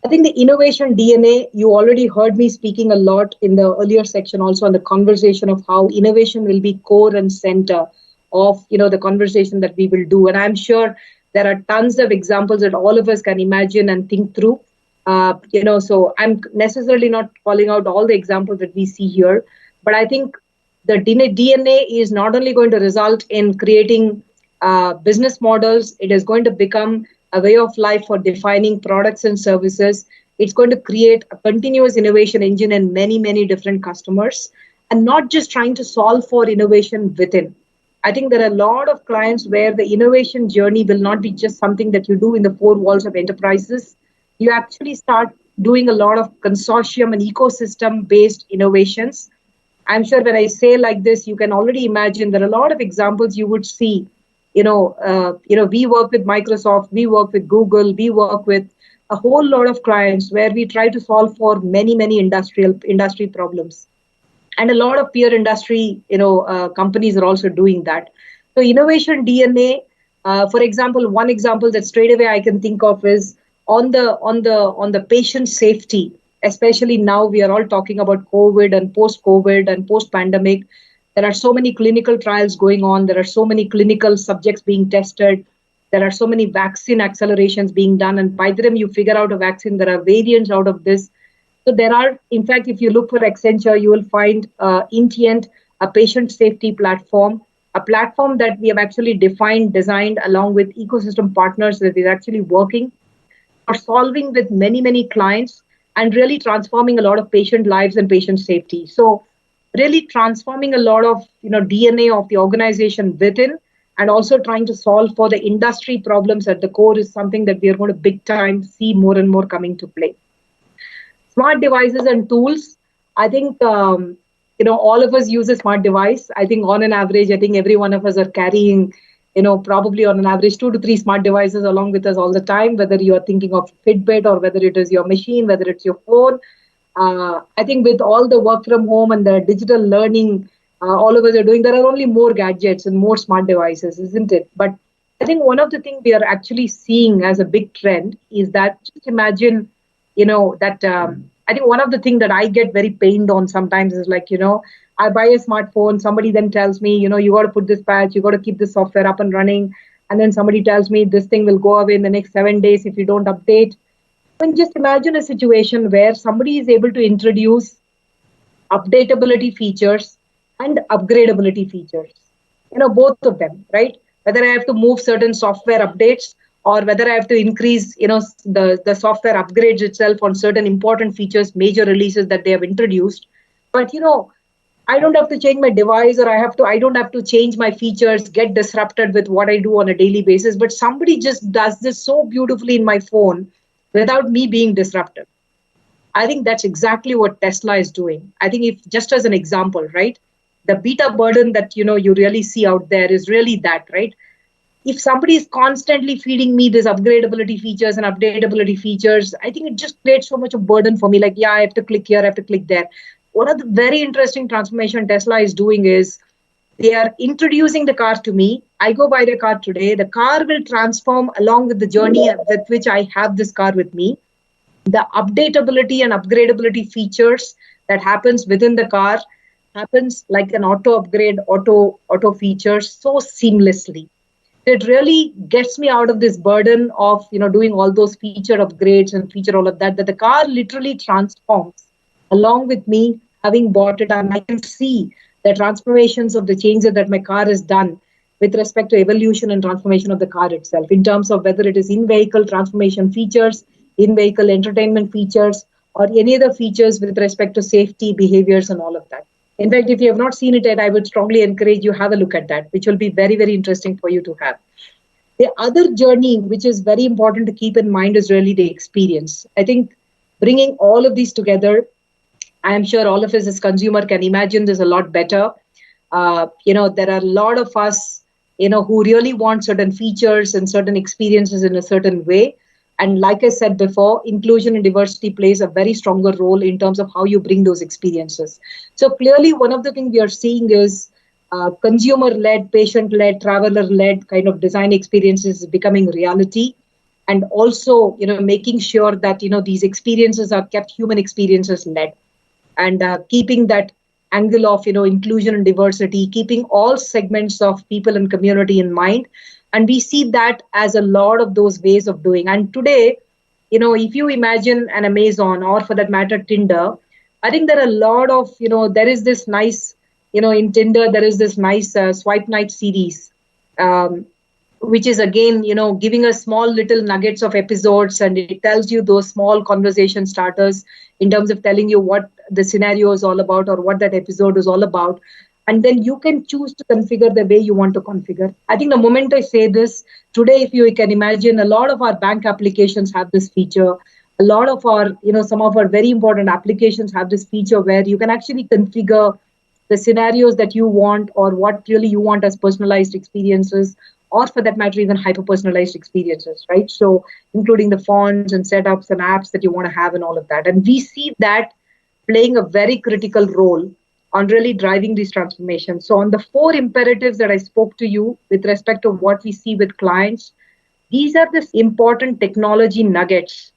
I think the innovation DNA, you already heard me speaking a lot in the earlier section, also on the conversation of how innovation will be core and center of the conversation that we will do. And I'm sure there are tons of examples that all of us can imagine and think through. So I'm necessarily not calling out all the examples that we see here, but I think the DNA is not only going to result in creating business models, it is going to become a way of life for defining products and services. It's going to create a continuous innovation engine in many, many different customers, and not just trying to solve for innovation within. I think there are a lot of clients where the innovation journey will not be just something that you do in the four walls of enterprises. You actually start doing a lot of consortium and ecosystem based innovations. I'm sure when I say like this, you can already imagine there are a lot of examples you would see. We work with Microsoft, we work with Google, we work with a whole lot of clients where we try to solve for many, many industry problems. And a lot of peer industry, companies are also doing that. So innovation DNA, for example, one example that straight away I can think of is on the patient safety. Especially now we are all talking about COVID and post-COVID and post-pandemic. There are so many clinical trials going on. There are so many clinical subjects being tested. There are so many vaccine accelerations being done. And by the time you figure out a vaccine, there are variants out of this. So there are, in fact, if you look for Accenture, you will find Intient, a patient safety platform, a platform that we have actually defined, designed along with ecosystem partners that is actually working for solving with many, many clients and really transforming a lot of patient lives and patient safety. So really transforming a lot of DNA of the organization within, and also trying to solve for the industry problems at the core is something that we are going to big time see more and more coming to play. Smart devices and tools. I think, all of us use a smart device. I think on an average, I think every one of us are carrying, probably on an average 2 to 3 smart devices along with us all the time, whether you're thinking of Fitbit or whether it is your machine, whether it's your phone. I think with all the work from home and the digital learning all of us are doing, there are only more gadgets and more smart devices, isn't it? But I think one of the things we are actually seeing as a big trend is that, just imagine, I think one of the things that I get very pained on sometimes is like, I buy a smartphone, somebody then tells me, you got to put this patch, you got to keep the software up and running. And then somebody tells me this thing will go away in the next 7 days if you don't update. And just imagine a situation where somebody is able to introduce updatability features and upgradability features, both of them, right? Whether I have to move certain software updates or whether I have to increase, the software upgrades itself on certain important features, major releases that they have introduced. But, I don't have to change my device, or I don't have to change my features, get disrupted with what I do on a daily basis. But somebody just does this so beautifully in my phone without me being disrupted. I think that's exactly what Tesla is doing. I think if, just as an example, right, the beta burden that, you really see out there is really that, right? If somebody is constantly feeding me these upgradability features and updatability features, I think it just creates so much of burden for me. Like, yeah, I have to click here, I have to click there. One of the very interesting transformation Tesla is doing is they are introducing the car to me. I go buy the car today. The car will transform along with the journey with which I have this car with me. The updatability and upgradability features that happens within the car happens like an auto upgrade, auto features so seamlessly. It really gets me out of this burden of doing all those feature upgrades and feature all of that the car literally transforms along with me having bought it, and I can see the transformations of the changes that my car has done with respect to evolution and transformation of the car itself, in terms of whether it is in-vehicle transformation features, in-vehicle entertainment features, or any other features with respect to safety, behaviors, and all of that. In fact, if you have not seen it yet, I would strongly encourage you have a look at that, which will be very, very interesting for you to have. The other journey, which is very important to keep in mind, is really the experience. I think bringing all of these together, I am sure all of us as consumer can imagine this a lot better. There are a lot of us, who really want certain features and certain experiences in a certain way. And like I said before, inclusion and diversity plays a very stronger role in terms of how you bring those experiences. So clearly, one of the things we are seeing is consumer-led, patient-led, traveler-led kind of design experiences is becoming reality. And also, making sure that, these experiences are kept human experiences led, and keeping that angle of inclusion and diversity, keeping all segments of people and community in mind. And we see that as a lot of those ways of doing. And today, if you imagine an Amazon, or for that matter Tinder, I think there are a lot of, there is this nice, in Tinder there is this nice swipe night series, which is again, giving us small little nuggets of episodes, and it tells you those small conversation starters in terms of telling you what the scenario is all about or what that episode is all about. And then you can choose to configure the way you want to configure. I think the moment I say this, today, if you can imagine, a lot of our bank applications have this feature. A lot of our, some of our very important applications have this feature where you can actually configure the scenarios that you want, or what really you want as personalized experiences, or for that matter, even hyper-personalized experiences, right? So including the fonts and setups and apps that you want to have and all of that. And we see that playing a very critical role on really driving these transformations. So on the 4 imperatives that I spoke to you with respect to what we see with clients, these are the important technology nuggets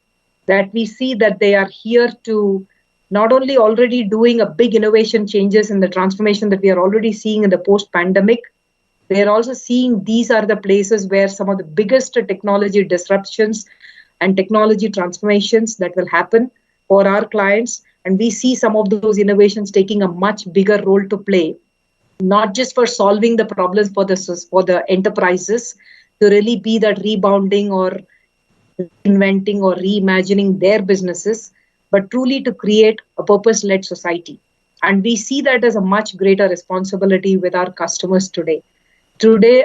that we see that they are here to not only already doing a big innovation changes in the transformation that we are already seeing in the post-pandemic, they are also seeing these are the places where some of the biggest technology disruptions and technology transformations that will happen for our clients. And we see some of those innovations taking a much bigger role to play, not just for solving the problems for the enterprises, to really be that rebounding or inventing or reimagining their businesses, but truly to create a purpose-led society. And we see that as a much greater responsibility with our customers today.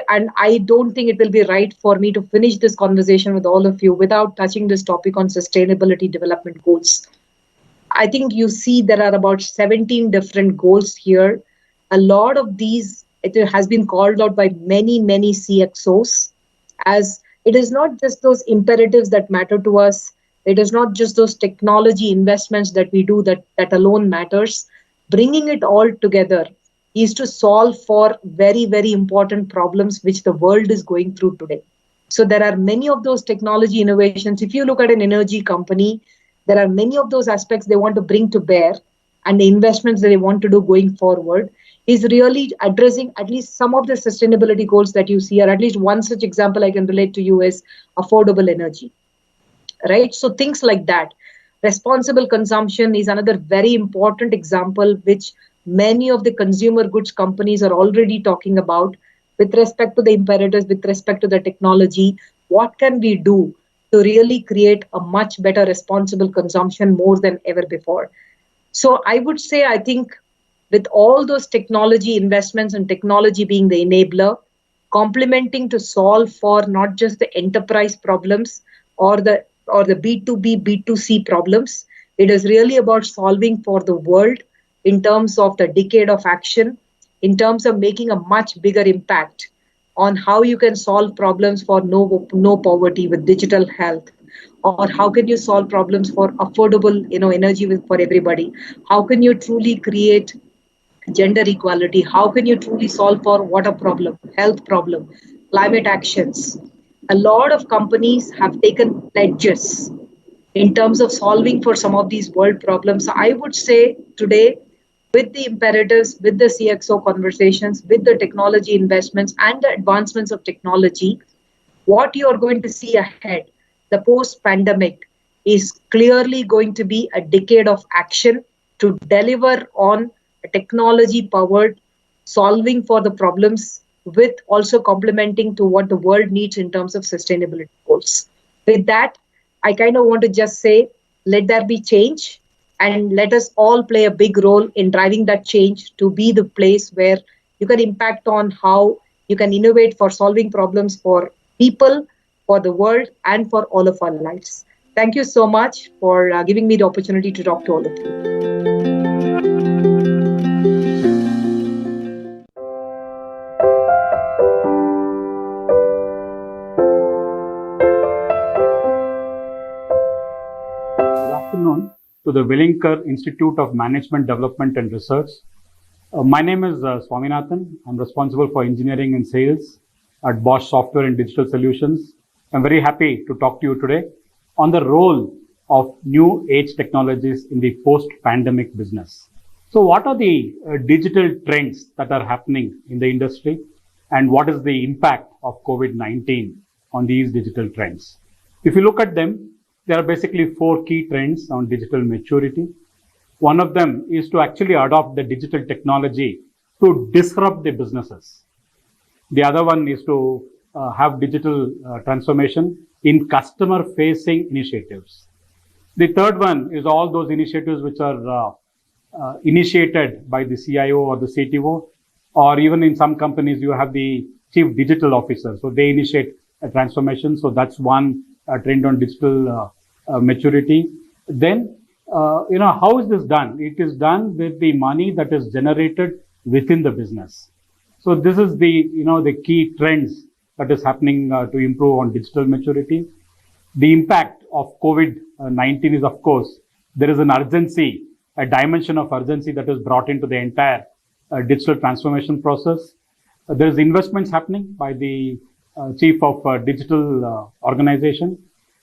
And I don't think it will be right for me to finish this conversation with all of you without touching this topic on sustainability development goals. I think you see there are about 17 different goals here. A lot of these, it has been called out by many, many CXOs, as it is not just those imperatives that matter to us. It is not just those technology investments that we do that alone matters. Bringing it all together is to solve for very, very important problems which the world is going through today. So there are many of those technology innovations. If you look at an energy company, there are many of those aspects they want to bring to bear, and the investments that they want to do going forward is really addressing at least some of the sustainability goals that you see, or at least one such example I can relate to you is affordable energy, right? So things like that. Responsible consumption is another very important example, which many of the consumer goods companies are already talking about with respect to the imperatives, with respect to the technology. What can we do to really create a much better responsible consumption more than ever before? So I would say, I think with all those technology investments and technology being the enabler, complementing to solve for not just the enterprise problems or the B2B, B2C problems, it is really about solving for the world in terms of the decade of action, in terms of making a much bigger impact on how you can solve problems for no poverty with digital health, or how can you solve problems for affordable energy for everybody. How can you truly create gender equality? How can you truly solve for water problem, health problem, climate actions? A lot of companies have taken pledges in terms of solving for some of these world problems. So I would say today, with the imperatives, with the CXO conversations, with the technology investments and the advancements of technology, what you're going to see ahead, the post-pandemic, is clearly going to be a decade of action to deliver on a technology-powered solving for the problems, with also complementing to what the world needs in terms of sustainability goals. With that, I kind of want to just say, let there be change, and let us all play a big role in driving that change to be the place where you can impact on how you can innovate for solving problems for people, for the world, and for all of our lives. Thank you so much for giving me the opportunity to talk to all of you. Good afternoon to the Wellinger Institute of Management Development and Research. My name is Swaminathan. I'm responsible for engineering and sales at Bosch Software and Digital Solutions. I'm very happy to talk to you today on the role of new age technologies in the post-pandemic business. So what are the digital trends that are happening in the industry, and what is the impact of COVID-19 on these digital trends? If you look at them, there are basically 4 key trends on digital maturity. One of them is to actually adopt the digital technology to disrupt the businesses. The other one is to have digital transformation in customer-facing initiatives. The third one is all those initiatives which are initiated by the CIO or the CTO, or even in some companies you have the chief digital officer. So they initiate a transformation. So that's one trend on digital maturity. Then, how is this done? It is done with the money that is generated within the business. So this is the key trends that is happening to improve on digital maturity. The impact of COVID-19 is, of course, there is an urgency, a dimension of urgency that is brought into the entire digital transformation process. There is investments happening by the chief of digital organization,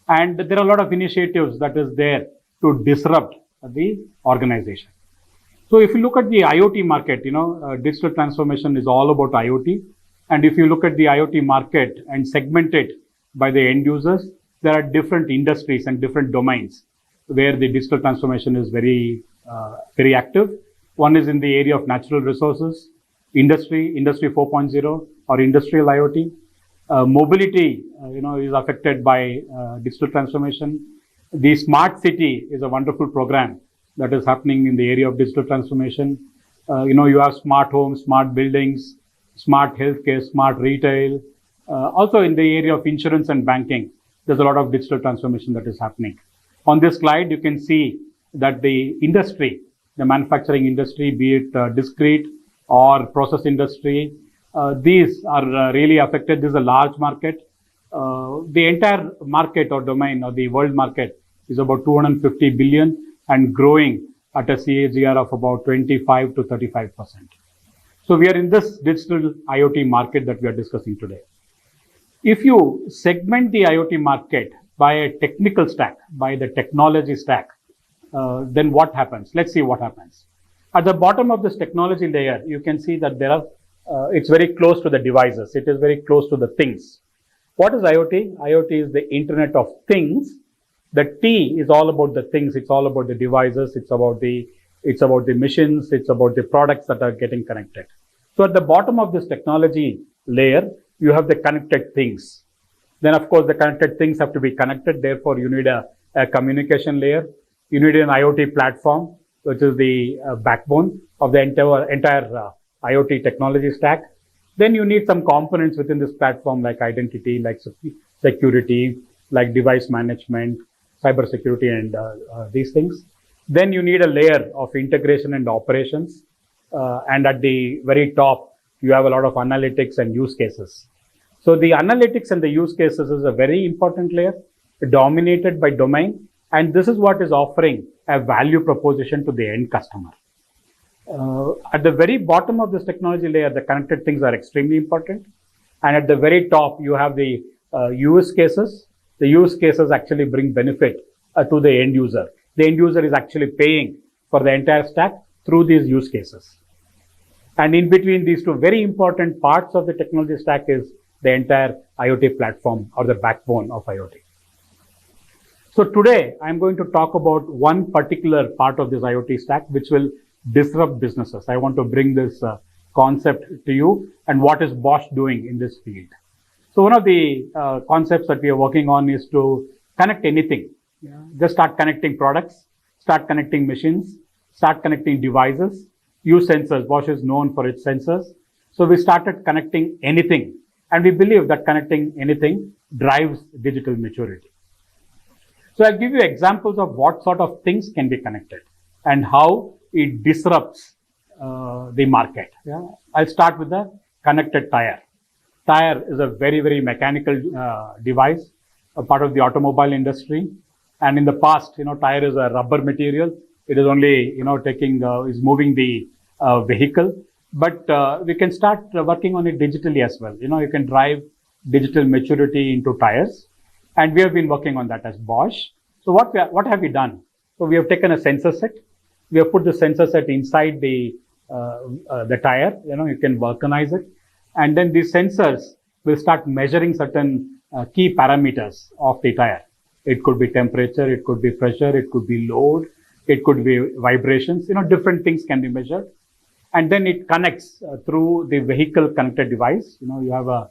and there are a lot of initiatives that is there to disrupt the organization. So if you look at the IoT market, digital transformation is all about IoT. And if you look at the IoT market and segment it by the end users, there are different industries and different domains where the digital transformation is very active. One is in the area of natural resources, industry 4.0 or industrial IoT. Mobility, is affected by digital transformation. The smart city is a wonderful program that is happening in the area of digital transformation. You have smart homes, smart buildings, smart healthcare, smart retail. Also in the area of insurance and banking, there's a lot of digital transformation that is happening. On this slide, you can see that the industry, the manufacturing industry, be it discrete or process industry, these are really affected. This is a large market. The entire market or domain or the world market is about 250 billion and growing at a CAGR of about 25 to 35%. So we are in this digital IoT market that we are discussing today. If you segment the IoT market by a technical stack, by the technology stack, then what happens? Let's see what happens. At the bottom of this technology layer, you can see that it's very close to the devices. It is very close to the things. What is IoT? IoT is the Internet of Things. The T is all about the things. It's all about the devices. It's about the machines. It's about the products that are getting connected. So at the bottom of this technology layer, you have the connected things. Then, of course, the connected things have to be connected. Therefore, you need a communication layer. You need an IoT platform, which is the backbone of the entire IoT technology stack. Then you need some components within this platform like identity, like security, like device management, cybersecurity, and these things. Then you need a layer of integration and operations. And at the very top, you have a lot of analytics and use cases. So the analytics and the use cases is a very important layer, dominated by domain. And this is what is offering a value proposition to the end customer. At the very bottom of this technology layer, the connected things are extremely important. And at the very top, you have the use cases. The use cases actually bring benefit to the end user. The end user is actually paying for the entire stack through these use cases. And in between these two very important parts of the technology stack is the entire IoT platform or the backbone of IoT. So today, I'm going to talk about one particular part of this IoT stack, which will disrupt businesses. I want to bring this concept to you and what is Bosch doing in this field. So one of the concepts that we are working on is to connect anything. Just start connecting products, start connecting machines, start connecting devices, use sensors. Bosch is known for its sensors. So we started connecting anything. And we believe that connecting anything drives digital maturity. So I'll give you examples of what sort of things can be connected and how it disrupts the market. Yeah? I'll start with the connected tire. Tire is a very, very mechanical device, a part of the automobile industry. And in the past, tire is a rubber material. It is only, is moving the vehicle. But we can start working on it digitally as well. You can drive digital maturity into tires. And we have been working on that as Bosch. So what have we done? So we have taken a sensor set. We have put the sensor set inside the tire. You can vulcanize it. And then these sensors will start measuring certain key parameters of the tire. It could be temperature, it could be pressure, it could be load, it could be vibrations, different things can be measured. And then it connects through the vehicle connected device. You have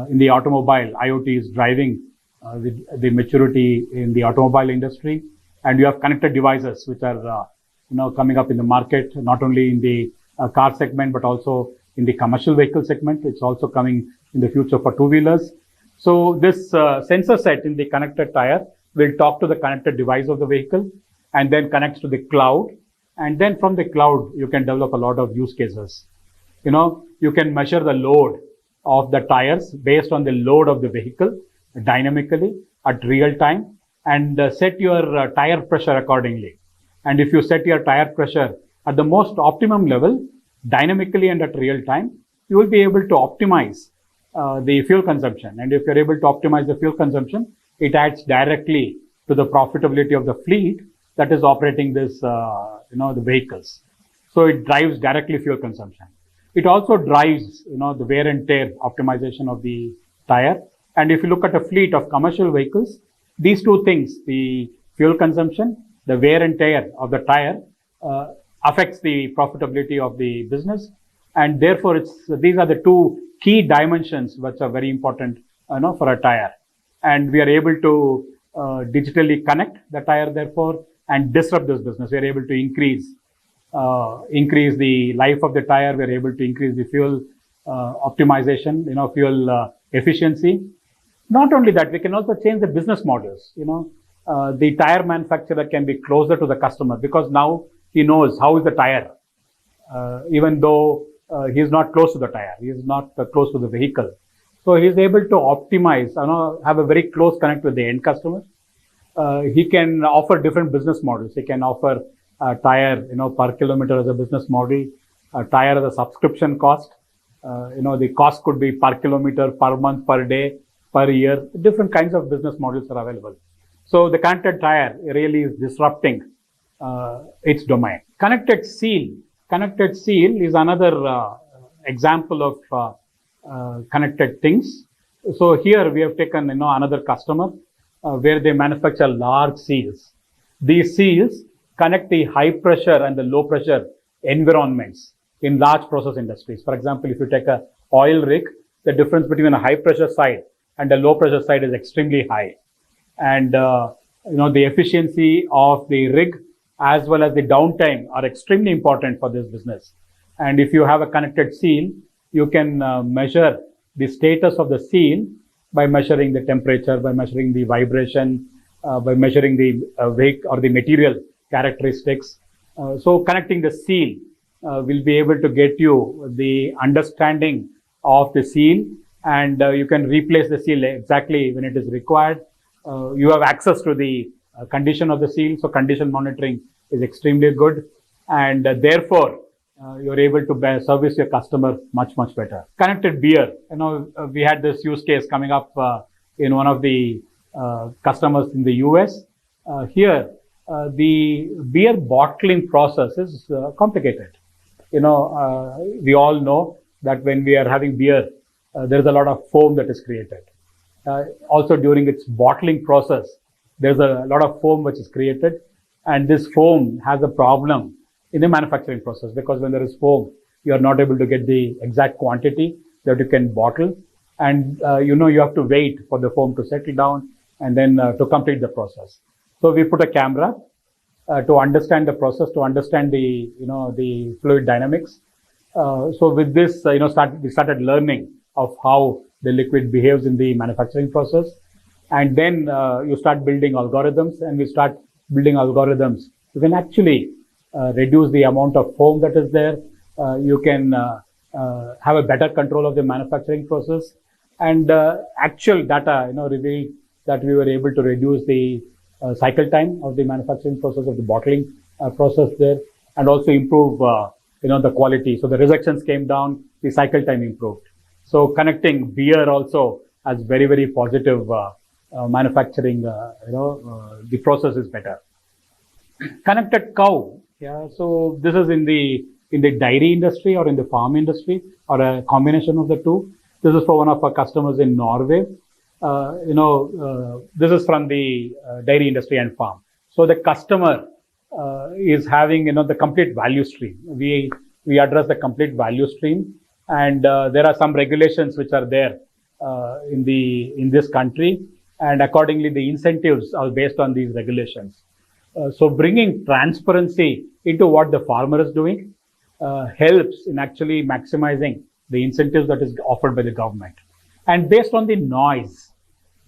in the automobile, IoT is driving the maturity in the automobile industry. And you have connected devices which are, coming up in the market, not only in the car segment, but also in the commercial vehicle segment. It's also coming in the future for two-wheelers. So this sensor set in the connected tire will talk to the connected device of the vehicle and then connects to the cloud. And then from the cloud, you can develop a lot of use cases. You can measure the load of the tires based on the load of the vehicle dynamically at real time and set your tire pressure accordingly. And if you set your tire pressure at the most optimum level, dynamically and at real time, you will be able to optimize the fuel consumption. And if you're able to optimize the fuel consumption, it adds directly to the profitability of the fleet that is operating this, the vehicles. So it drives directly fuel consumption. It also drives, the wear and tear optimization of the tire. And if you look at a fleet of commercial vehicles, these two things, the fuel consumption, the wear and tear of the tire, affects the profitability of the business. And therefore, these are the two key dimensions which are very important for a tire. And we are able to digitally connect the tire, therefore, and disrupt this business. We are able to increase the life of the tire. We are able to increase the fuel optimization, fuel efficiency. Not only that, we can also change the business models. The tire manufacturer can be closer to the customer because now he knows how is the tire, even though he is not close to the tire, he is not close to the vehicle. So he is able to optimize, have a very close connect with the end customer. He can offer different business models. He can offer a tire, per kilometer as a business model, a tire as a subscription cost. The cost could be per kilometer, per month, per day, per year. Different kinds of business models are available. So the connected tire really is disrupting its domain. Connected seal is another example of connected things. So here we have taken another customer where they manufacture large seals. These seals connect the high pressure and the low pressure environments in large process industries. For example, if you take a oil rig, the difference between a high pressure side and a low pressure side is extremely high. And the efficiency of the rig as well as the downtime are extremely important for this business. And if you have a connected seal, you can measure the status of the seal by measuring the temperature, by measuring the vibration, by measuring the weight or the material characteristics. So connecting the seal will be able to get you the understanding of the seal, and you can replace the seal exactly when it is required. You have access to the condition of the seal, so condition monitoring is extremely good, and therefore you're able to service your customer much better. Connected beer, we had this use case coming up in one of the customers in the US. Here, the beer bottling process is complicated. We all know that when we are having beer, there's a lot of foam that is created. Also during its bottling process, there's a lot of foam which is created, and this foam has a problem in the manufacturing process because when there is foam, you are not able to get the exact quantity that you can bottle, and you have to wait for the foam to settle down and then to complete the process. So we put a camera to understand the process, to understand the the fluid dynamics. So with this, we started learning of how the liquid behaves in the manufacturing process. And then you start building algorithms, and we start building algorithms. You can actually reduce the amount of foam that is there. You can have a better control of the manufacturing process. And actual data, revealed that we were able to reduce the cycle time of the manufacturing process, of the bottling process there, and also improve, the quality. So the rejections came down, the cycle time improved. So connecting beer also has very, very positive manufacturing. The process is better. Connected cow. Yeah. So this is in the dairy industry or in the farm industry, or a combination of the two. This is for one of our customers in Norway. This is from the dairy industry and farm. So the customer is having, the complete value stream. We address the complete value stream, and there are some regulations which are there in this country, and accordingly the incentives are based on these regulations. So bringing transparency into what the farmer is doing helps in actually maximizing the incentives that is offered by the government. And based on the noise,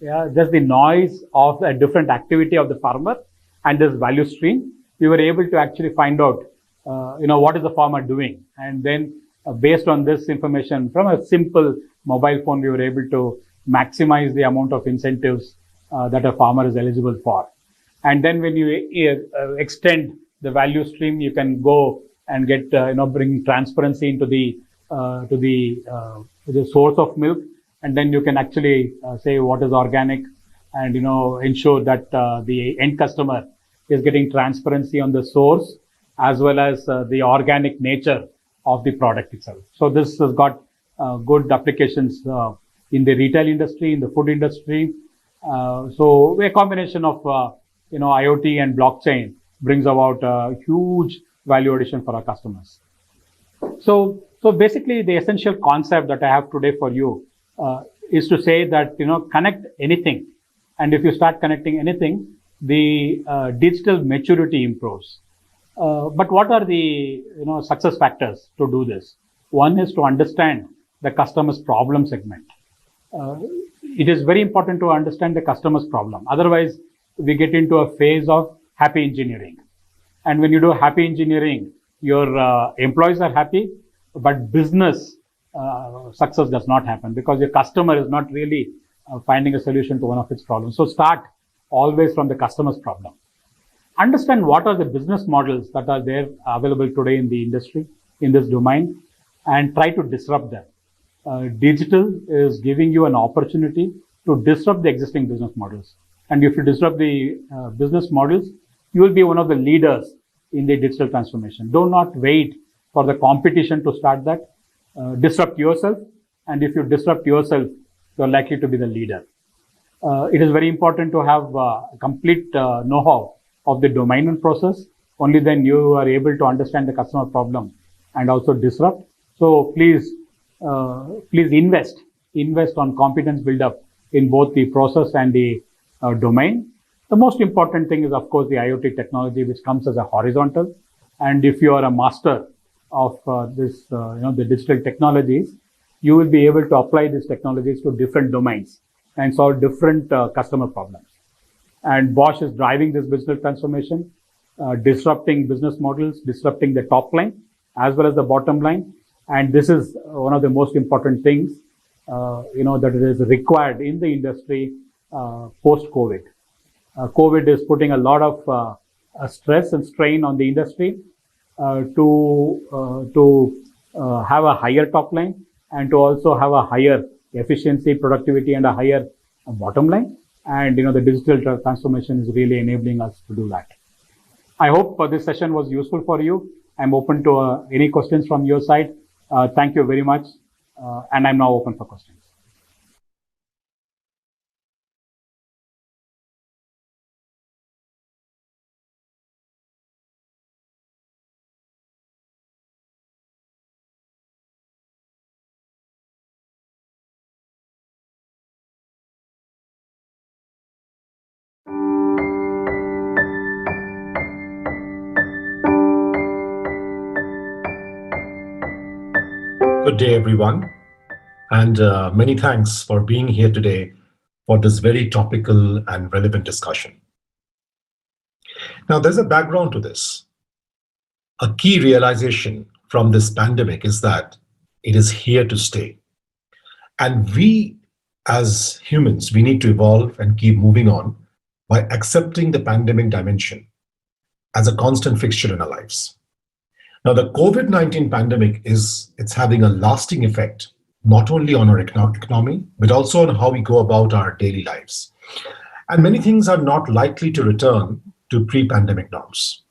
just the noise of a different activity of the farmer and this value stream, we were able to actually find out, what is the farmer doing. And then based on this information from a simple mobile phone, we were able to maximize the amount of incentives that a farmer is eligible for. And then when you extend the value stream, you can go and get, bring transparency into the source of milk. And then you can actually say what is organic, and, ensure that the end customer is getting transparency on the source as well as the organic nature of the product itself. So this has got good applications in the retail industry, in the food industry. So a combination of, IoT and blockchain brings about a huge value addition for our customers. So basically the essential concept that I have today for you is to say that, connect anything. And if you start connecting anything, the digital maturity improves. But what are the, success factors to do this? One is to understand the customer's problem segment. It is very important to understand the customer's problem. Otherwise, we get into a phase of happy engineering. And when you do happy engineering, your employees are happy, but business success does not happen because your customer is not really finding a solution to one of its problems. So start always from the customer's problem. Understand what are the business models that are there available today in the industry, in this domain, and try to disrupt them. Digital is giving you an opportunity to disrupt the existing business models. And if you disrupt the business models, you will be one of the leaders in the digital transformation. Do not wait for the competition to start that. Disrupt yourself. And if you disrupt yourself, you're likely to be the leader. It is very important to have complete know-how of the domain and process. Only then you are able to understand the customer problem and also disrupt. So please invest on competence build-up in both the process and the domain. The most important thing is, of course, the IoT technology, which comes as a horizontal. And if you are a master of the digital technologies, you will be able to apply these technologies to different domains and solve different customer problems. And Bosch is driving this digital transformation, disrupting business models, disrupting the top line as well as the bottom line. And this is one of the most important things, that is required in the industry post-COVID. COVID is putting a lot of stress and strain on the industry to have a higher top line and to also have a higher efficiency, productivity, and a higher bottom line. And the digital transformation is really enabling us to do that. I hope this session was useful for you. I'm open to any questions from your side. Thank you very much. And I'm now open for questions. Good day, everyone, and many thanks for being here today for this very topical and relevant discussion. Now, there's a background to this. A key realization from this pandemic is that it is here to stay. And we, as humans, we need to evolve and keep moving on by accepting the pandemic dimension as a constant fixture in our lives. Now, the COVID-19 pandemic it's having a lasting effect, not only on our economy, but also on how we go about our daily lives. And many things are not likely to return to pre-pandemic norms.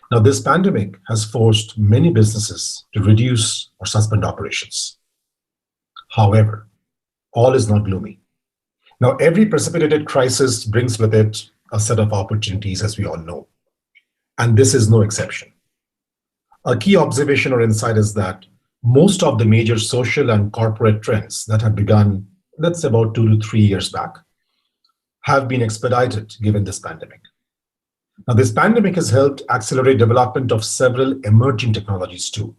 Now, this pandemic has forced many businesses to reduce or suspend operations. However, all is not gloomy. Now, every precipitated crisis brings with it a set of opportunities, as we all know. And this is no exception. A key observation or insight is that most of the major social and corporate trends that have begun, let's say about 2 to 3 years back, have been expedited given this pandemic. Now, this pandemic has helped accelerate development of several emerging technologies too.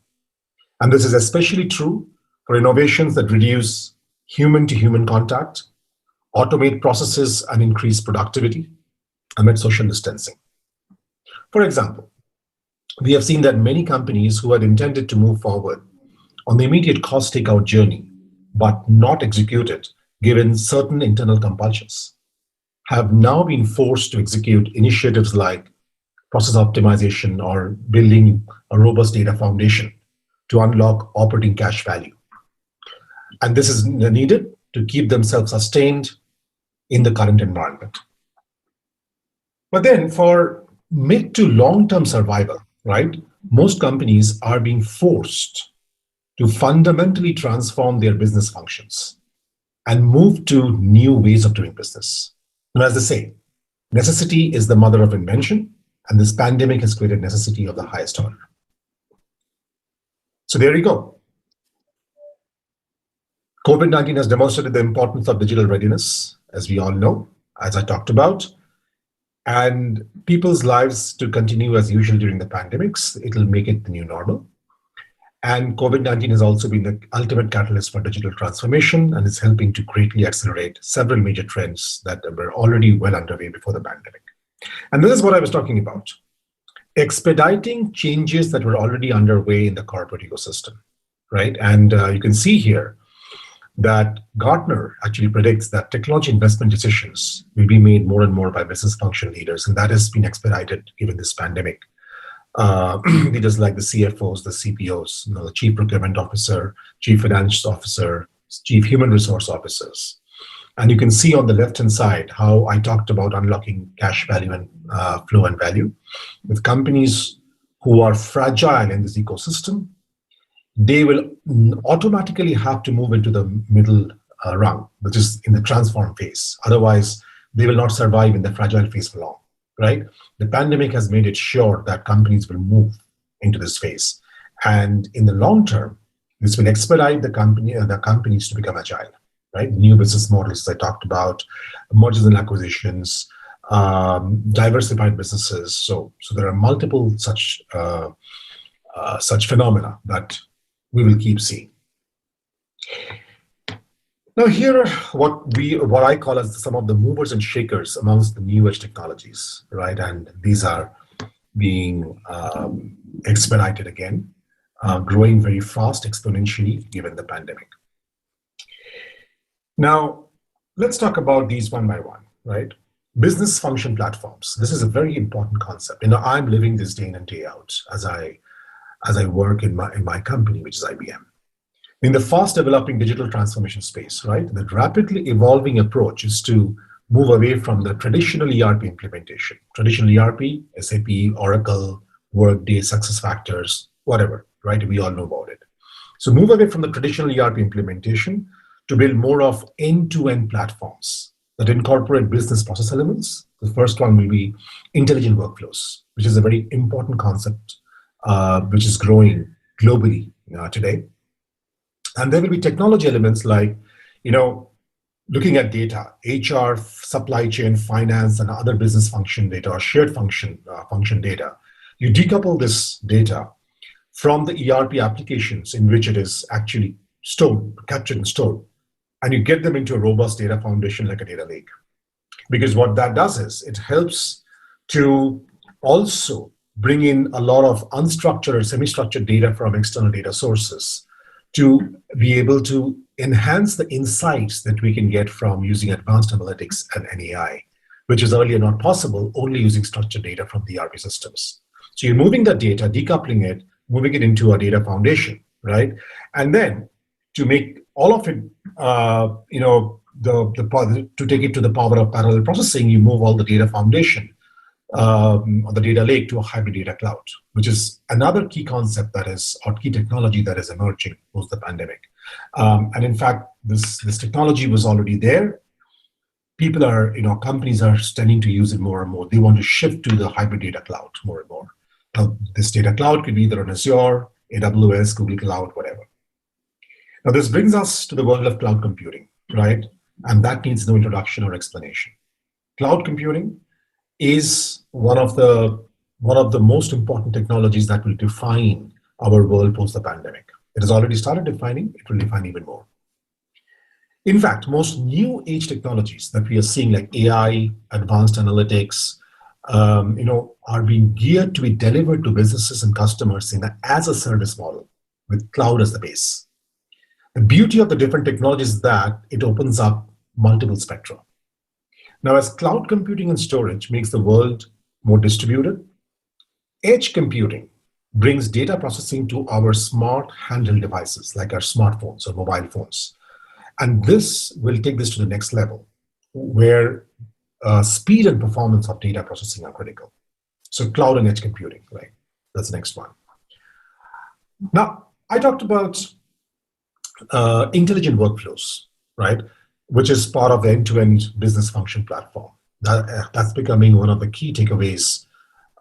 And this is especially true for innovations that reduce human-to-human contact, automate processes, and increase productivity amid social distancing. For example, we have seen that many companies who had intended to move forward on the immediate cost takeout journey, but not executed given certain internal compulsions, have now been forced to execute initiatives like process optimization or building a robust data foundation to unlock operating cash value. And this is needed to keep themselves sustained in the current environment. But then for mid to long-term survival, right, most companies are being forced to fundamentally transform their business functions and move to new ways of doing business. And as they say, necessity is the mother of invention, and this pandemic has created necessity of the highest order. So there you go. COVID-19 has demonstrated the importance of digital readiness, as we all know, as I talked about, and people's lives to continue as usual during the pandemics. It'll make it the new normal. And COVID-19 has also been the ultimate catalyst for digital transformation and is helping to greatly accelerate several major trends that were already well underway before the pandemic. And this is what I was talking about. Expediting changes that were already underway in the corporate ecosystem, right? And you can see here that Gartner actually predicts that technology investment decisions will be made more and more by business function leaders, and that has been expedited given this pandemic. Leaders like the CFOs, the CPOs, the Chief Procurement Officer, Chief Finance Officer, Chief Human Resource Officers. And you can see on the left-hand side how I talked about unlocking cash value and flow and value. With companies who are fragile in this ecosystem, they will automatically have to move into the middle rung, which is in the transform phase. Otherwise, they will not survive in the fragile phase for long, right? The pandemic has made it sure that companies will move into this phase. And in the long term, this will expedite the companies to become agile, right? New business models I talked about, mergers and acquisitions, diversified businesses. So there are multiple such phenomena that we will keep seeing. Now here are what I call as some of the movers and shakers amongst the new age technologies, right? And these are being expedited again, growing very fast exponentially given the pandemic. Now, let's talk about these one by one, right? Business function platforms. This is a very important concept. I'm living this day in and day out as I work in my company, which is IBM. In the fast developing digital transformation space, right? The rapidly evolving approach is to move away from the traditional ERP implementation. Traditional ERP, SAP, Oracle, Workday, SuccessFactors, whatever, right? We all know about it. So move away from the traditional ERP implementation to build more of end-to-end platforms that incorporate business process elements. The first one will be intelligent workflows, which is a very important concept, which is growing globally today. And there will be technology elements like, looking at data, HR, supply chain, finance, and other business function data or shared function data. You decouple this data from the ERP applications in which it is actually stored, captured and stored, and you get them into a robust data foundation like a data lake. Because what that does is it helps to also bring in a lot of unstructured or semi-structured data from external data sources to be able to enhance the insights that we can get from using advanced analytics and AI, which is earlier not possible only using structured data from the ERP systems. So you're moving that data, decoupling it, moving it into a data foundation, right? And then to make all of it, to take it to the power of parallel processing, you move all the data foundation or the data lake to a hybrid data cloud, which is another key concept that is, or key technology that is emerging post the pandemic. And in fact, this technology was already there. People are, companies are tending to use it more and more. They want to shift to the hybrid data cloud more and more. Now, this data cloud could be either on Azure, AWS, Google Cloud, whatever. Now, this brings us to the world of cloud computing, right? And that needs no introduction or explanation. Cloud computing is one of the most important technologies that will define our world post the pandemic. It has already started defining, it will define even more. In fact, most new age technologies that we are seeing, like AI, advanced analytics, are being geared to be delivered to businesses and customers in an as-a-service model with cloud as the base. The beauty of the different technologies is that it opens up multiple spectra. Now, as cloud computing and storage makes the world more distributed, edge computing brings data processing to our smart handheld devices like our smartphones or mobile phones. And this will take this to the next level where speed and performance of data processing are critical. So cloud and edge computing, right? That's the next one. Now, I talked about intelligent workflows, right? Which is part of the end-to-end business function platform. That's becoming one of the key takeaways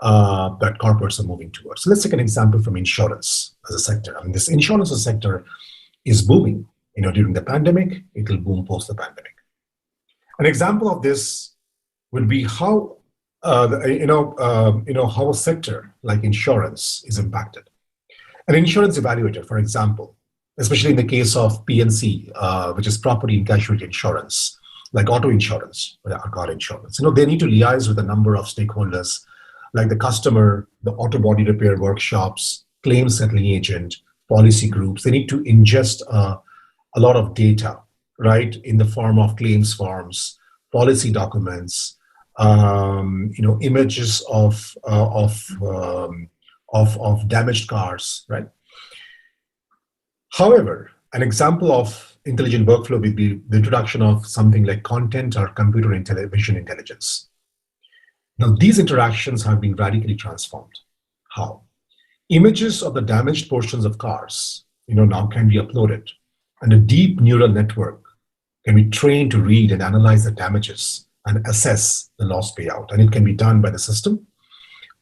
that corporates are moving towards. So let's take an example from insurance as a sector. I mean, this insurance as a sector is booming. During the pandemic, it will boom post the pandemic. An example of this would be how how a sector like insurance is impacted. An insurance evaluator, for example, especially in the case of P&C, which is property and casualty insurance, like auto insurance or car insurance. They need to liaise with a number of stakeholders, like the customer, the auto body repair workshops, claims settling agent, policy groups. They need to ingest a lot of data, right, in the form of claims forms, policy documents, images of damaged cars, right? However, an example of intelligent workflow would be the introduction of something like content or computer vision intelligence. Now, these interactions have been radically transformed. How? Images of the damaged portions of cars, now can be uploaded, and a deep neural network can be trained to read and analyze the damages and assess the loss payout. And it can be done by the system.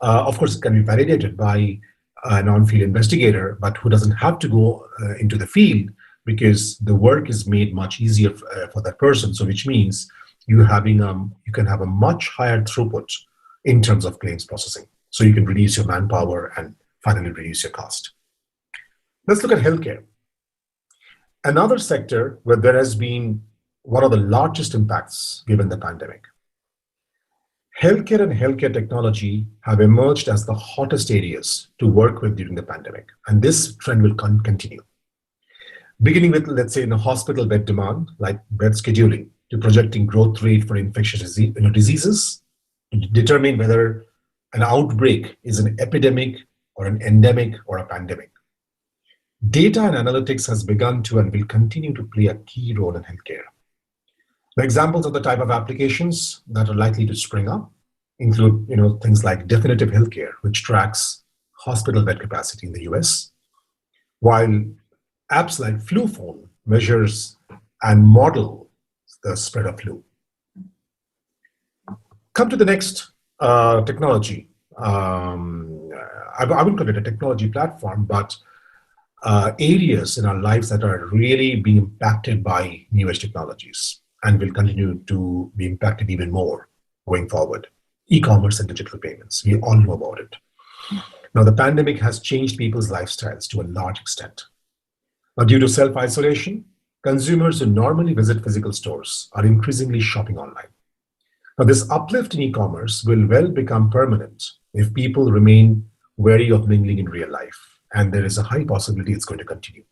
Of course, it can be validated by an on-field investigator, but who doesn't have to go into the field because the work is made much easier for that person. So which means you can have a much higher throughput in terms of claims processing. So you can reduce your manpower and finally reduce your cost. Let's look at healthcare. Another sector where there has been one of the largest impacts given the pandemic. Healthcare and healthcare technology have emerged as the hottest areas to work with during the pandemic, and this trend will continue. Beginning with, let's say, in the hospital bed demand, like bed scheduling, to projecting growth rate for infectious diseases, to determine whether an outbreak is an epidemic or an endemic or a pandemic. Data and analytics has begun to and will continue to play a key role in healthcare. The examples of the type of applications that are likely to spring up include, things like definitive healthcare, which tracks hospital bed capacity in the US, while apps like FluPhone measures and model the spread of flu. Come to the next technology. I wouldn't call it a technology platform, but areas in our lives that are really being impacted by new age technologies and will continue to be impacted even more going forward. E-commerce and digital payments, we all know about it. Now, the pandemic has changed people's lifestyles to a large extent. Now, due to self-isolation, consumers who normally visit physical stores are increasingly shopping online. Now, this uplift in e-commerce will well become permanent if people remain wary of mingling in real life, and there is a high possibility it's going to continue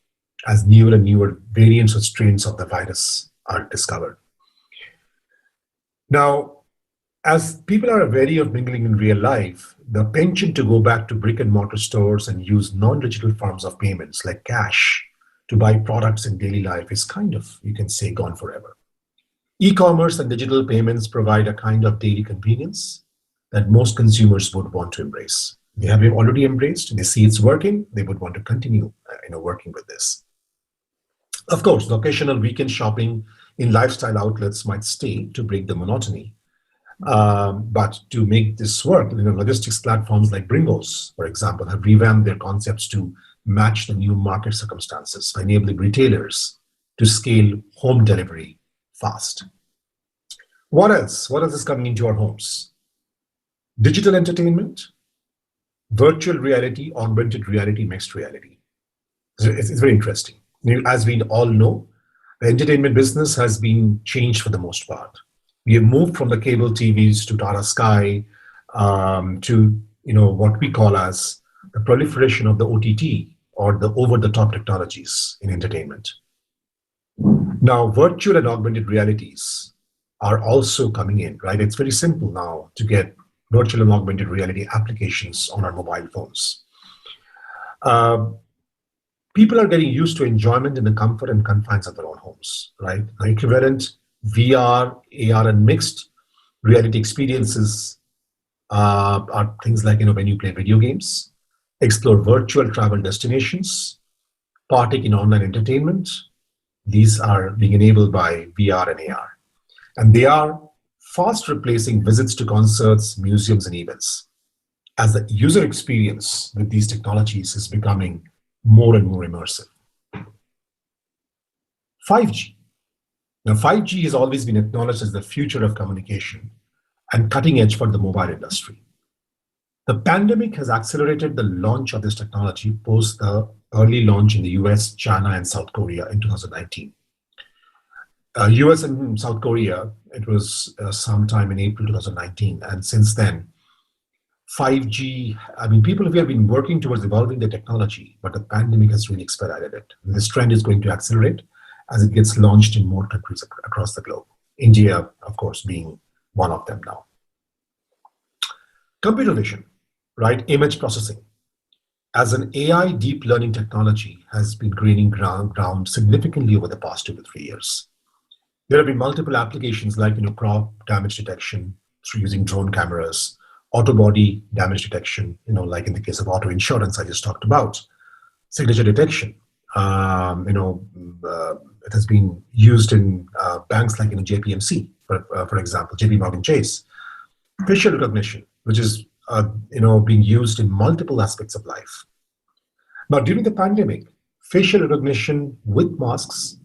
as newer and newer variants or strains of the virus are discovered. Now, as people are wary of mingling in real life, the penchant to go back to brick and mortar stores and use non-digital forms of payments like cash to buy products in daily life is kind of, you can say, gone forever. E-commerce and digital payments provide a kind of daily convenience that most consumers would want to embrace. They have already embraced, they see it's working, they would want to continue working with this. Of course, the occasional weekend shopping in lifestyle outlets might stay to break the monotony. But to make this work, logistics platforms like Bringos, for example, have revamped their concepts to match the new market circumstances by enabling retailers to scale home delivery fast. What else? What else is coming into our homes? Digital entertainment, virtual reality, augmented reality, mixed reality. It's very interesting. As we all know, the entertainment business has been changed for the most part. We have moved from the cable TVs to Tata Sky to what we call as the proliferation of the OTT or the over-the-top technologies in entertainment. Now, virtual and augmented realities are also coming in, right? It's very simple now to get virtual and augmented reality applications on our mobile phones. People are getting used to enjoyment in the comfort and confines of their own homes, right? Now, equivalent VR, AR, and mixed reality experiences are things like when you play video games, explore virtual travel destinations, partake in online entertainment. These are being enabled by VR and AR. And they are fast replacing visits to concerts, museums, and events, as the user experience with these technologies is becoming more and more immersive. 5G. Now, 5G has always been acknowledged as the future of communication and cutting edge for the mobile industry. The pandemic has accelerated the launch of this technology post the early launch in the US, China, and South Korea in 2019. US and South Korea, it was sometime in April 2019. And since then, 5G, people have been working towards evolving the technology, but the pandemic has really expedited it. And this trend is going to accelerate as it gets launched in more countries across the globe. India, of course, being one of them now. Computer vision, right? Image processing. As an AI deep learning technology has been gaining ground significantly over the past 2 to 3 years. There have been multiple applications like crop damage detection through using drone cameras, auto body damage detection, like in the case of auto insurance I just talked about, signature detection. It has been used in banks like JPMC, for example, JP Morgan Chase. Facial recognition, which is being used in multiple aspects of life. Now, during the pandemic, facial recognition with masks,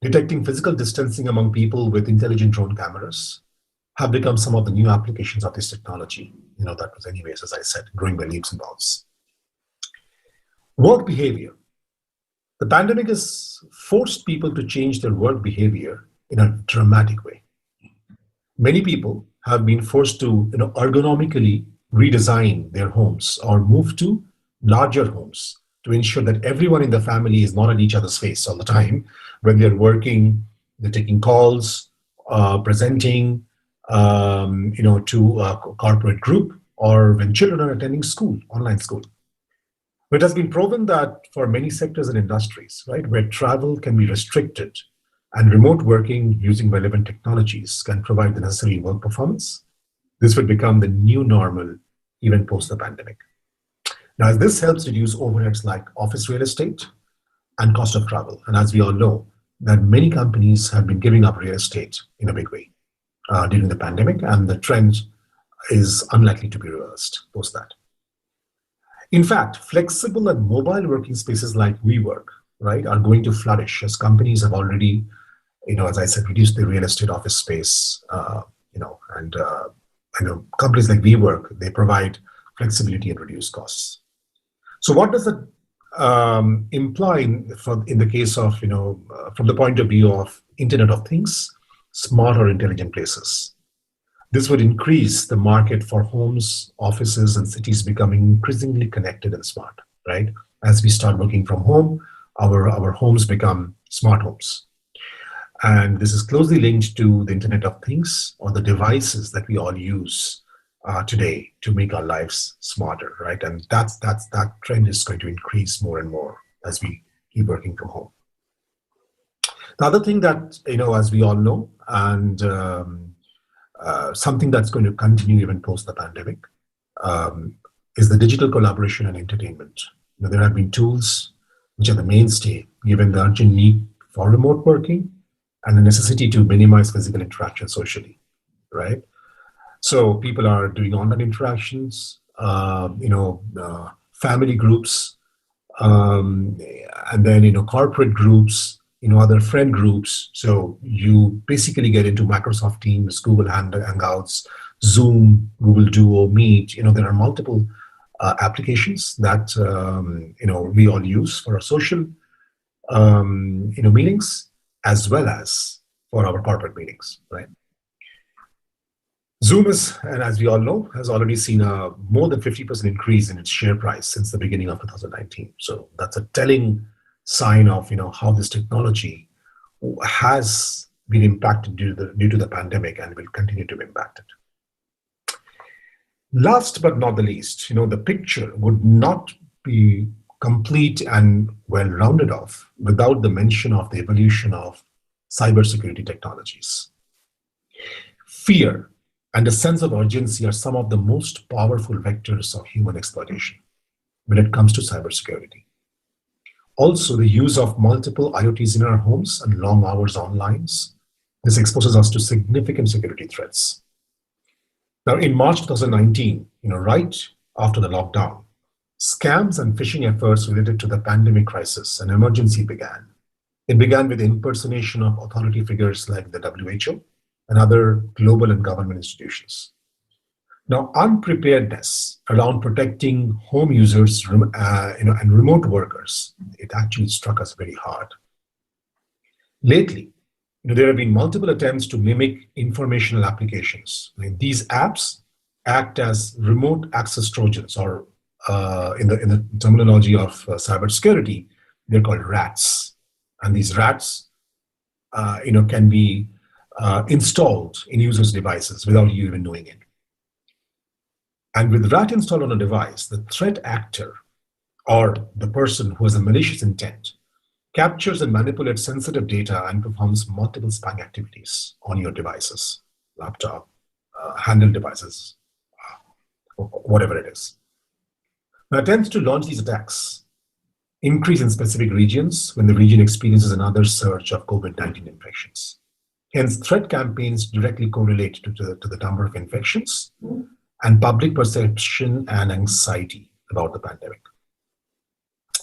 detecting physical distancing among people with intelligent drone cameras have become some of the new applications of this technology. That was anyways, as I said, growing by leaps and bounds. Work behavior. The pandemic has forced people to change their work behavior in a dramatic way. Many people have been forced to ergonomically redesign their homes or move to larger homes to ensure that everyone in the family is not at each other's face all the time. When they're working, they're taking calls, presenting, to a corporate group, or when children are attending school, online school. It has been proven that for many sectors and industries, right, where travel can be restricted and remote working using relevant technologies can provide the necessary work performance, this will become the new normal even post the pandemic. Now, this helps reduce overheads like office real estate and cost of travel. And as we all know, that many companies have been giving up real estate in a big way during the pandemic, and the trend is unlikely to be reversed post that. In fact, flexible and mobile working spaces like WeWork, right, are going to flourish as companies have already, as I said, reduced their real estate office space, and companies like WeWork, they provide flexibility and reduce costs. So what does the imply, in the case of, from the point of view of Internet of Things, smart or intelligent places. This would increase the market for homes, offices, and cities becoming increasingly connected and smart, right? As we start working from home, our homes become smart homes. And this is closely linked to the Internet of Things, or the devices that we all use today to make our lives smarter, right? And that trend is going to increase more and more as we keep working from home. The other thing that, as we all know, and something that's going to continue even post the pandemic, is the digital collaboration and entertainment. There have been tools which are the mainstay, given the urgent need for remote working and the necessity to minimize physical interaction socially, right? So people are doing online interactions, family groups, and then corporate groups, other friend groups. So you basically get into Microsoft Teams, Google Hangouts, Zoom, Google Duo, Meet. There are multiple applications that we all use for our social meetings, as well as for our corporate meetings, right? Zoom is, and as we all know, has already seen a more than 50% increase in its share price since the beginning of 2019. So that's a telling sign of how this technology has been impacted due to the pandemic and will continue to be impacted. Last but not the least, the picture would not be complete and well rounded off without the mention of the evolution of cybersecurity technologies. Fear and a sense of urgency are some of the most powerful vectors of human exploitation when it comes to cybersecurity. Also, the use of multiple IoTs in our homes and long hours online, this exposes us to significant security threats. Now, in March 2019, right after the lockdown, scams and phishing efforts related to the pandemic crisis and emergency began. It began with impersonation of authority figures like the WHO and other global and government institutions. Now, unpreparedness around protecting home users, and remote workers, it actually struck us very hard. Lately, there have been multiple attempts to mimic informational applications. These apps act as remote access trojans, or in the terminology of cybersecurity, they're called rats. And these rats, can be installed in users' devices without you even knowing it. And with rat installed on a device, the threat actor, or the person who has a malicious intent, captures and manipulates sensitive data and performs multiple spying activities on your devices, laptop, handheld devices, whatever it is. Now, attempts to launch these attacks increase in specific regions when the region experiences another surge of COVID-19 infections. Hence, threat campaigns directly correlate to the number of infections and public perception and anxiety about the pandemic.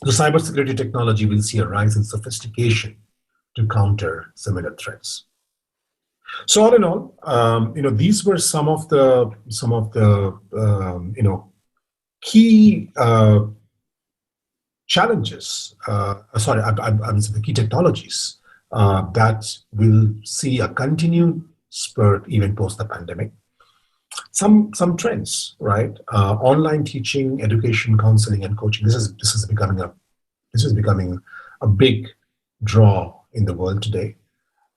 The cybersecurity technology will see a rise in sophistication to counter similar threats. So all in all, these were some of the key challenges. The key technologies that will see a continued spurt even post the pandemic. Some trends, right? Online teaching, education, counseling, and coaching. This is becoming a big draw in the world today.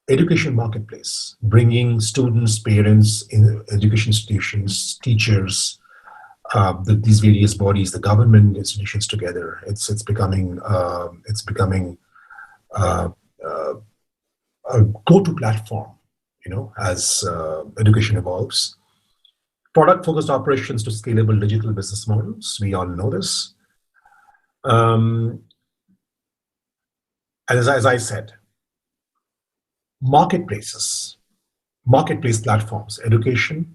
Education marketplace, bringing students, parents, in education institutions, teachers, these various bodies, the government institutions together. It's becoming a go-to platform, as education evolves. Product-focused operations to scalable digital business models. We all know this. And as I said, marketplace platforms, education,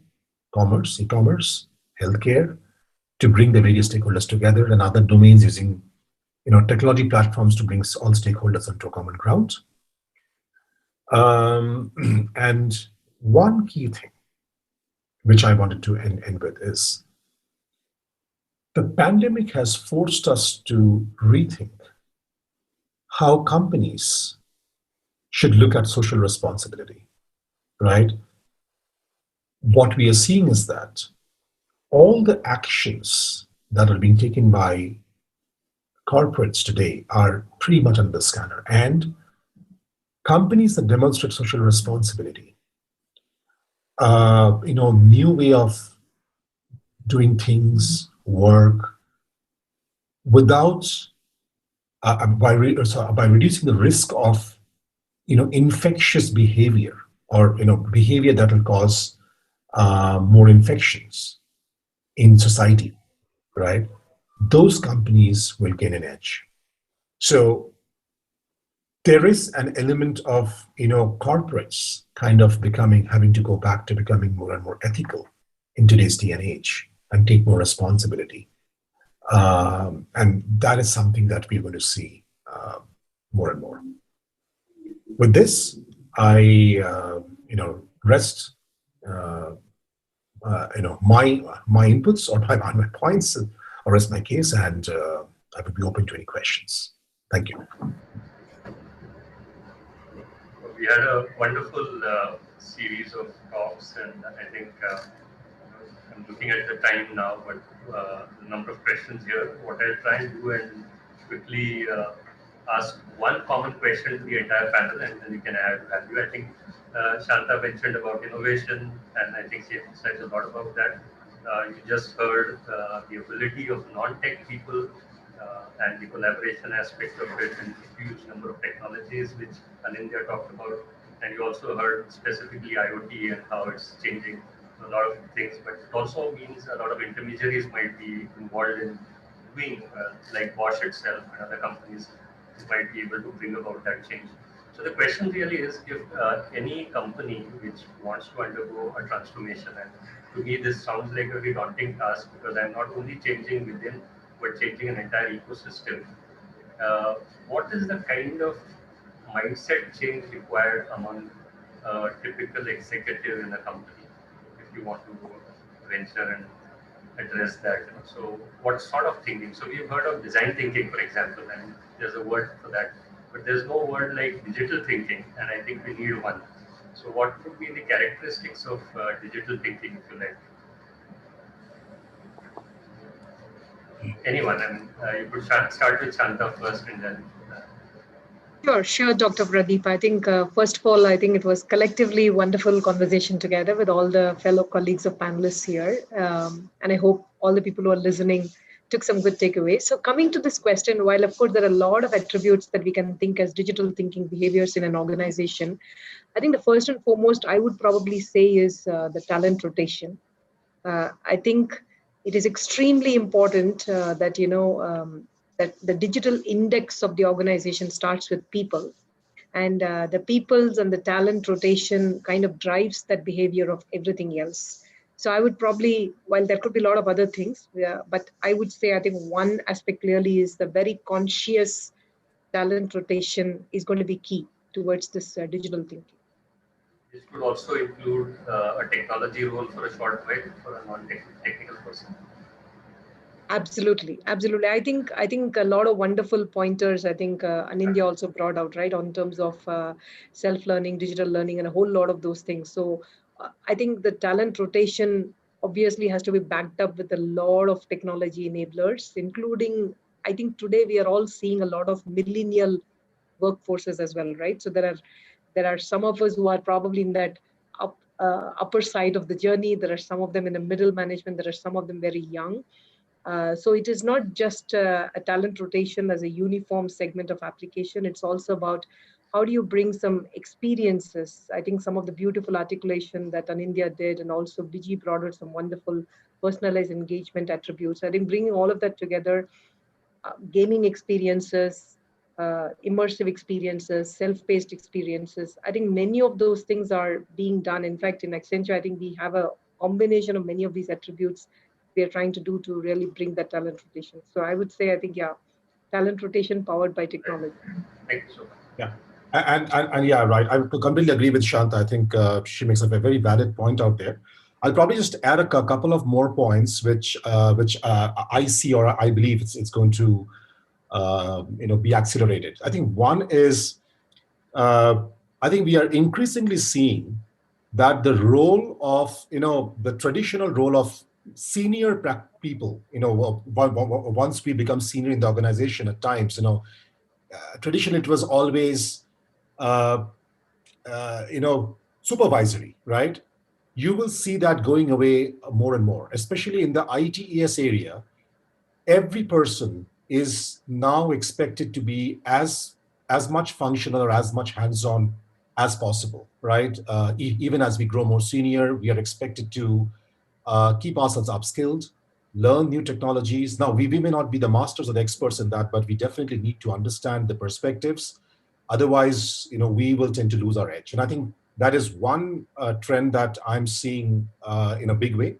commerce, e-commerce, healthcare, to bring the various stakeholders together, and other domains using technology platforms to bring all stakeholders onto a common ground. And one key thing which I wanted to end with is The pandemic has forced us to rethink how companies should look at social responsibility, right? What we are seeing is that all the actions that are being taken by corporates today are pretty much under the scanner. And companies that demonstrate social responsibility, new way of doing things, work, without by reducing the risk of infectious behavior or behavior that will cause more infections in society, right? Those companies will gain an edge. So there is an element of corporates kind of having to go back to becoming more and more ethical in today's day and age and take more responsibility. And that is something that we're going to see more and more. With this, I rest my inputs or my points, or rest my case, and I will be open to any questions. Thank you. We had a wonderful series of talks, and I think I'm looking at the time now, but the number of questions here. What I'll try and do and quickly ask one common question to the entire panel, and then you can add value. I think Shanta mentioned about innovation, and I think she said a lot about that. You just heard the ability of non-tech people and the collaboration aspect of it, and a huge number of technologies which Anindya talked about. And you also heard specifically IoT and how it's changing a lot of things, but it also means a lot of intermediaries might be involved in doing, like Bosch itself and other companies might be able to bring about that change. So the question really is, if any company which wants to undergo a transformation, and to me this sounds like a very daunting task, because I'm not only changing within, but changing an entire ecosystem. What is the kind of mindset change required among a typical executive in a company, if you want to venture and address that? So what sort of thinking? So we've heard of design thinking, for example, and there's a word for that, but there's no word like digital thinking, and I think we need one. So what would be the characteristics of digital thinking, if you like? Anyone? I mean, you could start with Shanta first, and then. Sure, Dr. Pradeep. I think, first of all, I think it was collectively wonderful conversation together with all the fellow colleagues of panelists here. And I hope all the people who are listening took some good takeaways. So coming to this question, while of course there are a lot of attributes that we can think as digital thinking behaviors in an organization, I think the first and foremost I would probably say is the talent rotation. I think it is extremely important that, that the digital index of the organization starts with people. And the peoples and the talent rotation kind of drives that behavior of everything else. So I would probably, while there could be a lot of other things, but I would say I think one aspect clearly is the very conscious talent rotation is going to be key towards this digital thinking. This could also include a technology role for a short while for a non-technical person. Absolutely. I think a lot of wonderful pointers. I think Anindya also brought out, right, on terms of self-learning, digital learning, and a whole lot of those things. So I think the talent rotation obviously has to be backed up with a lot of technology enablers, including, I think today we are all seeing a lot of millennial workforces as well, right? So there are some of us who are probably in that upper side of the journey. There are some of them in the middle management. There are some of them very young. So it is not just a talent rotation as a uniform segment of application. It's also about how do you bring some experiences. I think some of the beautiful articulation that Anindya did, and also Biji brought out some wonderful personalized engagement attributes. I think bringing all of that together, gaming experiences, immersive experiences, self-paced experiences. I think many of those things are being done. In fact, in Accenture, I think we have a combination of many of these attributes we are trying to do to really bring that talent rotation. So I would say, I think, yeah, talent rotation powered by technology. Thank you so much. Yeah. And yeah, right. I completely agree with Shanta. I think she makes a very valid point out there. I'll probably just add a couple of more points, which I see or I believe it's going to be accelerated. I think one is I think we are increasingly seeing that the role of the traditional role of senior people, once we become senior in the organization, at times, traditionally it was always uh, supervisory, right? You will see that going away more and more, especially in the ITES area. Every person is now expected to be as much functional or as much hands-on as possible, right? Even as we grow more senior, we are expected to keep ourselves upskilled, learn new technologies. Now, we may not be the masters or the experts in that, but we definitely need to understand the perspectives. Otherwise, we will tend to lose our edge. And I think that is one trend that I'm seeing in a big way.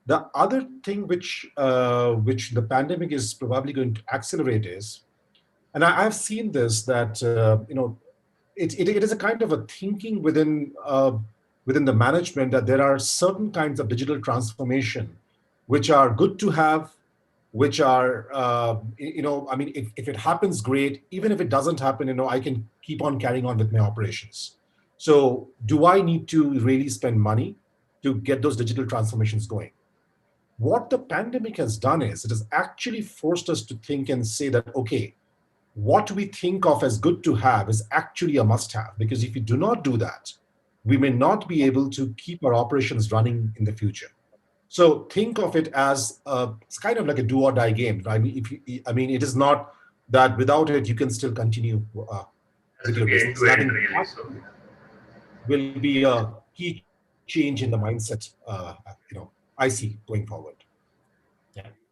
The other thing which the pandemic is probably going to accelerate is, and I've seen this, that it is a kind of a thinking within the management that there are certain kinds of digital transformation which are good to have, which are I mean, if it happens, great. Even if it doesn't happen, I can keep on carrying on with my operations. So do I need to really spend money to get those digital transformations going? What the pandemic has done is it has actually forced us to think and say that, okay, what we think of as good to have is actually a must have, because if we do not do that, we may not be able to keep our operations running in the future. So think of it as it's kind of like a do or die game. I mean, it is not that without it you can still continue with your business. I think will be a key change in the mindset. I see going forward.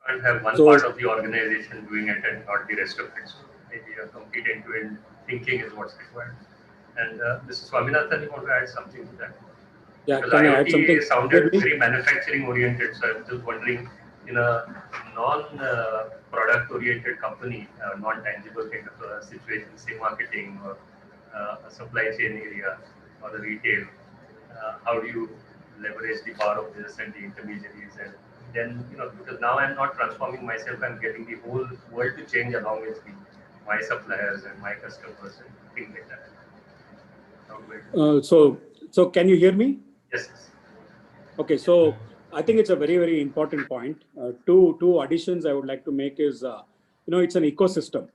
And have one part of the organization doing it and not the rest of it. So maybe a complete end-to-end thinking is what's required. And Mr. Swaminathan, you want to add something to that? Yeah, because can I add IoT something? sounded very manufacturing oriented. So I'm just wondering, in a non-product oriented company, non-tangible kind of a situation, say marketing or a supply chain area or the retail, how do you leverage the power of this and the intermediaries? And then, because now I'm not transforming myself, I'm getting the whole world to change along with me, my suppliers and my customers and things like that. So can you hear me? Yes. Okay, so I think it's a very, very important point. Two additions I would like to make is, it's an ecosystem.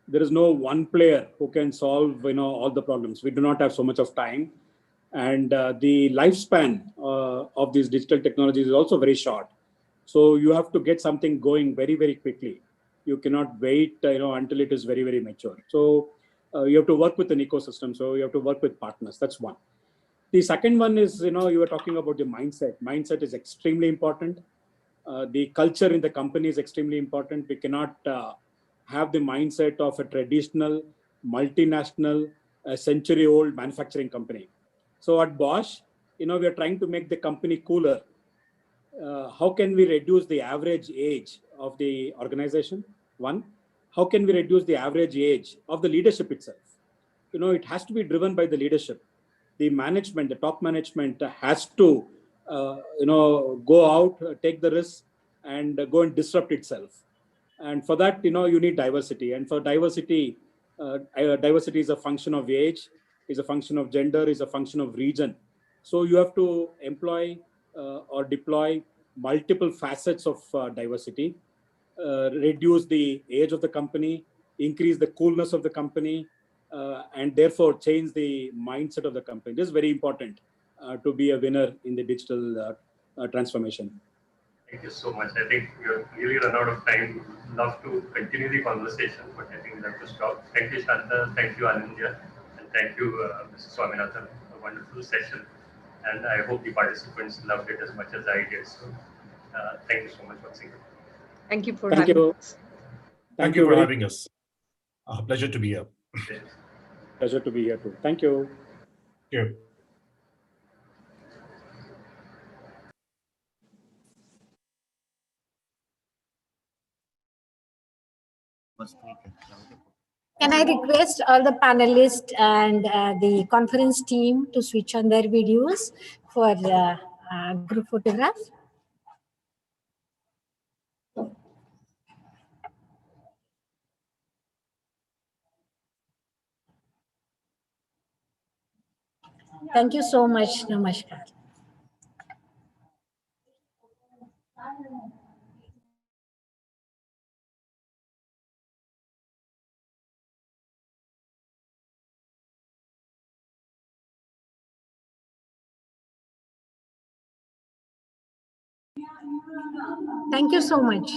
There is no one player who can solve, all the problems. We do not have so much of time. And the lifespan of these digital technologies is also very short. So you have to get something going very, very quickly. You cannot wait, until it is very, very mature. So you have to work with an ecosystem. So you have to work with partners. That's one. The second one is, you were talking about the mindset. Mindset is extremely important. The culture in the company is extremely important. We cannot have the mindset of a traditional, multinational, century-old manufacturing company. So at Bosch, we are trying to make the company cooler. How can we reduce the average age of the organization? One, how can we reduce the average age of the leadership itself? It has to be driven by the leadership. The management, the top management has to, go out, take the risk and go and disrupt itself. And for that, you need diversity. And for diversity, diversity is a function of age, is a function of gender, is a function of region. So you have to employ or deploy multiple facets of diversity, reduce the age of the company, increase the coolness of the company, and therefore change the mindset of the company. This is very important to be a winner in the digital transformation. Thank you so much. I think we have really run out of time. Love to continue the conversation, but I think we'll have to stop. Thank you, Shanta. Thank you, Anindya. And thank you, Mr. Swaminathan. A wonderful session. And I hope the participants loved it as much as I did. So thank you so much once again. Thank you for having us. Thank you for having us. Pleasure to be here. Pleasure to be here too. Thank you. Thank you. Can I request all the panelists and the conference team to switch on their videos for group photograph. Thank you so much. Namaskar. Thank you so much.